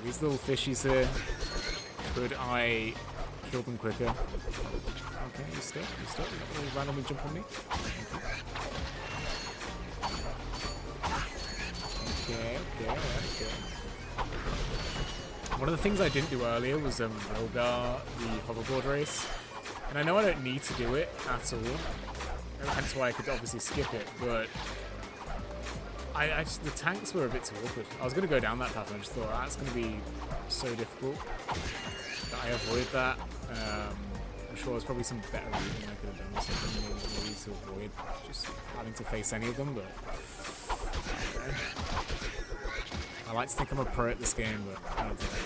these little fishies here. Could I kill them quicker? Okay, you stuck. You stuck. You're not going to randomly jump on me. Okay, okay. One of the things I didn't do earlier was Rogar, the hoverboard race. And I know I don't need to do it at all. Hence why I could obviously skip it, but I just, the tanks were a bit too awkward. I was going to go down that path and I just thought that's going to be so difficult that I avoid that. I'm sure there's probably some better reading I could have done or something maybe to avoid just having to face any of them, but okay. I like to think I'm a pro at this game, but I don't think I am.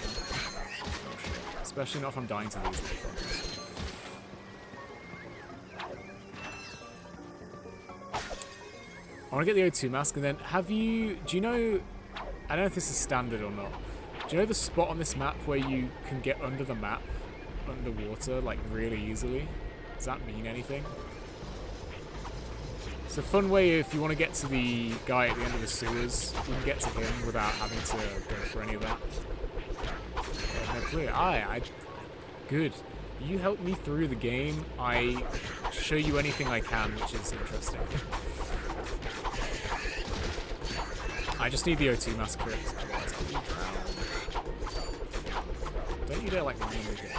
Oh, shit. Especially not if I'm dying to these little fuckers. I want to get the O2 mask, and then do you know, I don't know if this is standard or not, do you know the spot on this map where you can get under the map, underwater, like, really easily. Does that mean anything? It's a fun way if you want to get to the guy at the end of the sewers, you can get to him without having to go for any of that. Yeah, no clue. Good. You help me through the game, I show you anything I can, which is interesting. I just need the O2 massacre, otherwise I'll be drowned. Don't you dare like randomly get me.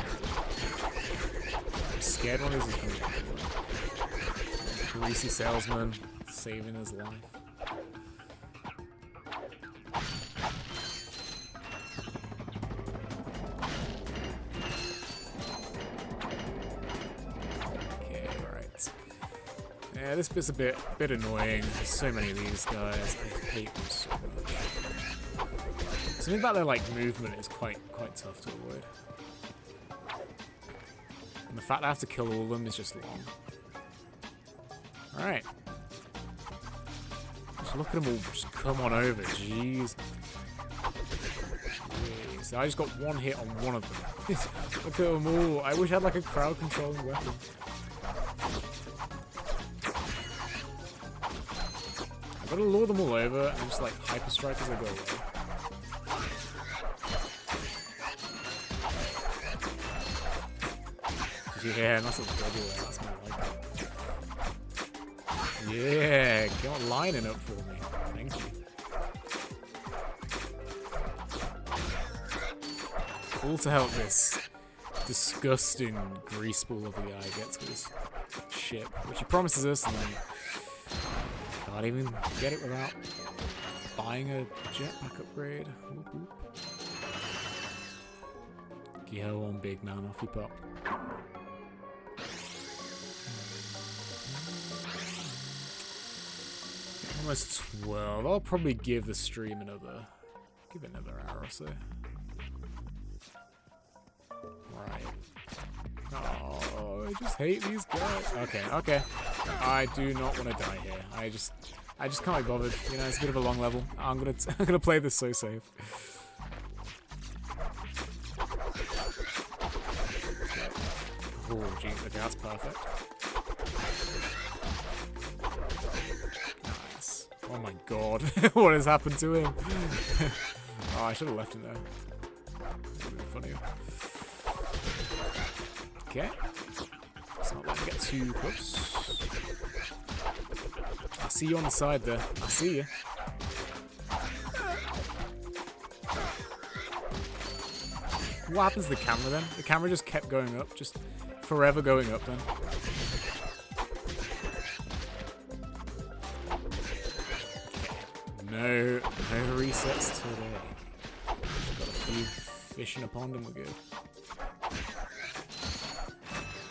I'm scared one of these is going to get me. Greasy salesman, saving his life. Okay, right. Yeah, this bit's a bit annoying. There's so many of these guys. I hate them so much. Something about their like movement is quite tough to avoid. And the fact I have to kill all of them is just long. Alright. Just look at them all just come on over. Jeez. So I just got one hit on one of them. Look at them all. I wish I had like a crowd controlling weapon. I've got to lure them all over and just like hyper strike as I go away. Yeah, nice little double there. That's more like it. Yeah, get on lining up for me. Thank you. All to help this disgusting greaseball of a guy get to his ship, which he promises us, and then can't even get it without buying a jetpack upgrade. Whoop, whoop. Go on, big man, off you pop. Almost 12. I'll probably give the stream another hour or so. Right. Oh, I just hate these guys. Okay. I do not want to die here. I just can't be bothered. You know, it's a bit of a long level. I'm gonna play this so safe. Oh, geez, okay, that's perfect. Nice. Oh my god, what has happened to him? Oh, I should have left him there. That would have been funny. Okay. Let's not let him get too close. I see you on the side there. I see you. What happens to the camera then? The camera just kept going up, just forever going up then. No resets today. Got a few fish in a pond and we're good.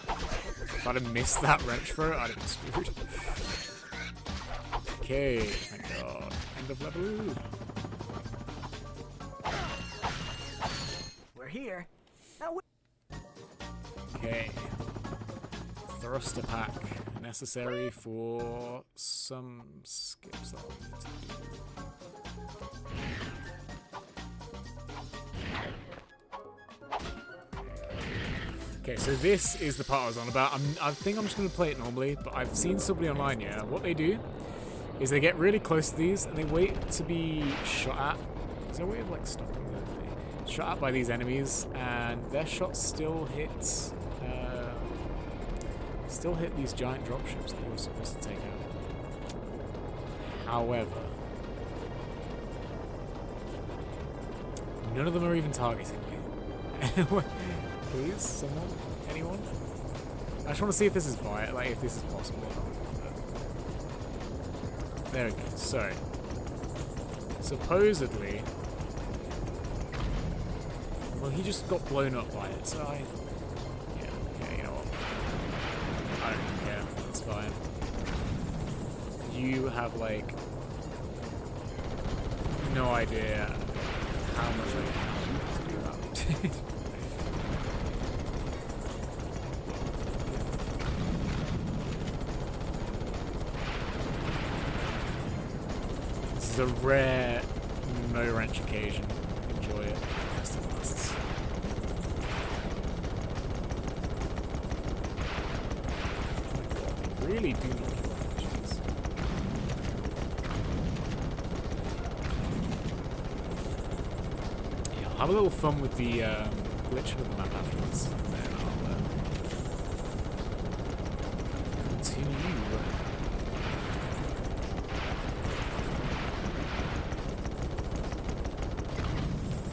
If I'd have missed that wrench throw, I'd have been screwed. Okay, thank god. End of level. We're here. Now okay. Thruster pack. Necessary for some skips I'll need to do. Okay, so this is the part I was on about. I think I'm just going to play it normally, but I've seen somebody online, yeah. What they do is they get really close to these and they wait to be shot at. Is there a way of like stopping them? Shot at by these enemies, and their shots still hit these giant dropships that you're supposed to take out. However, none of them are even targeting me. Please, someone, anyone? I just want to see if this is if this is possible or not. There we go. So, supposedly, well, he just got blown up by it. So yeah, you know what? I don't even care. It's fine. You have like no idea how much I can to do that. This is a rare no wrench occasion. Enjoy it. really do knock you off. Jeez. Yeah, I'll have a little fun with the glitching of the map afterwards. And then I'll continue.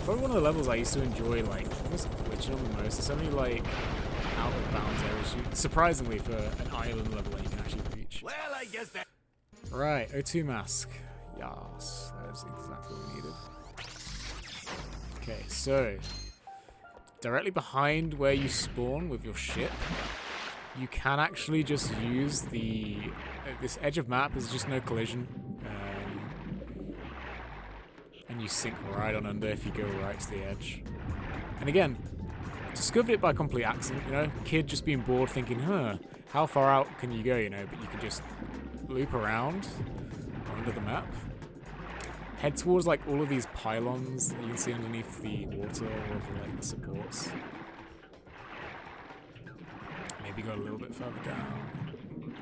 Probably one of the levels I used to enjoy, like, almost glitching on the most. It's only, like, out of bounds areas. Surprisingly, for an island level that you can actually reach. Well, I guess that... Right, O2 mask. Yes, that's exactly what we needed. Okay, so... directly behind where you spawn with your ship, you can actually just use the... this edge of map is just no collision. And you sink right on under if you go right to the edge. And again, discovered it by complete accident, you know? Kid just being bored thinking, how far out can you go, you know? But you can just loop around under the map. Head towards like all of these pylons that you can see underneath the water, all of the, like, the supports. Maybe go a little bit further down.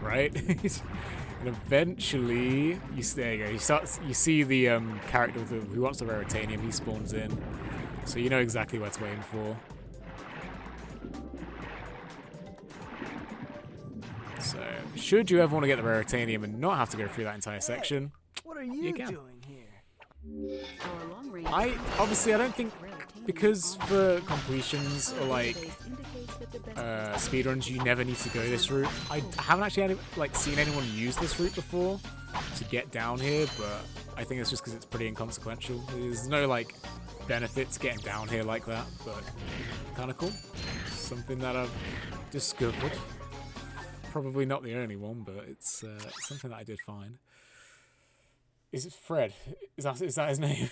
Right? And eventually, there you go. You see the character who wants the Raritanium. He spawns in, so you know exactly what to aim for. So, should you ever want to get the Raritanium and not have to go through that entire section, what are you doing here? I don't think, because for completions or like speedruns, you never need to go this route. I haven't actually seen anyone use this route before to get down here, but I think it's just because it's pretty inconsequential. There's no like benefit to getting down here like that, but kind of cool. Something that I've discovered. Probably not the only one, but it's something that I did find. Is it Fred? Is that his name?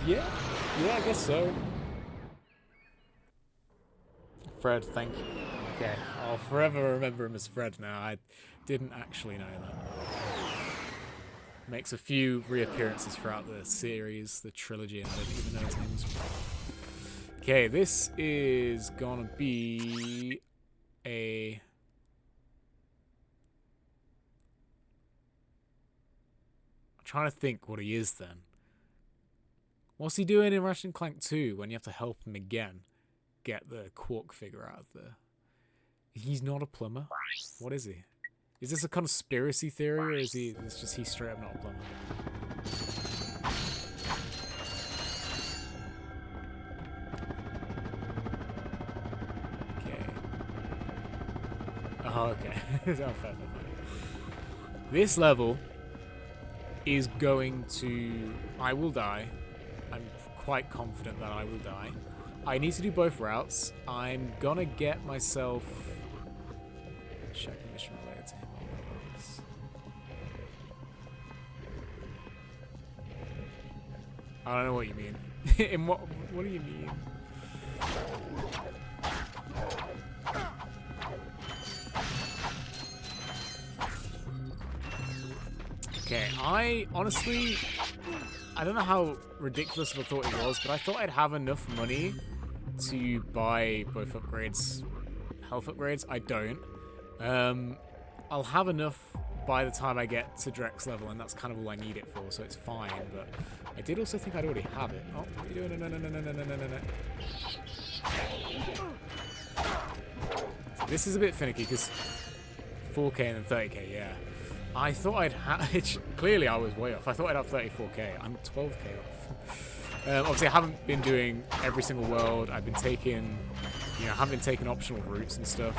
Yeah, I guess so. Fred, thank you. Okay, I'll forever remember him as Fred now. I didn't actually know that. Makes a few reappearances throughout the series, the trilogy, and I didn't even know his name was Fred. Okay, this is gonna be a... I'm trying to think what he is then. What's he doing in Ratchet Clank 2 when you have to help him again get the Quark figure out of there? He's not a plumber. What is he? Is this a conspiracy theory, or is he straight up not a plumber? Okay. Oh, okay. Fair. This level is going to... I will die. I'm quite confident that I will die. I need to do both routes. I'm gonna get myself... check a mission related to him. I don't know what you mean. In what do you mean? Okay, I honestly... I don't know how ridiculous of a thought it was, but I thought I'd have enough money to buy both upgrades, health upgrades. I don't. I'll have enough by the time I get to Drex level, and that's kind of all I need it for, so it's fine, but I did also think I'd already have it. Oh, what are you doing? No. So this is a bit finicky, because 4K and then 30K, yeah. I thought I'd have... Clearly, I was way off. I thought I'd have 34K. I'm 12K off. Obviously, I haven't been doing every single world. I've been taking... I haven't been taking optional routes and stuff.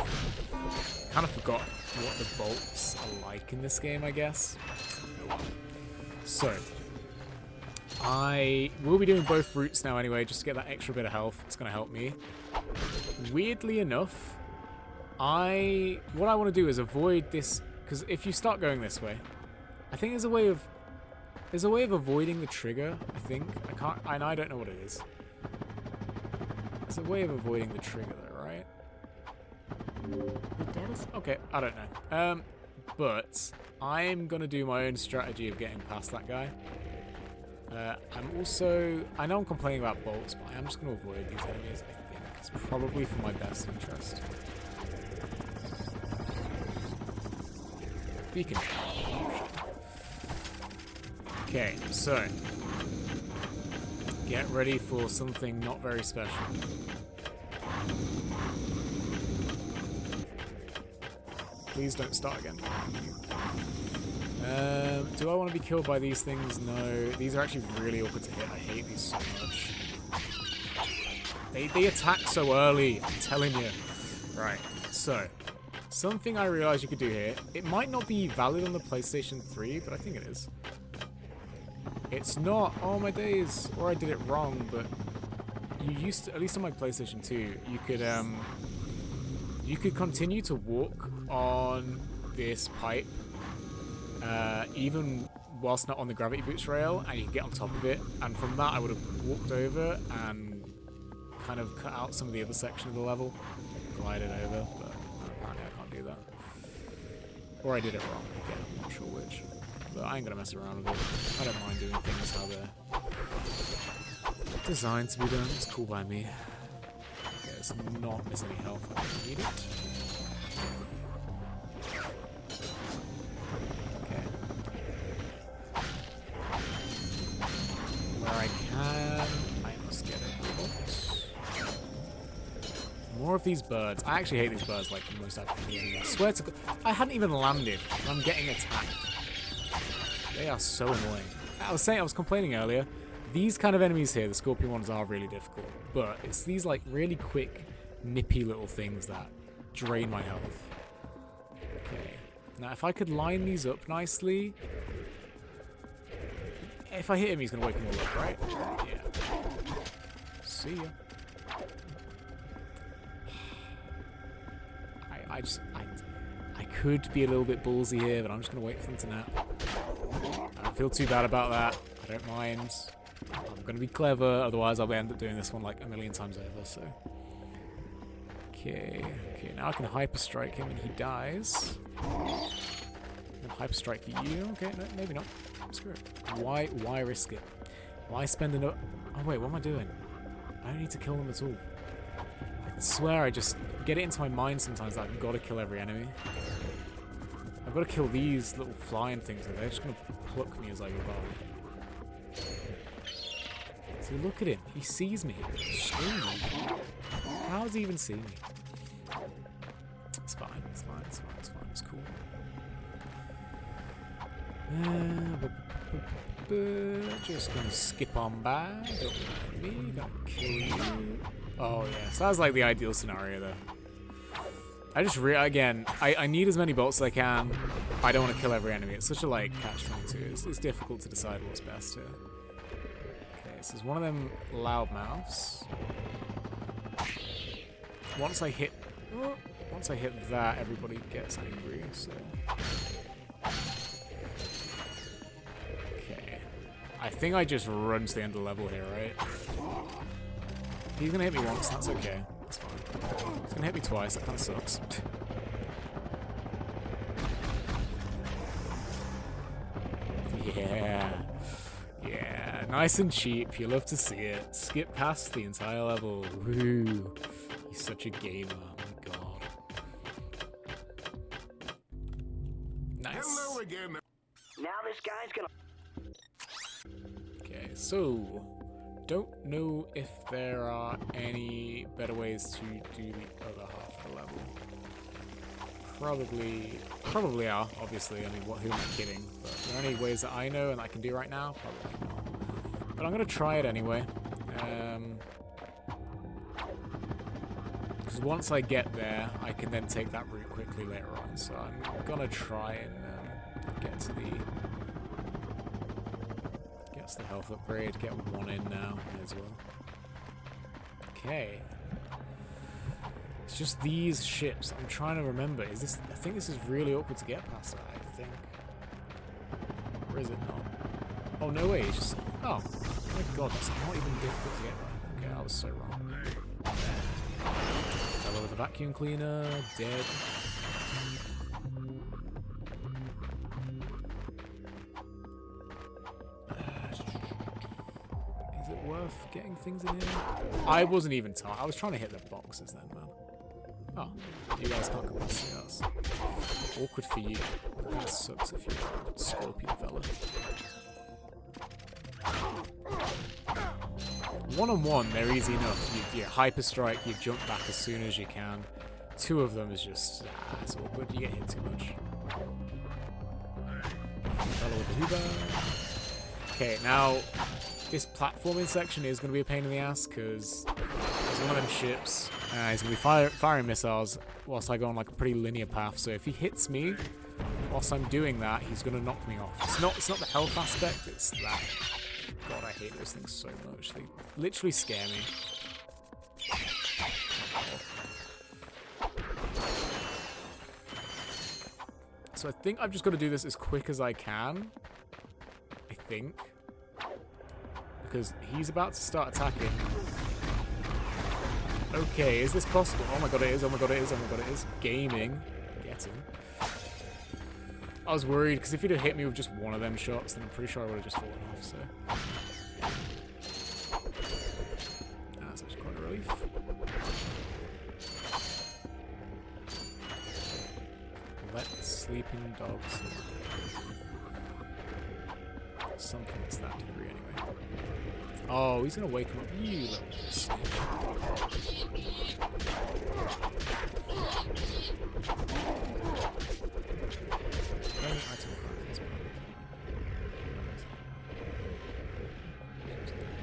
Kind of forgot what the bolts are like in this game, I guess. So, I will be doing both routes now anyway, just to get that extra bit of health. It's going to help me. Weirdly enough, what I want to do is avoid this... Because if you start going this way, I think there's a way of avoiding the trigger. I think I don't know what it is. There's a way of avoiding the trigger, though, right? Okay, I don't know. But I'm gonna do my own strategy of getting past that guy. I'm also... I know I'm complaining about bolts, but I am just going to avoid these enemies, I think. It's probably for my best interest. Beacon. Okay, so... get ready for something not very special. Please don't start again. Do I want to be killed by these things? No. These are actually really awkward to hit. I hate these so much. They attack so early, I'm telling you. Right, so, something I realized you could do here. It might not be valid on the PlayStation 3, but I think it is. It's not. Oh my days. Or I did it wrong, but you used to, at least on my PlayStation 2, you could continue to walk on this pipe, even whilst not on the gravity boost rail, and you can get on top of it. And from that, I would have walked over and kind of cut out some of the other section of the level, glided over, but apparently I can't do that. Or I did it wrong again, I'm not sure which. But I ain't gonna mess around with it. I don't mind doing things how they're designed to be done. It's cool by me. Okay, let's not miss any health. I don't need it. Okay. Where I can, I must get a bolt. More of these birds. I actually hate these birds like the most I've ever. I swear to God, I hadn't even landed and I'm getting attacked. They are so annoying. I was complaining earlier. These kind of enemies here, the scorpion ones, are really difficult. But it's these like really quick, nippy little things that drain my health. Okay. Now if I could line these up nicely. If I hit him, he's gonna wake them all up, right? Yeah. See ya. I could be a little bit ballsy here, but I'm just gonna wait for them to nap. I don't feel too bad about that. I don't mind. I'm gonna be clever, otherwise I'll end up doing this one like a million times over, so. Okay, now I can hyper strike him and he dies. And hyper strike you. Okay, no, maybe not. Screw it. Why risk it? Why spend enough? Oh wait, what am I doing? I don't need to kill them at all. I swear I just get it into my mind sometimes that I've got to kill every enemy. I've got to kill these little flying things, and they're just going to pluck me as I go by. See, look at him. He sees me. How does he even see me? It's fine. It's fine. It's fine. It's fine. It's cool. Just gonna skip on by. Don't mind me. Gonna kill you. Oh yeah. So that was like the ideal scenario though. I just I need as many bolts as I can. I don't want to kill every enemy. It's such a like catch-22. It's difficult to decide what's best here. Okay, so there's one of them loudmouths. Once I hit that, everybody gets angry. So okay, I think I just run to the end of the level here, right? He's gonna hit me once. That's okay. That's fine. He's gonna hit me twice. That kind of sucks. Yeah, nice and cheap. You love to see it. Skip past the entire level. Woo! He's such a gamer. Oh my god. Nice. Hello again. Now this guy's gonna. Okay, so don't know if there are any better ways to do the other half of the level. Probably are, obviously. I mean, who am I kidding? But are there any ways that I know and I can do right now? Probably not. But I'm gonna try it anyway. Because once I get there, I can then take that route quickly later on. So I'm gonna try and get to the health upgrade. Get one in now as well. Okay. It's just these ships. I'm trying to remember. I think this is really awkward to get past that, I think. Or is it not? Oh, no way. It's just... Oh. My god, that's not even difficult to get by. Okay, I was so wrong. Fellow with a vacuum cleaner. Dead. things in here? I wasn't even I was trying to hit the boxes then, man. Oh, you guys can't come and see us. Awkward for you. That kind of sucks if you're a scorpion fella. One-on-one, they're easy enough. You hyper strike, you jump back as soon as you can. Two of them is just, it's awkward. You get hit too much. Fellow with the Hoover. Okay, now this platforming section is going to be a pain in the ass because there's one of them ships. He's going to be firing missiles whilst I go on like a pretty linear path. So if he hits me whilst I'm doing that, he's going to knock me off. It's not the health aspect, it's that. God, I hate those things so much. They literally scare me. So I think I've just got to do this as quick as I can. I think. Because he's about to start attacking. Okay, is this possible? Oh my god, it is. Oh my god, it is. Oh my god, it is. Gaming. Get him. I was worried, because if he'd have hit me with just one of them shots, then I'm pretty sure I would have just fallen off, so... That's actually quite a relief. Let sleeping dogs lie. Something to that degree, anyway. Oh, he's gonna wake him up. You little snake.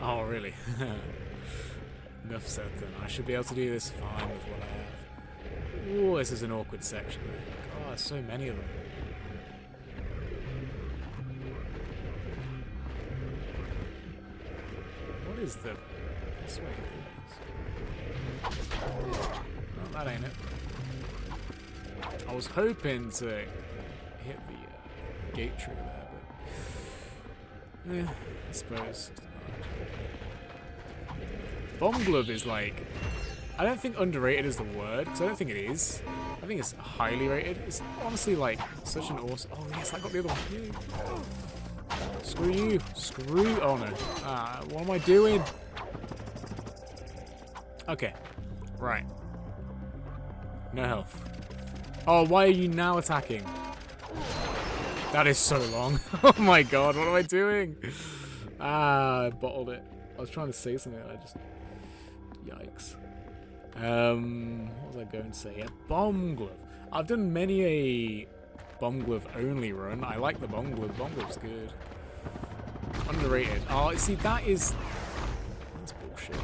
Oh, really? Enough said then. I should be able to do this fine with what I have. Ooh, this is an awkward section. God, there's so many of them. What is the best way to do this? No, that ain't it. I was hoping to hit the gate trigger there, but... yeah, I suppose. Bomb Glove is like... I don't think underrated is the word, because I don't think it is. I think it's highly rated. It's honestly like such an awesome... Oh yes, I got the other one. Yay. Screw you. Screw... Oh no. What am I doing? Okay. Right. No health. Oh, why are you now attacking? That is so long. Oh my god, what am I doing? I bottled it. I was trying to say something and I just... Yikes. What was I going to say? Yeah, Bomb Glove. I've done many a Bomb Glove only run. I like the Bomb Glove. Bomb Glove's good. Underrated. Oh, see, that is... That's bullshit.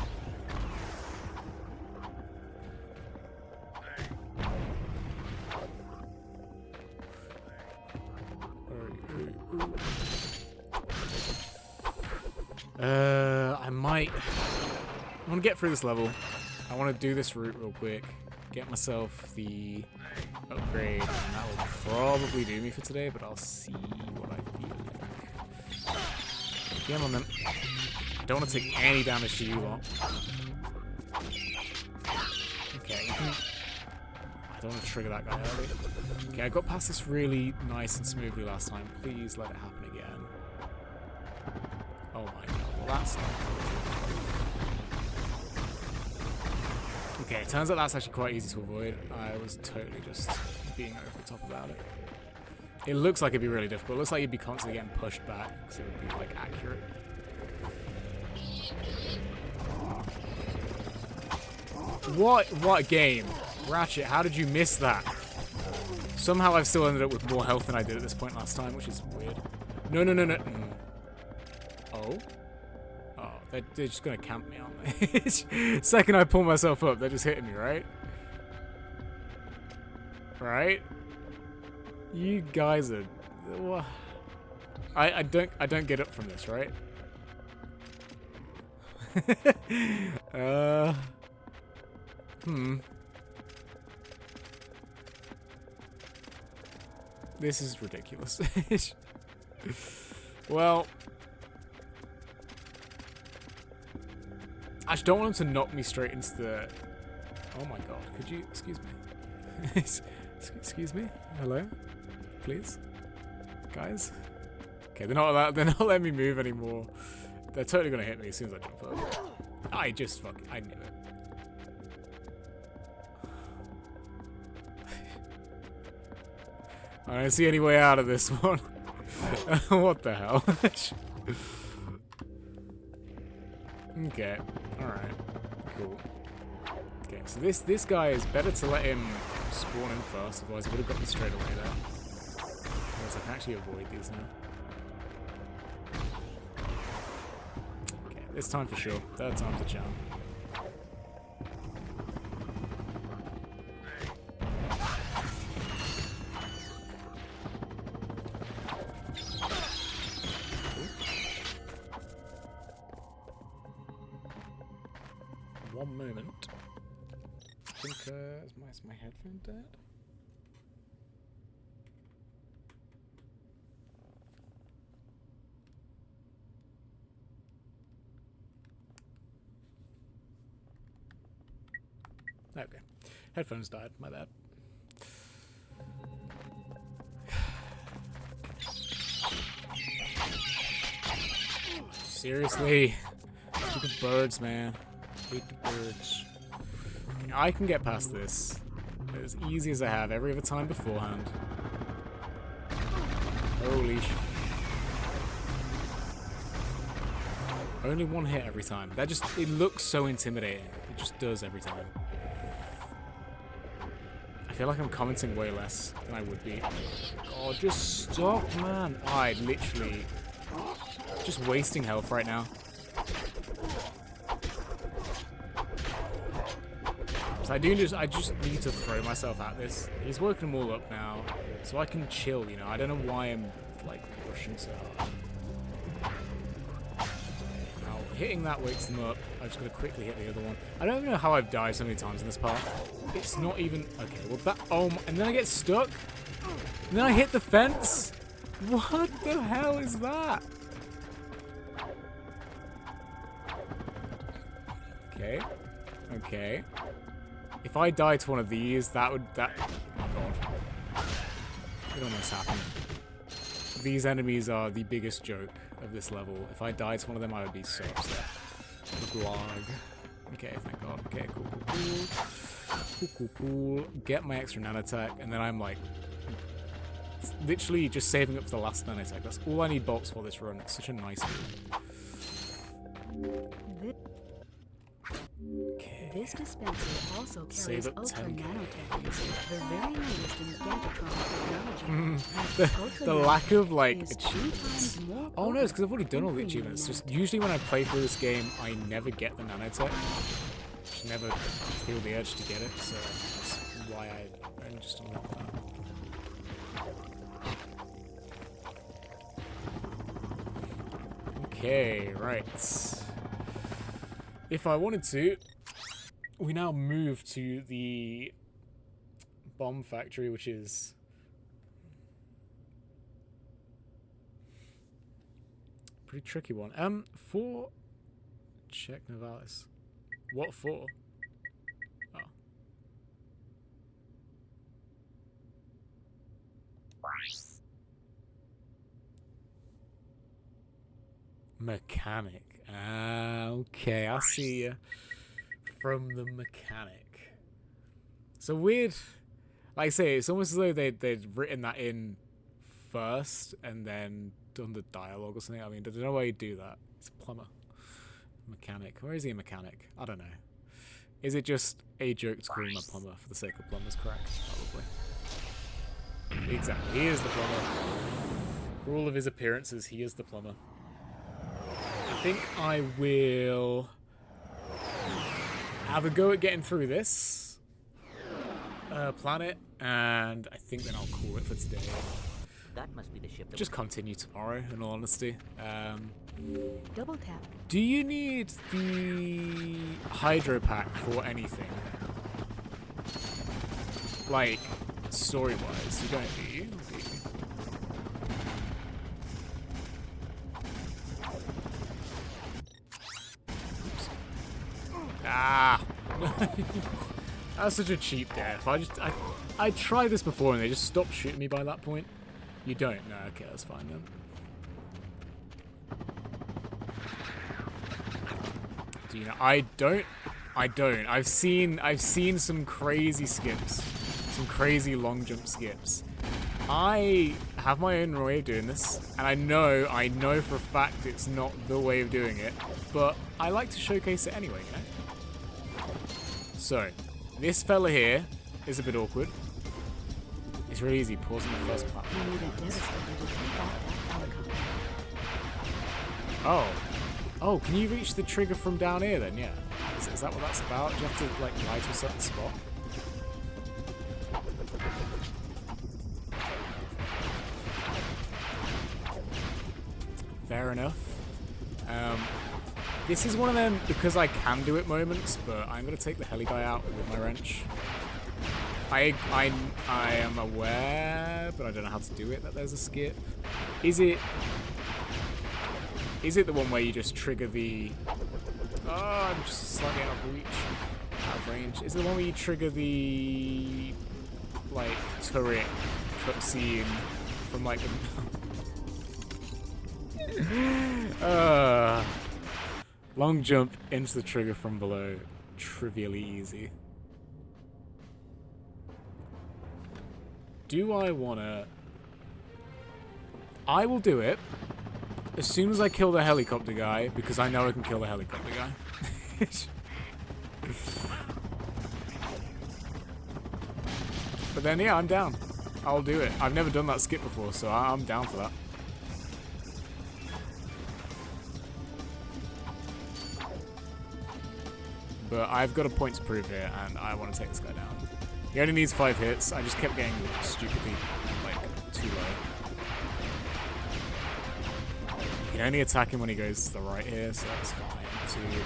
I might... I want to get through this level. I want to do this route real quick. Get myself the upgrade. And that will probably do me for today, but I'll see what I feel like. Get on them. I don't want to take any damage to you lot. Okay, you can... I don't want to trigger that guy early. Okay, I got past this really nice and smoothly last time. Please let it happen again. Oh my god, well that's not good. Okay, it turns out that's actually quite easy to avoid. I was totally just being over the top about it. It looks like it'd be really difficult. It looks like you'd be constantly getting pushed back, because it would be, like, accurate. What game? Ratchet, how did you miss that? Somehow I've still ended up with more health than I did at this point last time, which is weird. No. Oh? Oh, they're just gonna camp me, aren't they? Second I pull myself up, they're just hitting me, right? Right? You guys are... I don't get up from this, right? This is ridiculous. Well... I just don't want him to knock me straight into the... Oh my god, could you... Excuse me. Excuse me? Hello? Please? Guys? Okay, they're not letting me move anymore. They're totally gonna hit me as soon as I jump up. I knew it. I don't see any way out of this one. What the hell? Okay. Alright. Cool. Okay, so this guy is better to let him spawn in first, otherwise he would have got me straight away there. Whereas I can actually avoid these now. Okay, this time for sure. Third time's a charm. One moment. I think, is my headphone dead? Okay. Headphones died, my bad. Seriously? Stupid birds, man. Hate the birds. I can get past this as easy as I have every other time beforehand. Holy shit. Only one hit every time. That just, it looks so intimidating. It just does every time. I feel like I'm commenting way less than I would be. Oh, just stop, man. I literally just wasting health right now. So I just need to throw myself at this. He's working them all up now, so I can chill, you know. I don't know why I'm like rushing so hard. Now hitting that wakes them up. I'm just gonna quickly hit the other one. I don't even know how I've died so many times in this part. It's not even okay. Well, that and then I get stuck. And then I hit the fence. What the hell is that? Okay. Okay. If I die to one of these, that would... Oh my god. It almost happened. These enemies are the biggest joke of this level. If I died to one of them, I would be so upset. Vlog. Okay, thank god. Okay, cool, cool, cool. Cool, cool, cool. Get my extra nanoattack, and then I'm like... literally just saving up for the last nanoattack. That's all I need bolts for this run. It's such a nice feeling. Okay. This dispenser also carries ultra nanotechnology, the very latest in gadgetron technology. The lack of like achievements. Oh no, it's because I've already done all the achievements. Just usually when I play through this game, I never get the nanotech. Just never feel the urge to get it, so that's why I only just unlocked that. Okay, right. If I wanted to, we now move to the bomb factory, which is a pretty tricky one. For check Navalis. What for? Oh. Mechanic. Okay, I see you. From the mechanic. So weird. Like I say, it's almost as though they'd written that in first and then done the dialogue or something. I mean, I don't know why you do that. It's a plumber. Mechanic. Where is he a mechanic? I don't know. Is it just a joke to call him a plumber for the sake of plumber's crack? Probably. Exactly. He is the plumber. For all of his appearances, he is the plumber. I think I will have a go at getting through this planet, and I think then I'll call it for today. That must be the ship. Just continue tomorrow, in all honesty. Double tap. Do you need the hydro pack for anything? Like, story-wise, you don't, do you? Ah! That's such a cheap death. I tried this before and they just stopped shooting me by that point. You don't? No, okay, that's fine then. Do you know, I don't. I've seen some crazy skips, some crazy long jump skips. I have my own way of doing this, and I know for a fact it's not the way of doing it, but I like to showcase it anyway, you know? So, this fella here is a bit awkward. It's really easy, pausing the first platform. Oh, can you reach the trigger from down here then? Yeah. Is that what that's about? Do you have to, like, lie to a certain spot? Fair enough. This is one of them because I can do it moments, but I'm gonna take the heli guy out with my wrench. I am aware, but I don't know how to do it, that there's a skip. Is it the one where you just trigger the... Oh, I'm just slightly out of range. Is it the one where you trigger the, like, turret cutscene from, like, the... long jump into the trigger from below. Trivially easy. Do I wanna... I will do it as soon as I kill the helicopter guy, because I know I can kill the helicopter guy. But then, yeah, I'm down. I'll do it. I've never done that skip before, so I'm down for that. But I've got a point to prove here, and I want to take this guy down. He only needs 5 hits. I just kept getting stupidly, like, too low. You can only attack him when he goes to the right here, so that's fine. 2, 3,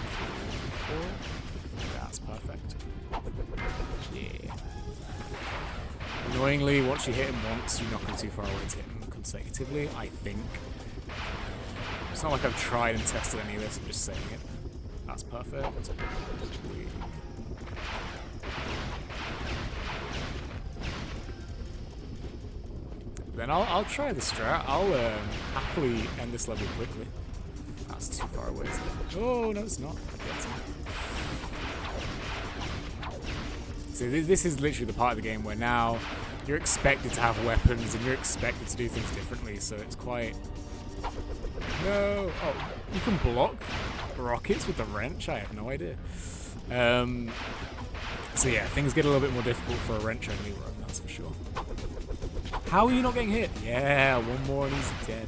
4. That's perfect. Yeah. Annoyingly, once you hit him once, you knock him too far away to hit him consecutively, I think. It's not like I've tried and tested any of this, I'm just saying it. That's perfect. Then I'll try the strat. I'll happily end this level quickly. That's too far away, isn't it? Oh, no, it's not. So this is literally the part of the game where now you're expected to have weapons and you're expected to do things differently, so it's quite... No! Oh, you can block rockets with the wrench? I have no idea. So yeah, things get a little bit more difficult for a wrench-only run, that's for sure. How are you not getting hit? Yeah, one more and he's dead.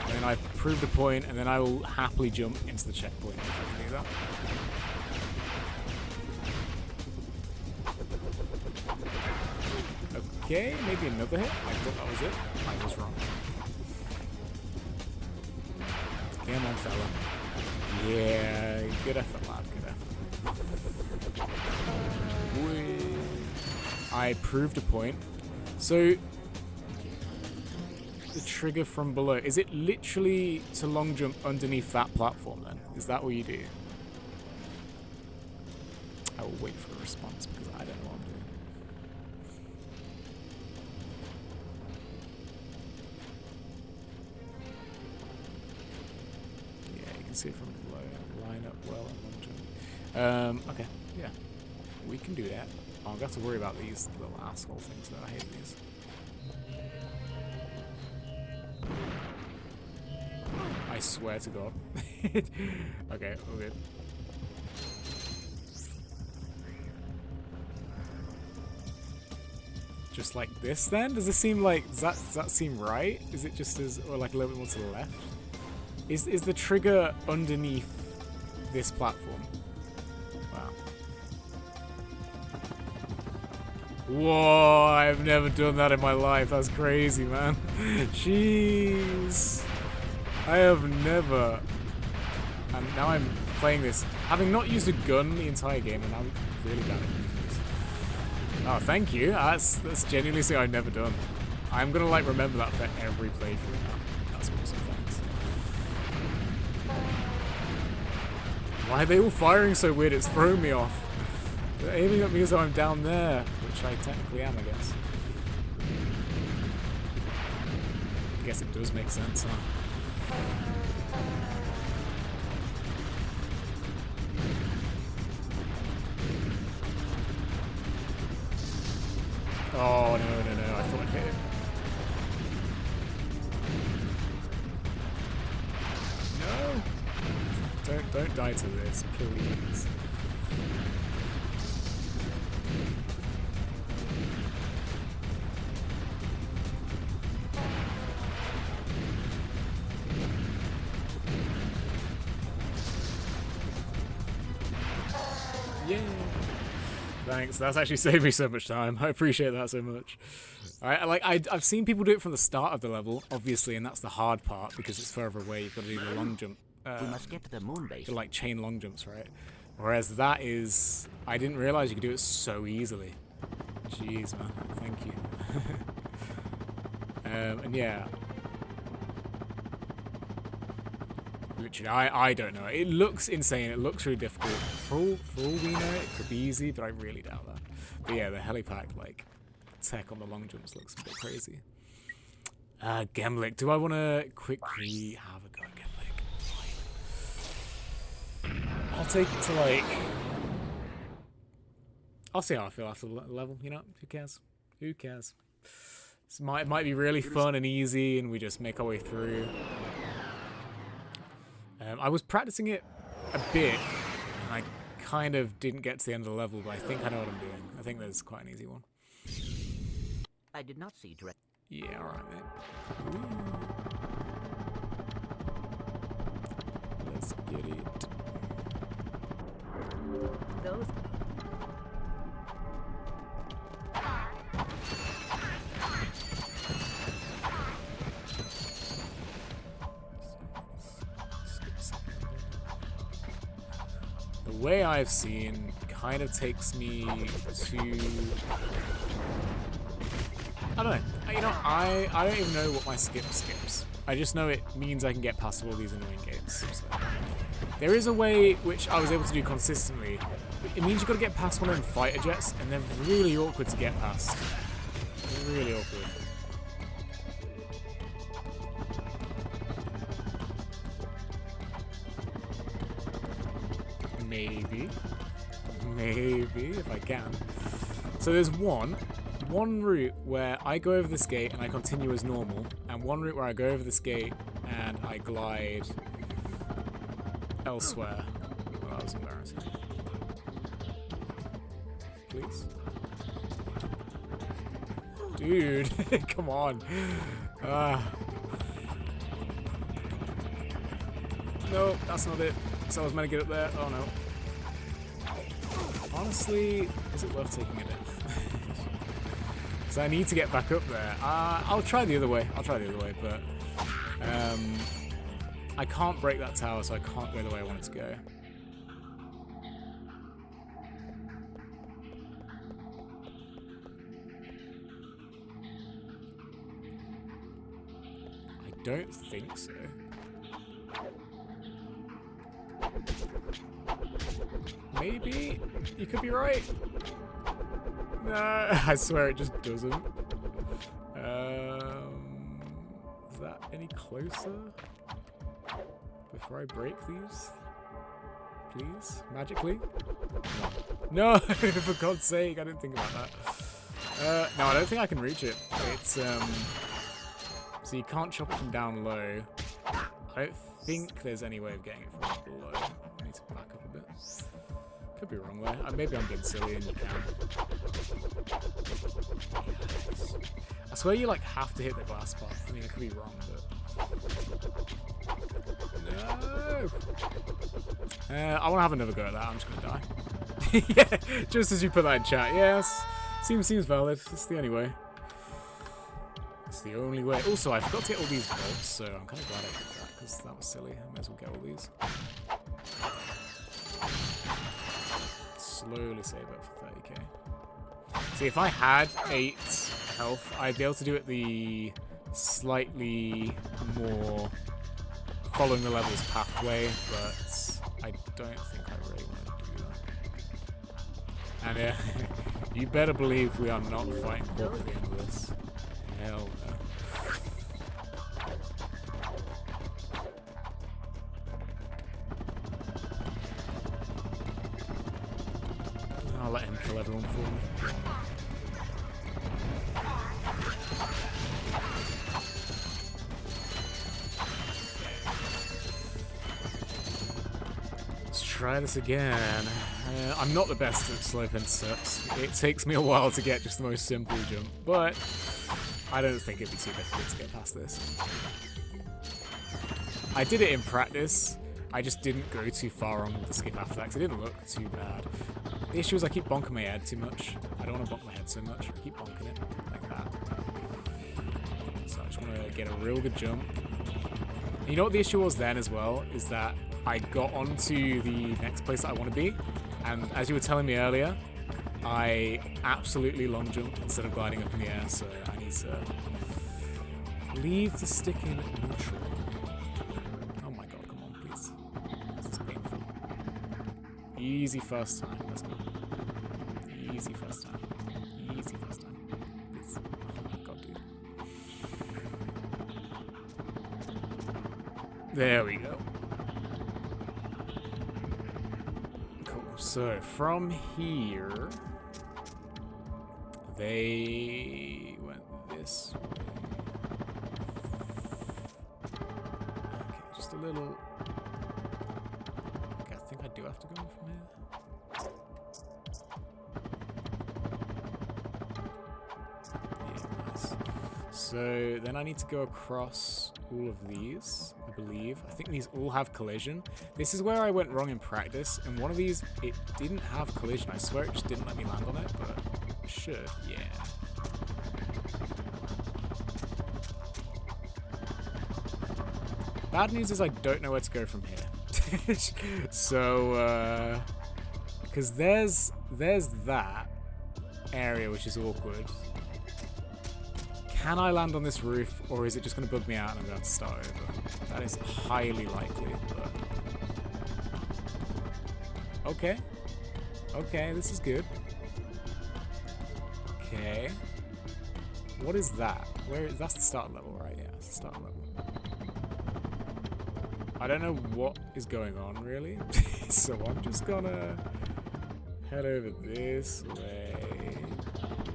And then I proved the point, and then I will happily jump into the checkpoint if I can do that. Okay, maybe another hit. I thought that was it. I was wrong. Come on, fella. Yeah, good effort, lad. Good effort. I proved a point. So, the trigger from below, is it literally to long jump underneath that platform then? Is that what you do? I will wait for a response because I don't know what I'm doing. Yeah, you can see it from below. Line up well and long jump. Okay, yeah. We can do that. Oh, I'm going to have to worry about these little asshole things though. I hate these. I swear to God. Okay, all good. Just like this then? Does it seem like, does that seem right? Is it just as, or like a little bit more to the left? Is the trigger underneath this platform? Wow. Whoa, I've never done that in my life. That's crazy, man. Jeez. I have never. And now I'm playing this, having not used a gun the entire game, and I'm really bad at this. Oh, thank you. That's genuinely something I've never done. I'm gonna like remember that for every playthrough now. That's awesome, thanks. Why are they all firing so weird? It's throwing me off. They're aiming at me as though I'm down there, which I technically am, I guess. I guess it does make sense, huh? Oh, no. I thought I'd hit him. No. Don't die to this, please. Yeah. Thanks. That's actually saved me so much time. I appreciate that so much. I've seen people do it from the start of the level, obviously, and that's the hard part because it's further away. You've got to do the long jump. We must get to the moon base. To like chain long jumps, right? Whereas that is, I didn't realize you could do it so easily. Jeez, man. Thank you. And yeah. Literally, I don't know. It looks insane. It looks really difficult. For all we know, it could be easy, but I really doubt that. But yeah, the helipack, like, tech on the long jumps looks a bit crazy. Gemlick. Do I want to quickly have a go at Gemlick? I'll take it to, like... I'll see how I feel after the level, you know? Who cares? Who cares? It might be really fun and easy, and we just make our way through. I was practicing it a bit, and I kind of didn't get to the end of the level, but I think I know what I'm doing. I think there's quite an easy one. I did not see direct. Yeah, alright, mate. Ooh. Let's get it. Those. The way I've seen kind of takes me to... I don't know. You know, I don't even know what my skips. I just know it means I can get past all these annoying gates. So. There is a way which I was able to do consistently. It means you've got to get past one of them fighter jets, and they're really awkward to get past. They're really awkward. Maybe, if I can. So there's one route where I go over this gate and I continue as normal, and one route where I go over this gate and I glide elsewhere. Well, that was embarrassing. Please? Dude, come on. No, that's not it. So I was meant to get up there. Oh no. Honestly, is it worth taking a death? So I need to get back up there. I'll try the other way. But I can't break that tower, so I can't go the way I want it to go. I don't think so. Maybe? You could be right. No, I swear it just doesn't. Is that any closer? Before I break these? Please? Magically? No, for God's sake, I didn't think about that. No, I don't think I can reach it. It's, so you can't chop it from down low. I don't think there's any way of getting it from below. I need to back up a bit. Could be wrong there. Maybe I'm being silly and you can. Yes. I swear you like have to hit the glass part. I mean, I could be wrong, but... No! I want to have another go at that. I'm just going to die. Yeah, just as you put that in chat. Yes. Seems valid. It's the only way. It's the only way. Also, I forgot to get all these bolts, so I'm kind of glad I did that, because that was silly. I might as well get all these. Slowly save up for 30k. See, if I had 8 health, I'd be able to do it the slightly more following the levels pathway, but I don't think I really want to do that. And you better believe we are not fighting Quark at the end of this. Hell no. I'll let him kill everyone for me. try this again. I'm not the best at slope intercepts. It takes me a while to get just the most simple jump, but I don't think it'd be too difficult to get past this. I did it in practice. I just didn't go too far on with the skip after that because it didn't look too bad. The issue is I keep bonking my head too much. I don't want to bonk my head so much. I keep bonking it like that. So I just want to get a real good jump. And you know what the issue was then as well? Is that I got onto the next place that I want to be. And as you were telling me earlier, I absolutely long jumped instead of gliding up in the air. So I need to leave the stick in neutral. Easy first time, let's go. Easy first time. Easy first time. Please. Oh my god, dude. There we go. Cool. So, from here, they went this way. Okay, just a little... I think I do have to go from here. Yeah, nice. So then I need to go across all of these, I believe. I think these all have collision. This is where I went wrong in practice. And one of these, it didn't have collision. I swear it just didn't let me land on it, but it should, yeah. Bad news is I don't know where to go from here. So, because there's that area which is awkward. Can I land on this roof, or is it just going to bug me out and I'm going to have to start over? That is highly likely, but... Okay. Okay, this is good. Okay. What is that? That's the start level, right? Yeah, it's the start level. I don't know what is going on, really. So I'm just gonna head over this way.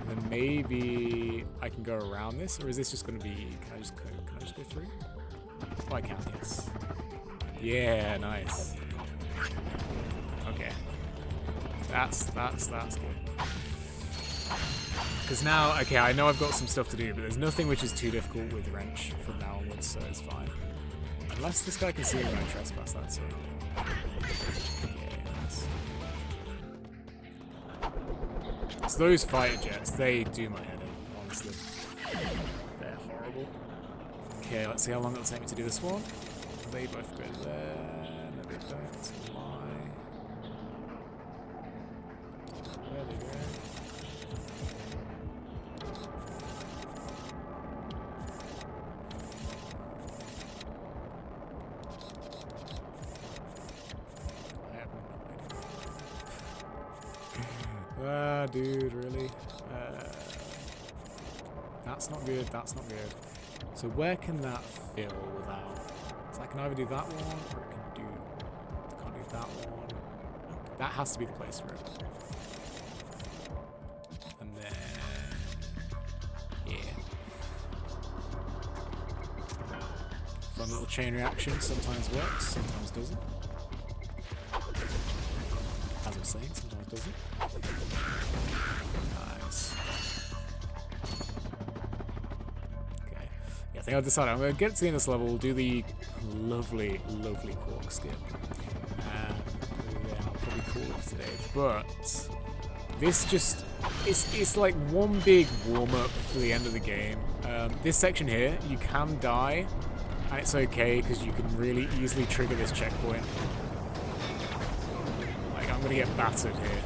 And then maybe I can go around this, or is this just gonna be... Can I just go through? Oh, I can, yes. Yeah, nice. Okay. That's good. Because now, okay, I know I've got some stuff to do, but there's nothing which is too difficult with wrench from now onwards, so it's fine. Unless this guy can see me when I trespass, that's it. Yeah, nice. So those fighter jets, they do my head in, honestly. They're horrible. Okay, let's see how long it'll take me to do this one. They both go there. No, they don't. Why? There they go. Dude, really? That's not good, that's not good. So where can that fill without... So I can either do that one, or I can't do that one. That has to be the place for it. And then... Yeah. Fun little chain reaction, sometimes works, sometimes doesn't. As I'm saying, sometimes doesn't. Nice. Okay. Yeah, I think I've decided I'm going to get to the end of this level, do the lovely, lovely quark skip. And then I'll probably call it today. But this just... It's like one big warm-up for the end of the game. This section here, you can die, and it's okay, because you can really easily trigger this checkpoint. Like, I'm going to get battered here.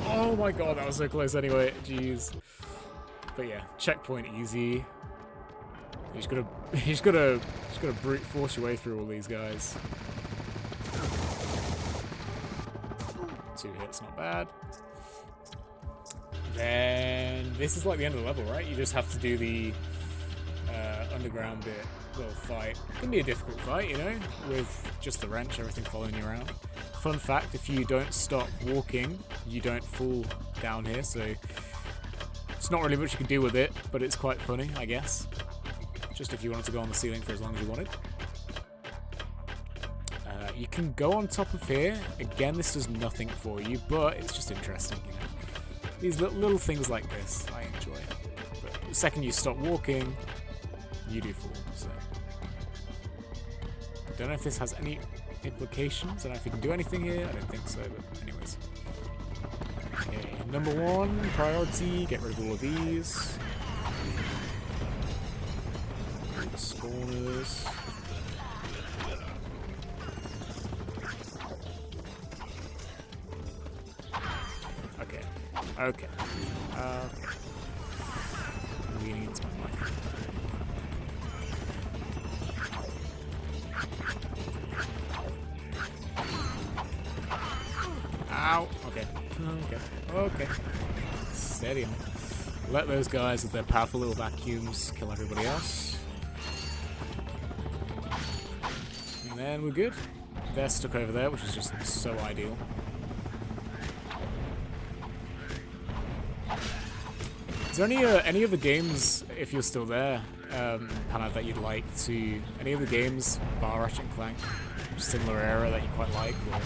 Oh my god, that was so close anyway. Jeez. But yeah, checkpoint easy. You just gotta brute force your way through all these guys. 2 hits, not bad. Then this is like the end of the level, right? You just have to do the underground bit, little fight. It can be a difficult fight, you know, with just the wrench, everything following you around. Fun fact, if you don't stop walking, you don't fall down here, so it's not really much you can do with it, but it's quite funny, I guess. just if you wanted to go on the ceiling for as long as you wanted. You can go on top of here. Again, this does nothing for you, but it's just interesting, you know. These little things like this, I enjoy. But the second you stop walking, you do fall. So, don't know if this has any implications. I don't know if you can do anything here. I don't think so, but anyways. Okay, number 1, priority, get rid of all of these. Spawners. Okay. We need to mic. Ow. Okay. Steady on. Let those guys with their powerful little vacuums kill everybody else. And then we're good. They're stuck over there, which is just so ideal. Is there any other games, if you're still there, Hannah, that you'd like to... Any other games, bar Ratchet Clank, similar era that you quite like? Or...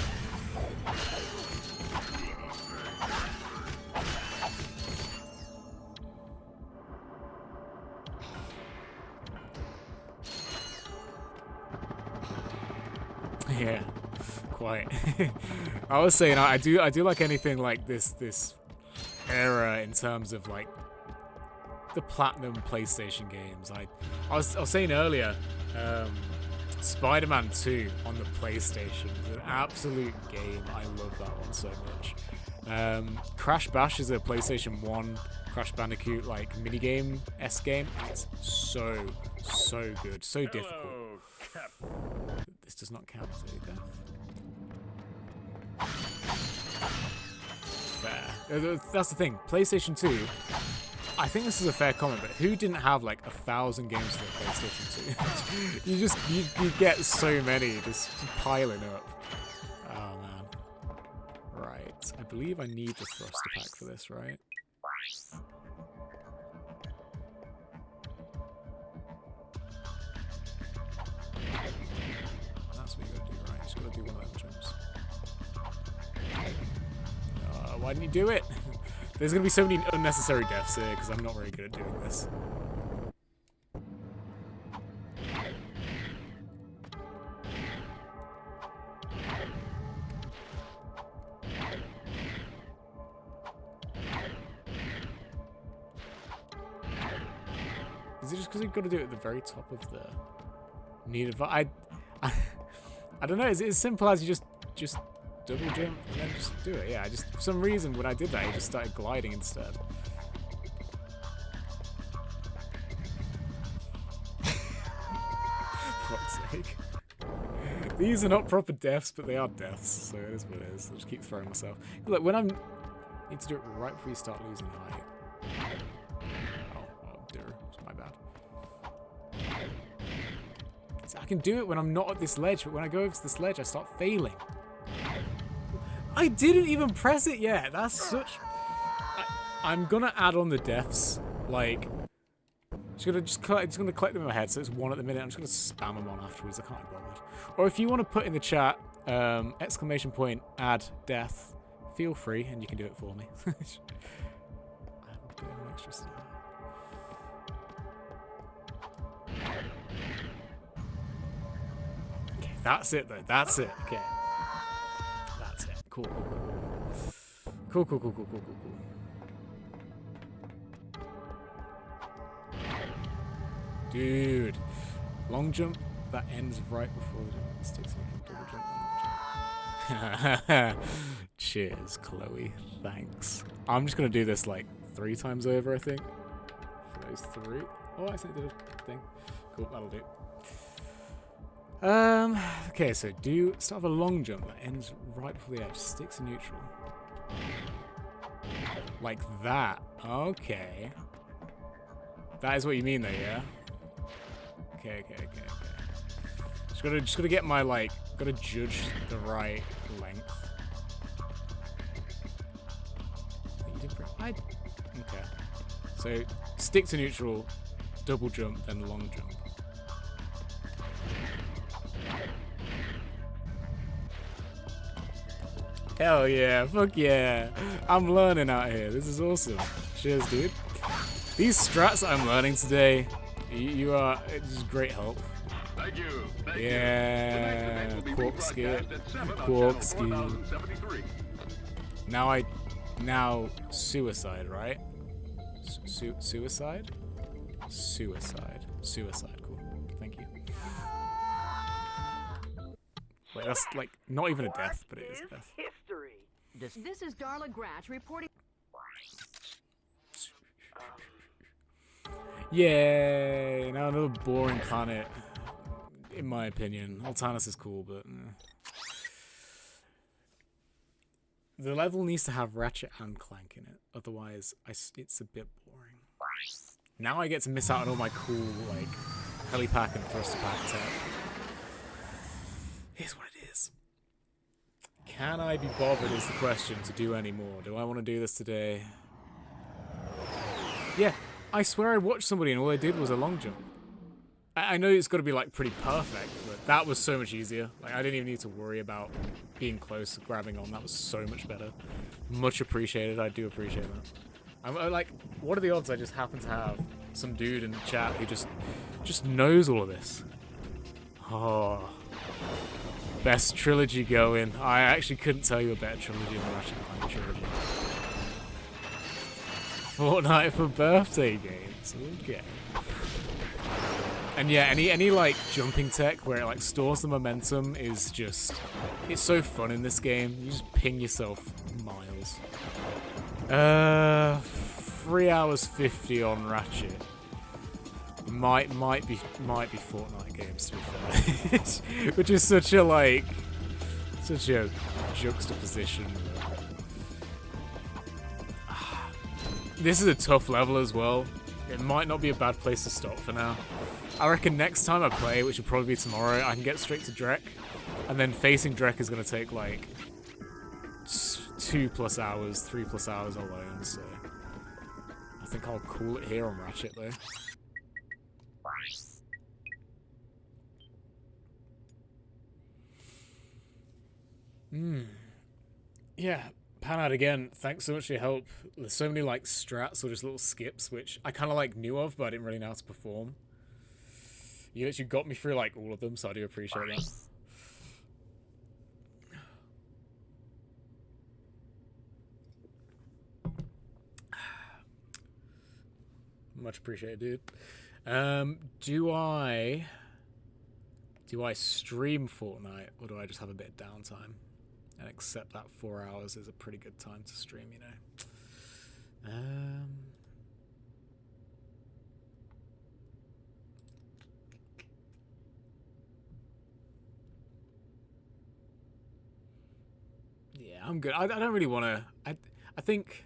Yeah, quite. I was saying, I do like anything like this era in terms of like the platinum PlayStation games. I was saying earlier, Spider-Man 2 on the PlayStation is an absolute game. I love that one so much. Crash Bash is a PlayStation 1 Crash Bandicoot like minigame-esque game. It's so good, so difficult. This does not count as a death. Fair. That's the thing. PlayStation 2. I think this is a fair comment, but who didn't have like 1,000 games for the PlayStation 2? you get so many just piling up. Oh man. Right. I believe I need the thruster pack for this, right? That's what you gotta do, right? Just gotta do one of them jumps. Why didn't you do it? There's gonna be so many unnecessary deaths here because I'm not very good at doing this. Is it just because you've got to do it at the very top of the needed? I don't know. Is it as simple as you just double jump and then just do it? Yeah, for some reason when I did that, it just started gliding instead. For fuck's sake. These are not proper deaths, but they are deaths, so it is what it is. I'll just keep throwing myself. Look, when need to do it right before you start losing height. Oh dear, it's my bad. So I can do it when I'm not at this ledge, but when I go over to this ledge, I start failing. I didn't even press it yet. That's such... I'm gonna add on the deaths. Like, just gonna collect them in my head. So it's one at the minute. I'm just gonna spam them on afterwards. I can't be bothered. Or if you want to put in the chat !add death, feel free, and you can do it for me. I have a bit of an extra stuff. Okay, that's it though. That's it. Okay. Cool. Dude, long jump that ends right before the jump sticks in. Double jump, long jump. Cheers, Chloe. Thanks. I'm just gonna do this like 3 times over, I think. For those 3. Oh, I accidentally did a thing. Cool, that'll do. Okay, so start with a long jump that ends right before the edge, sticks in neutral. Like that. Okay. That is what you mean though, yeah? Okay. Just gotta get my, like, gotta judge the right length. Okay. So, stick to neutral, double jump, then long jump. Hell yeah, fuck yeah. I'm learning out here. This is awesome. Cheers, dude. These strats that I'm learning today, you are just great help. Thank you. Yeah, quark skip. Quark skip. Now suicide, right? Suicide? Suicide, cool. Thank you. Wait, that's like not even a death, but it is a death. This is Darla Gratch reporting. Yay! Now another boring planet, in my opinion. Altanus is cool, but the level needs to have Ratchet and Clank in it. Otherwise, it's a bit boring. Now I get to miss out on all my cool like helipack and thruster pack tech. Here's what it is. Can I be bothered is the question to do any more. Do I want to do this today? Yeah, I swear I watched somebody and all they did was a long jump. I know it's got to be like pretty perfect, but that was so much easier. Like I didn't even need to worry about being close, grabbing on. That was so much better. Much appreciated. I do appreciate that. I'm like, what are the odds I just happen to have some dude in the chat who just knows all of this? Oh, best trilogy going. I actually couldn't tell you a better trilogy than the Ratchet Clank trilogy. Fortnite for birthday games. Okay. And yeah, any like jumping tech where it like stores the momentum is just, it's so fun in this game. You just ping yourself miles. 3 hours 50 on Ratchet. Might be Fortnite games to be fair. Which is such a juxtaposition. This is a tough level as well. It might not be a bad place to stop for now. I reckon next time I play, which will probably be tomorrow, I can get straight to Drek. And then facing Drek is going to take like 2+ hours, 3+ hours alone, so I think I'll call it here on Ratchet though. Yeah, pan out again. Thanks so much for your help. There's so many like strats or just little skips which I kind of like knew of, but I didn't really know how to perform. You literally got me through like all of them, so I do appreciate that. Much appreciated, dude. Do I stream Fortnite or do I just have a bit of downtime and accept that 4 hours is a pretty good time to stream, you know? Yeah, I'm good. I don't really want to. I think.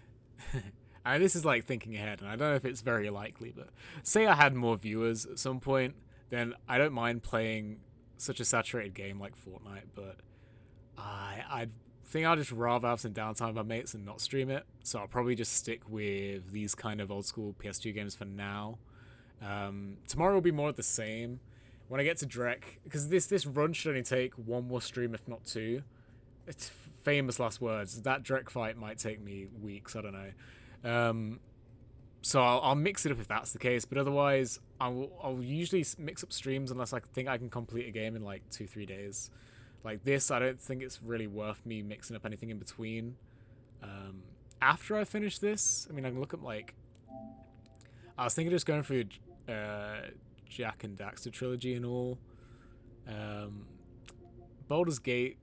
This is like thinking ahead, and I don't know if it's very likely, but say I had more viewers at some point, then I don't mind playing such a saturated game like Fortnite, but I think I'd just rather have some downtime with my mates and not stream it, so I'll probably just stick with these kind of old school PS2 games for now. Tomorrow will be more of the same. When I get to Drek, because this run should only take one more stream, if not two. It's famous last words. That Drek fight might take me weeks, I don't know. So I'll mix it up if that's the case, but otherwise I'll usually mix up streams unless I think I can complete a game in like 2-3 days. Like this, I don't think it's really worth me mixing up anything in between. After I finish this, I mean, I can look at like, I was thinking of just going through Jack and Daxter trilogy and all. Baldur's Gate,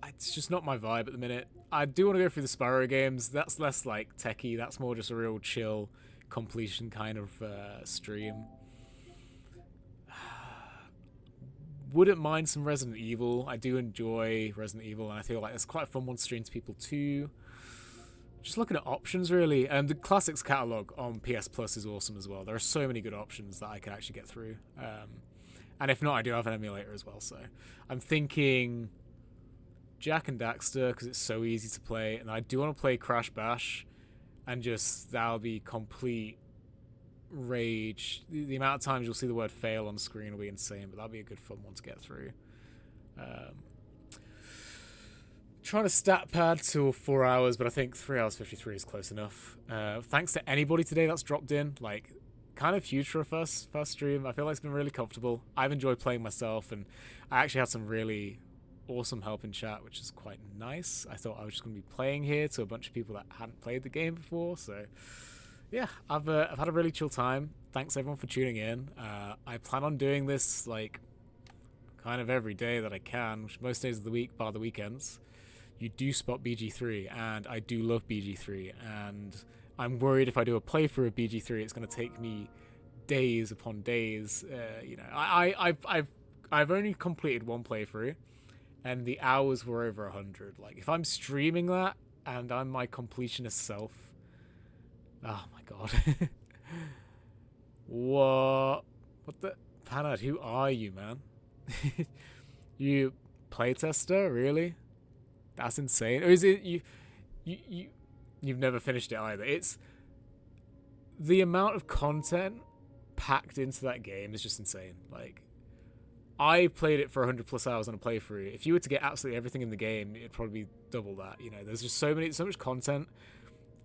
it's just not my vibe at the minute. I do want to go through the Spyro games. That's less like techie. That's more just a real chill completion kind of stream. Wouldn't mind some Resident Evil. I do enjoy Resident Evil, and I feel like it's quite a fun one to stream to people too. Just looking at options really, and the Classics catalog on PS Plus is awesome as well. There are so many good options that I can actually get through. And if not, I do have an emulator as well. So I'm thinking Jack and Daxter because it's so easy to play, and I do want to play Crash Bash, and just that'll be complete rage. The amount of times you'll see the word fail on screen will be insane, but that'll be a good fun one to get through. trying to stat pad till 4 hours, but I think 3 hours 53 is close enough. Thanks to anybody today that's dropped in. Like, kind of huge for a first stream. I feel like it's been really comfortable. I've enjoyed playing myself, and I actually had some really awesome help in chat, which is quite nice. I thought I was just going to be playing here to a bunch of people that hadn't played the game before, so yeah, I've had a really chill time. Thanks everyone for tuning in. I plan on doing this like kind of every day that I can, which most days of the week, bar the weekends. You do spot BG3, and I do love BG3, and I'm worried if I do a playthrough of BG3, it's going to take me days upon days. You know, I've only completed one playthrough, and the hours were over 100. Like, if I'm streaming that and I'm my completionist self, oh my god. What the Panad, who are you, man? You playtester, really? That's insane. Or is it you've never finished it either? It's the amount of content packed into that game is just insane. Like, I played it for 100 plus hours on a playthrough. If you were to get absolutely everything in the game, it'd probably be double that. You know, there's just so much content,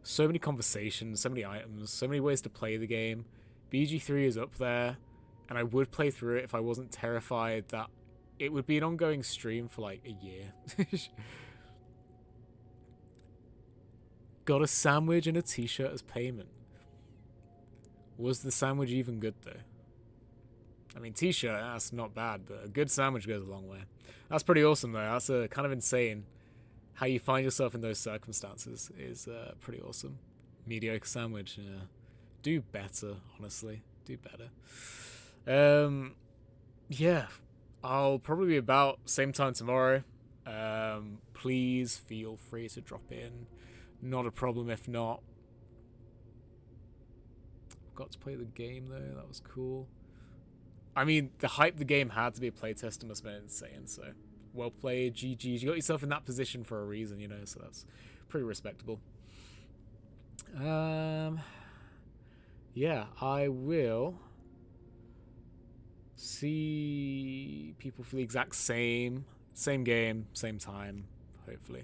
so many conversations, so many items, so many ways to play the game. BG3 is up there, and I would play through it if I wasn't terrified that it would be an ongoing stream for like a year. Got a sandwich and a t-shirt as payment. Was the sandwich even good though? I mean, t-shirt, that's not bad, but a good sandwich goes a long way. That's pretty awesome though. That's kind of insane. How you find yourself in those circumstances is pretty awesome. Mediocre sandwich, yeah. Do better, honestly. Do better. Yeah, I'll probably be about same time tomorrow. Please feel free to drop in. Not a problem if not. Got to play the game though, that was cool. I mean, the hype the game had to be a playtester must have been insane, so well played, GG's. You got yourself in that position for a reason, you know, so that's pretty respectable. Yeah, I will see people for the exact same game, same time, hopefully.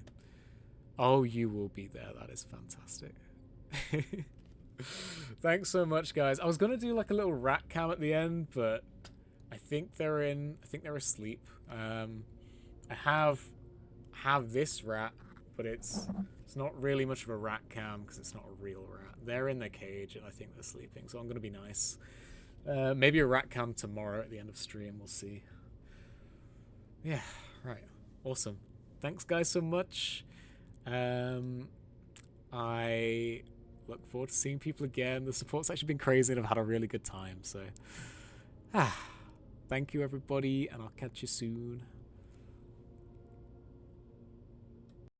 Oh, you will be there. That is fantastic. Thanks so much, guys. I was gonna do like a little rat cam at the end, but I think they're asleep. I have this rat, but it's not really much of a rat cam because it's not a real rat. They're in their cage and I think they're sleeping, so I'm gonna be nice. Maybe a rat cam tomorrow at the end of stream. We'll see. Yeah, right. Awesome. Thanks, guys, so much. I look forward to seeing people again. The support's actually been crazy and I've had a really good time, so thank you everybody, and I'll catch you soon.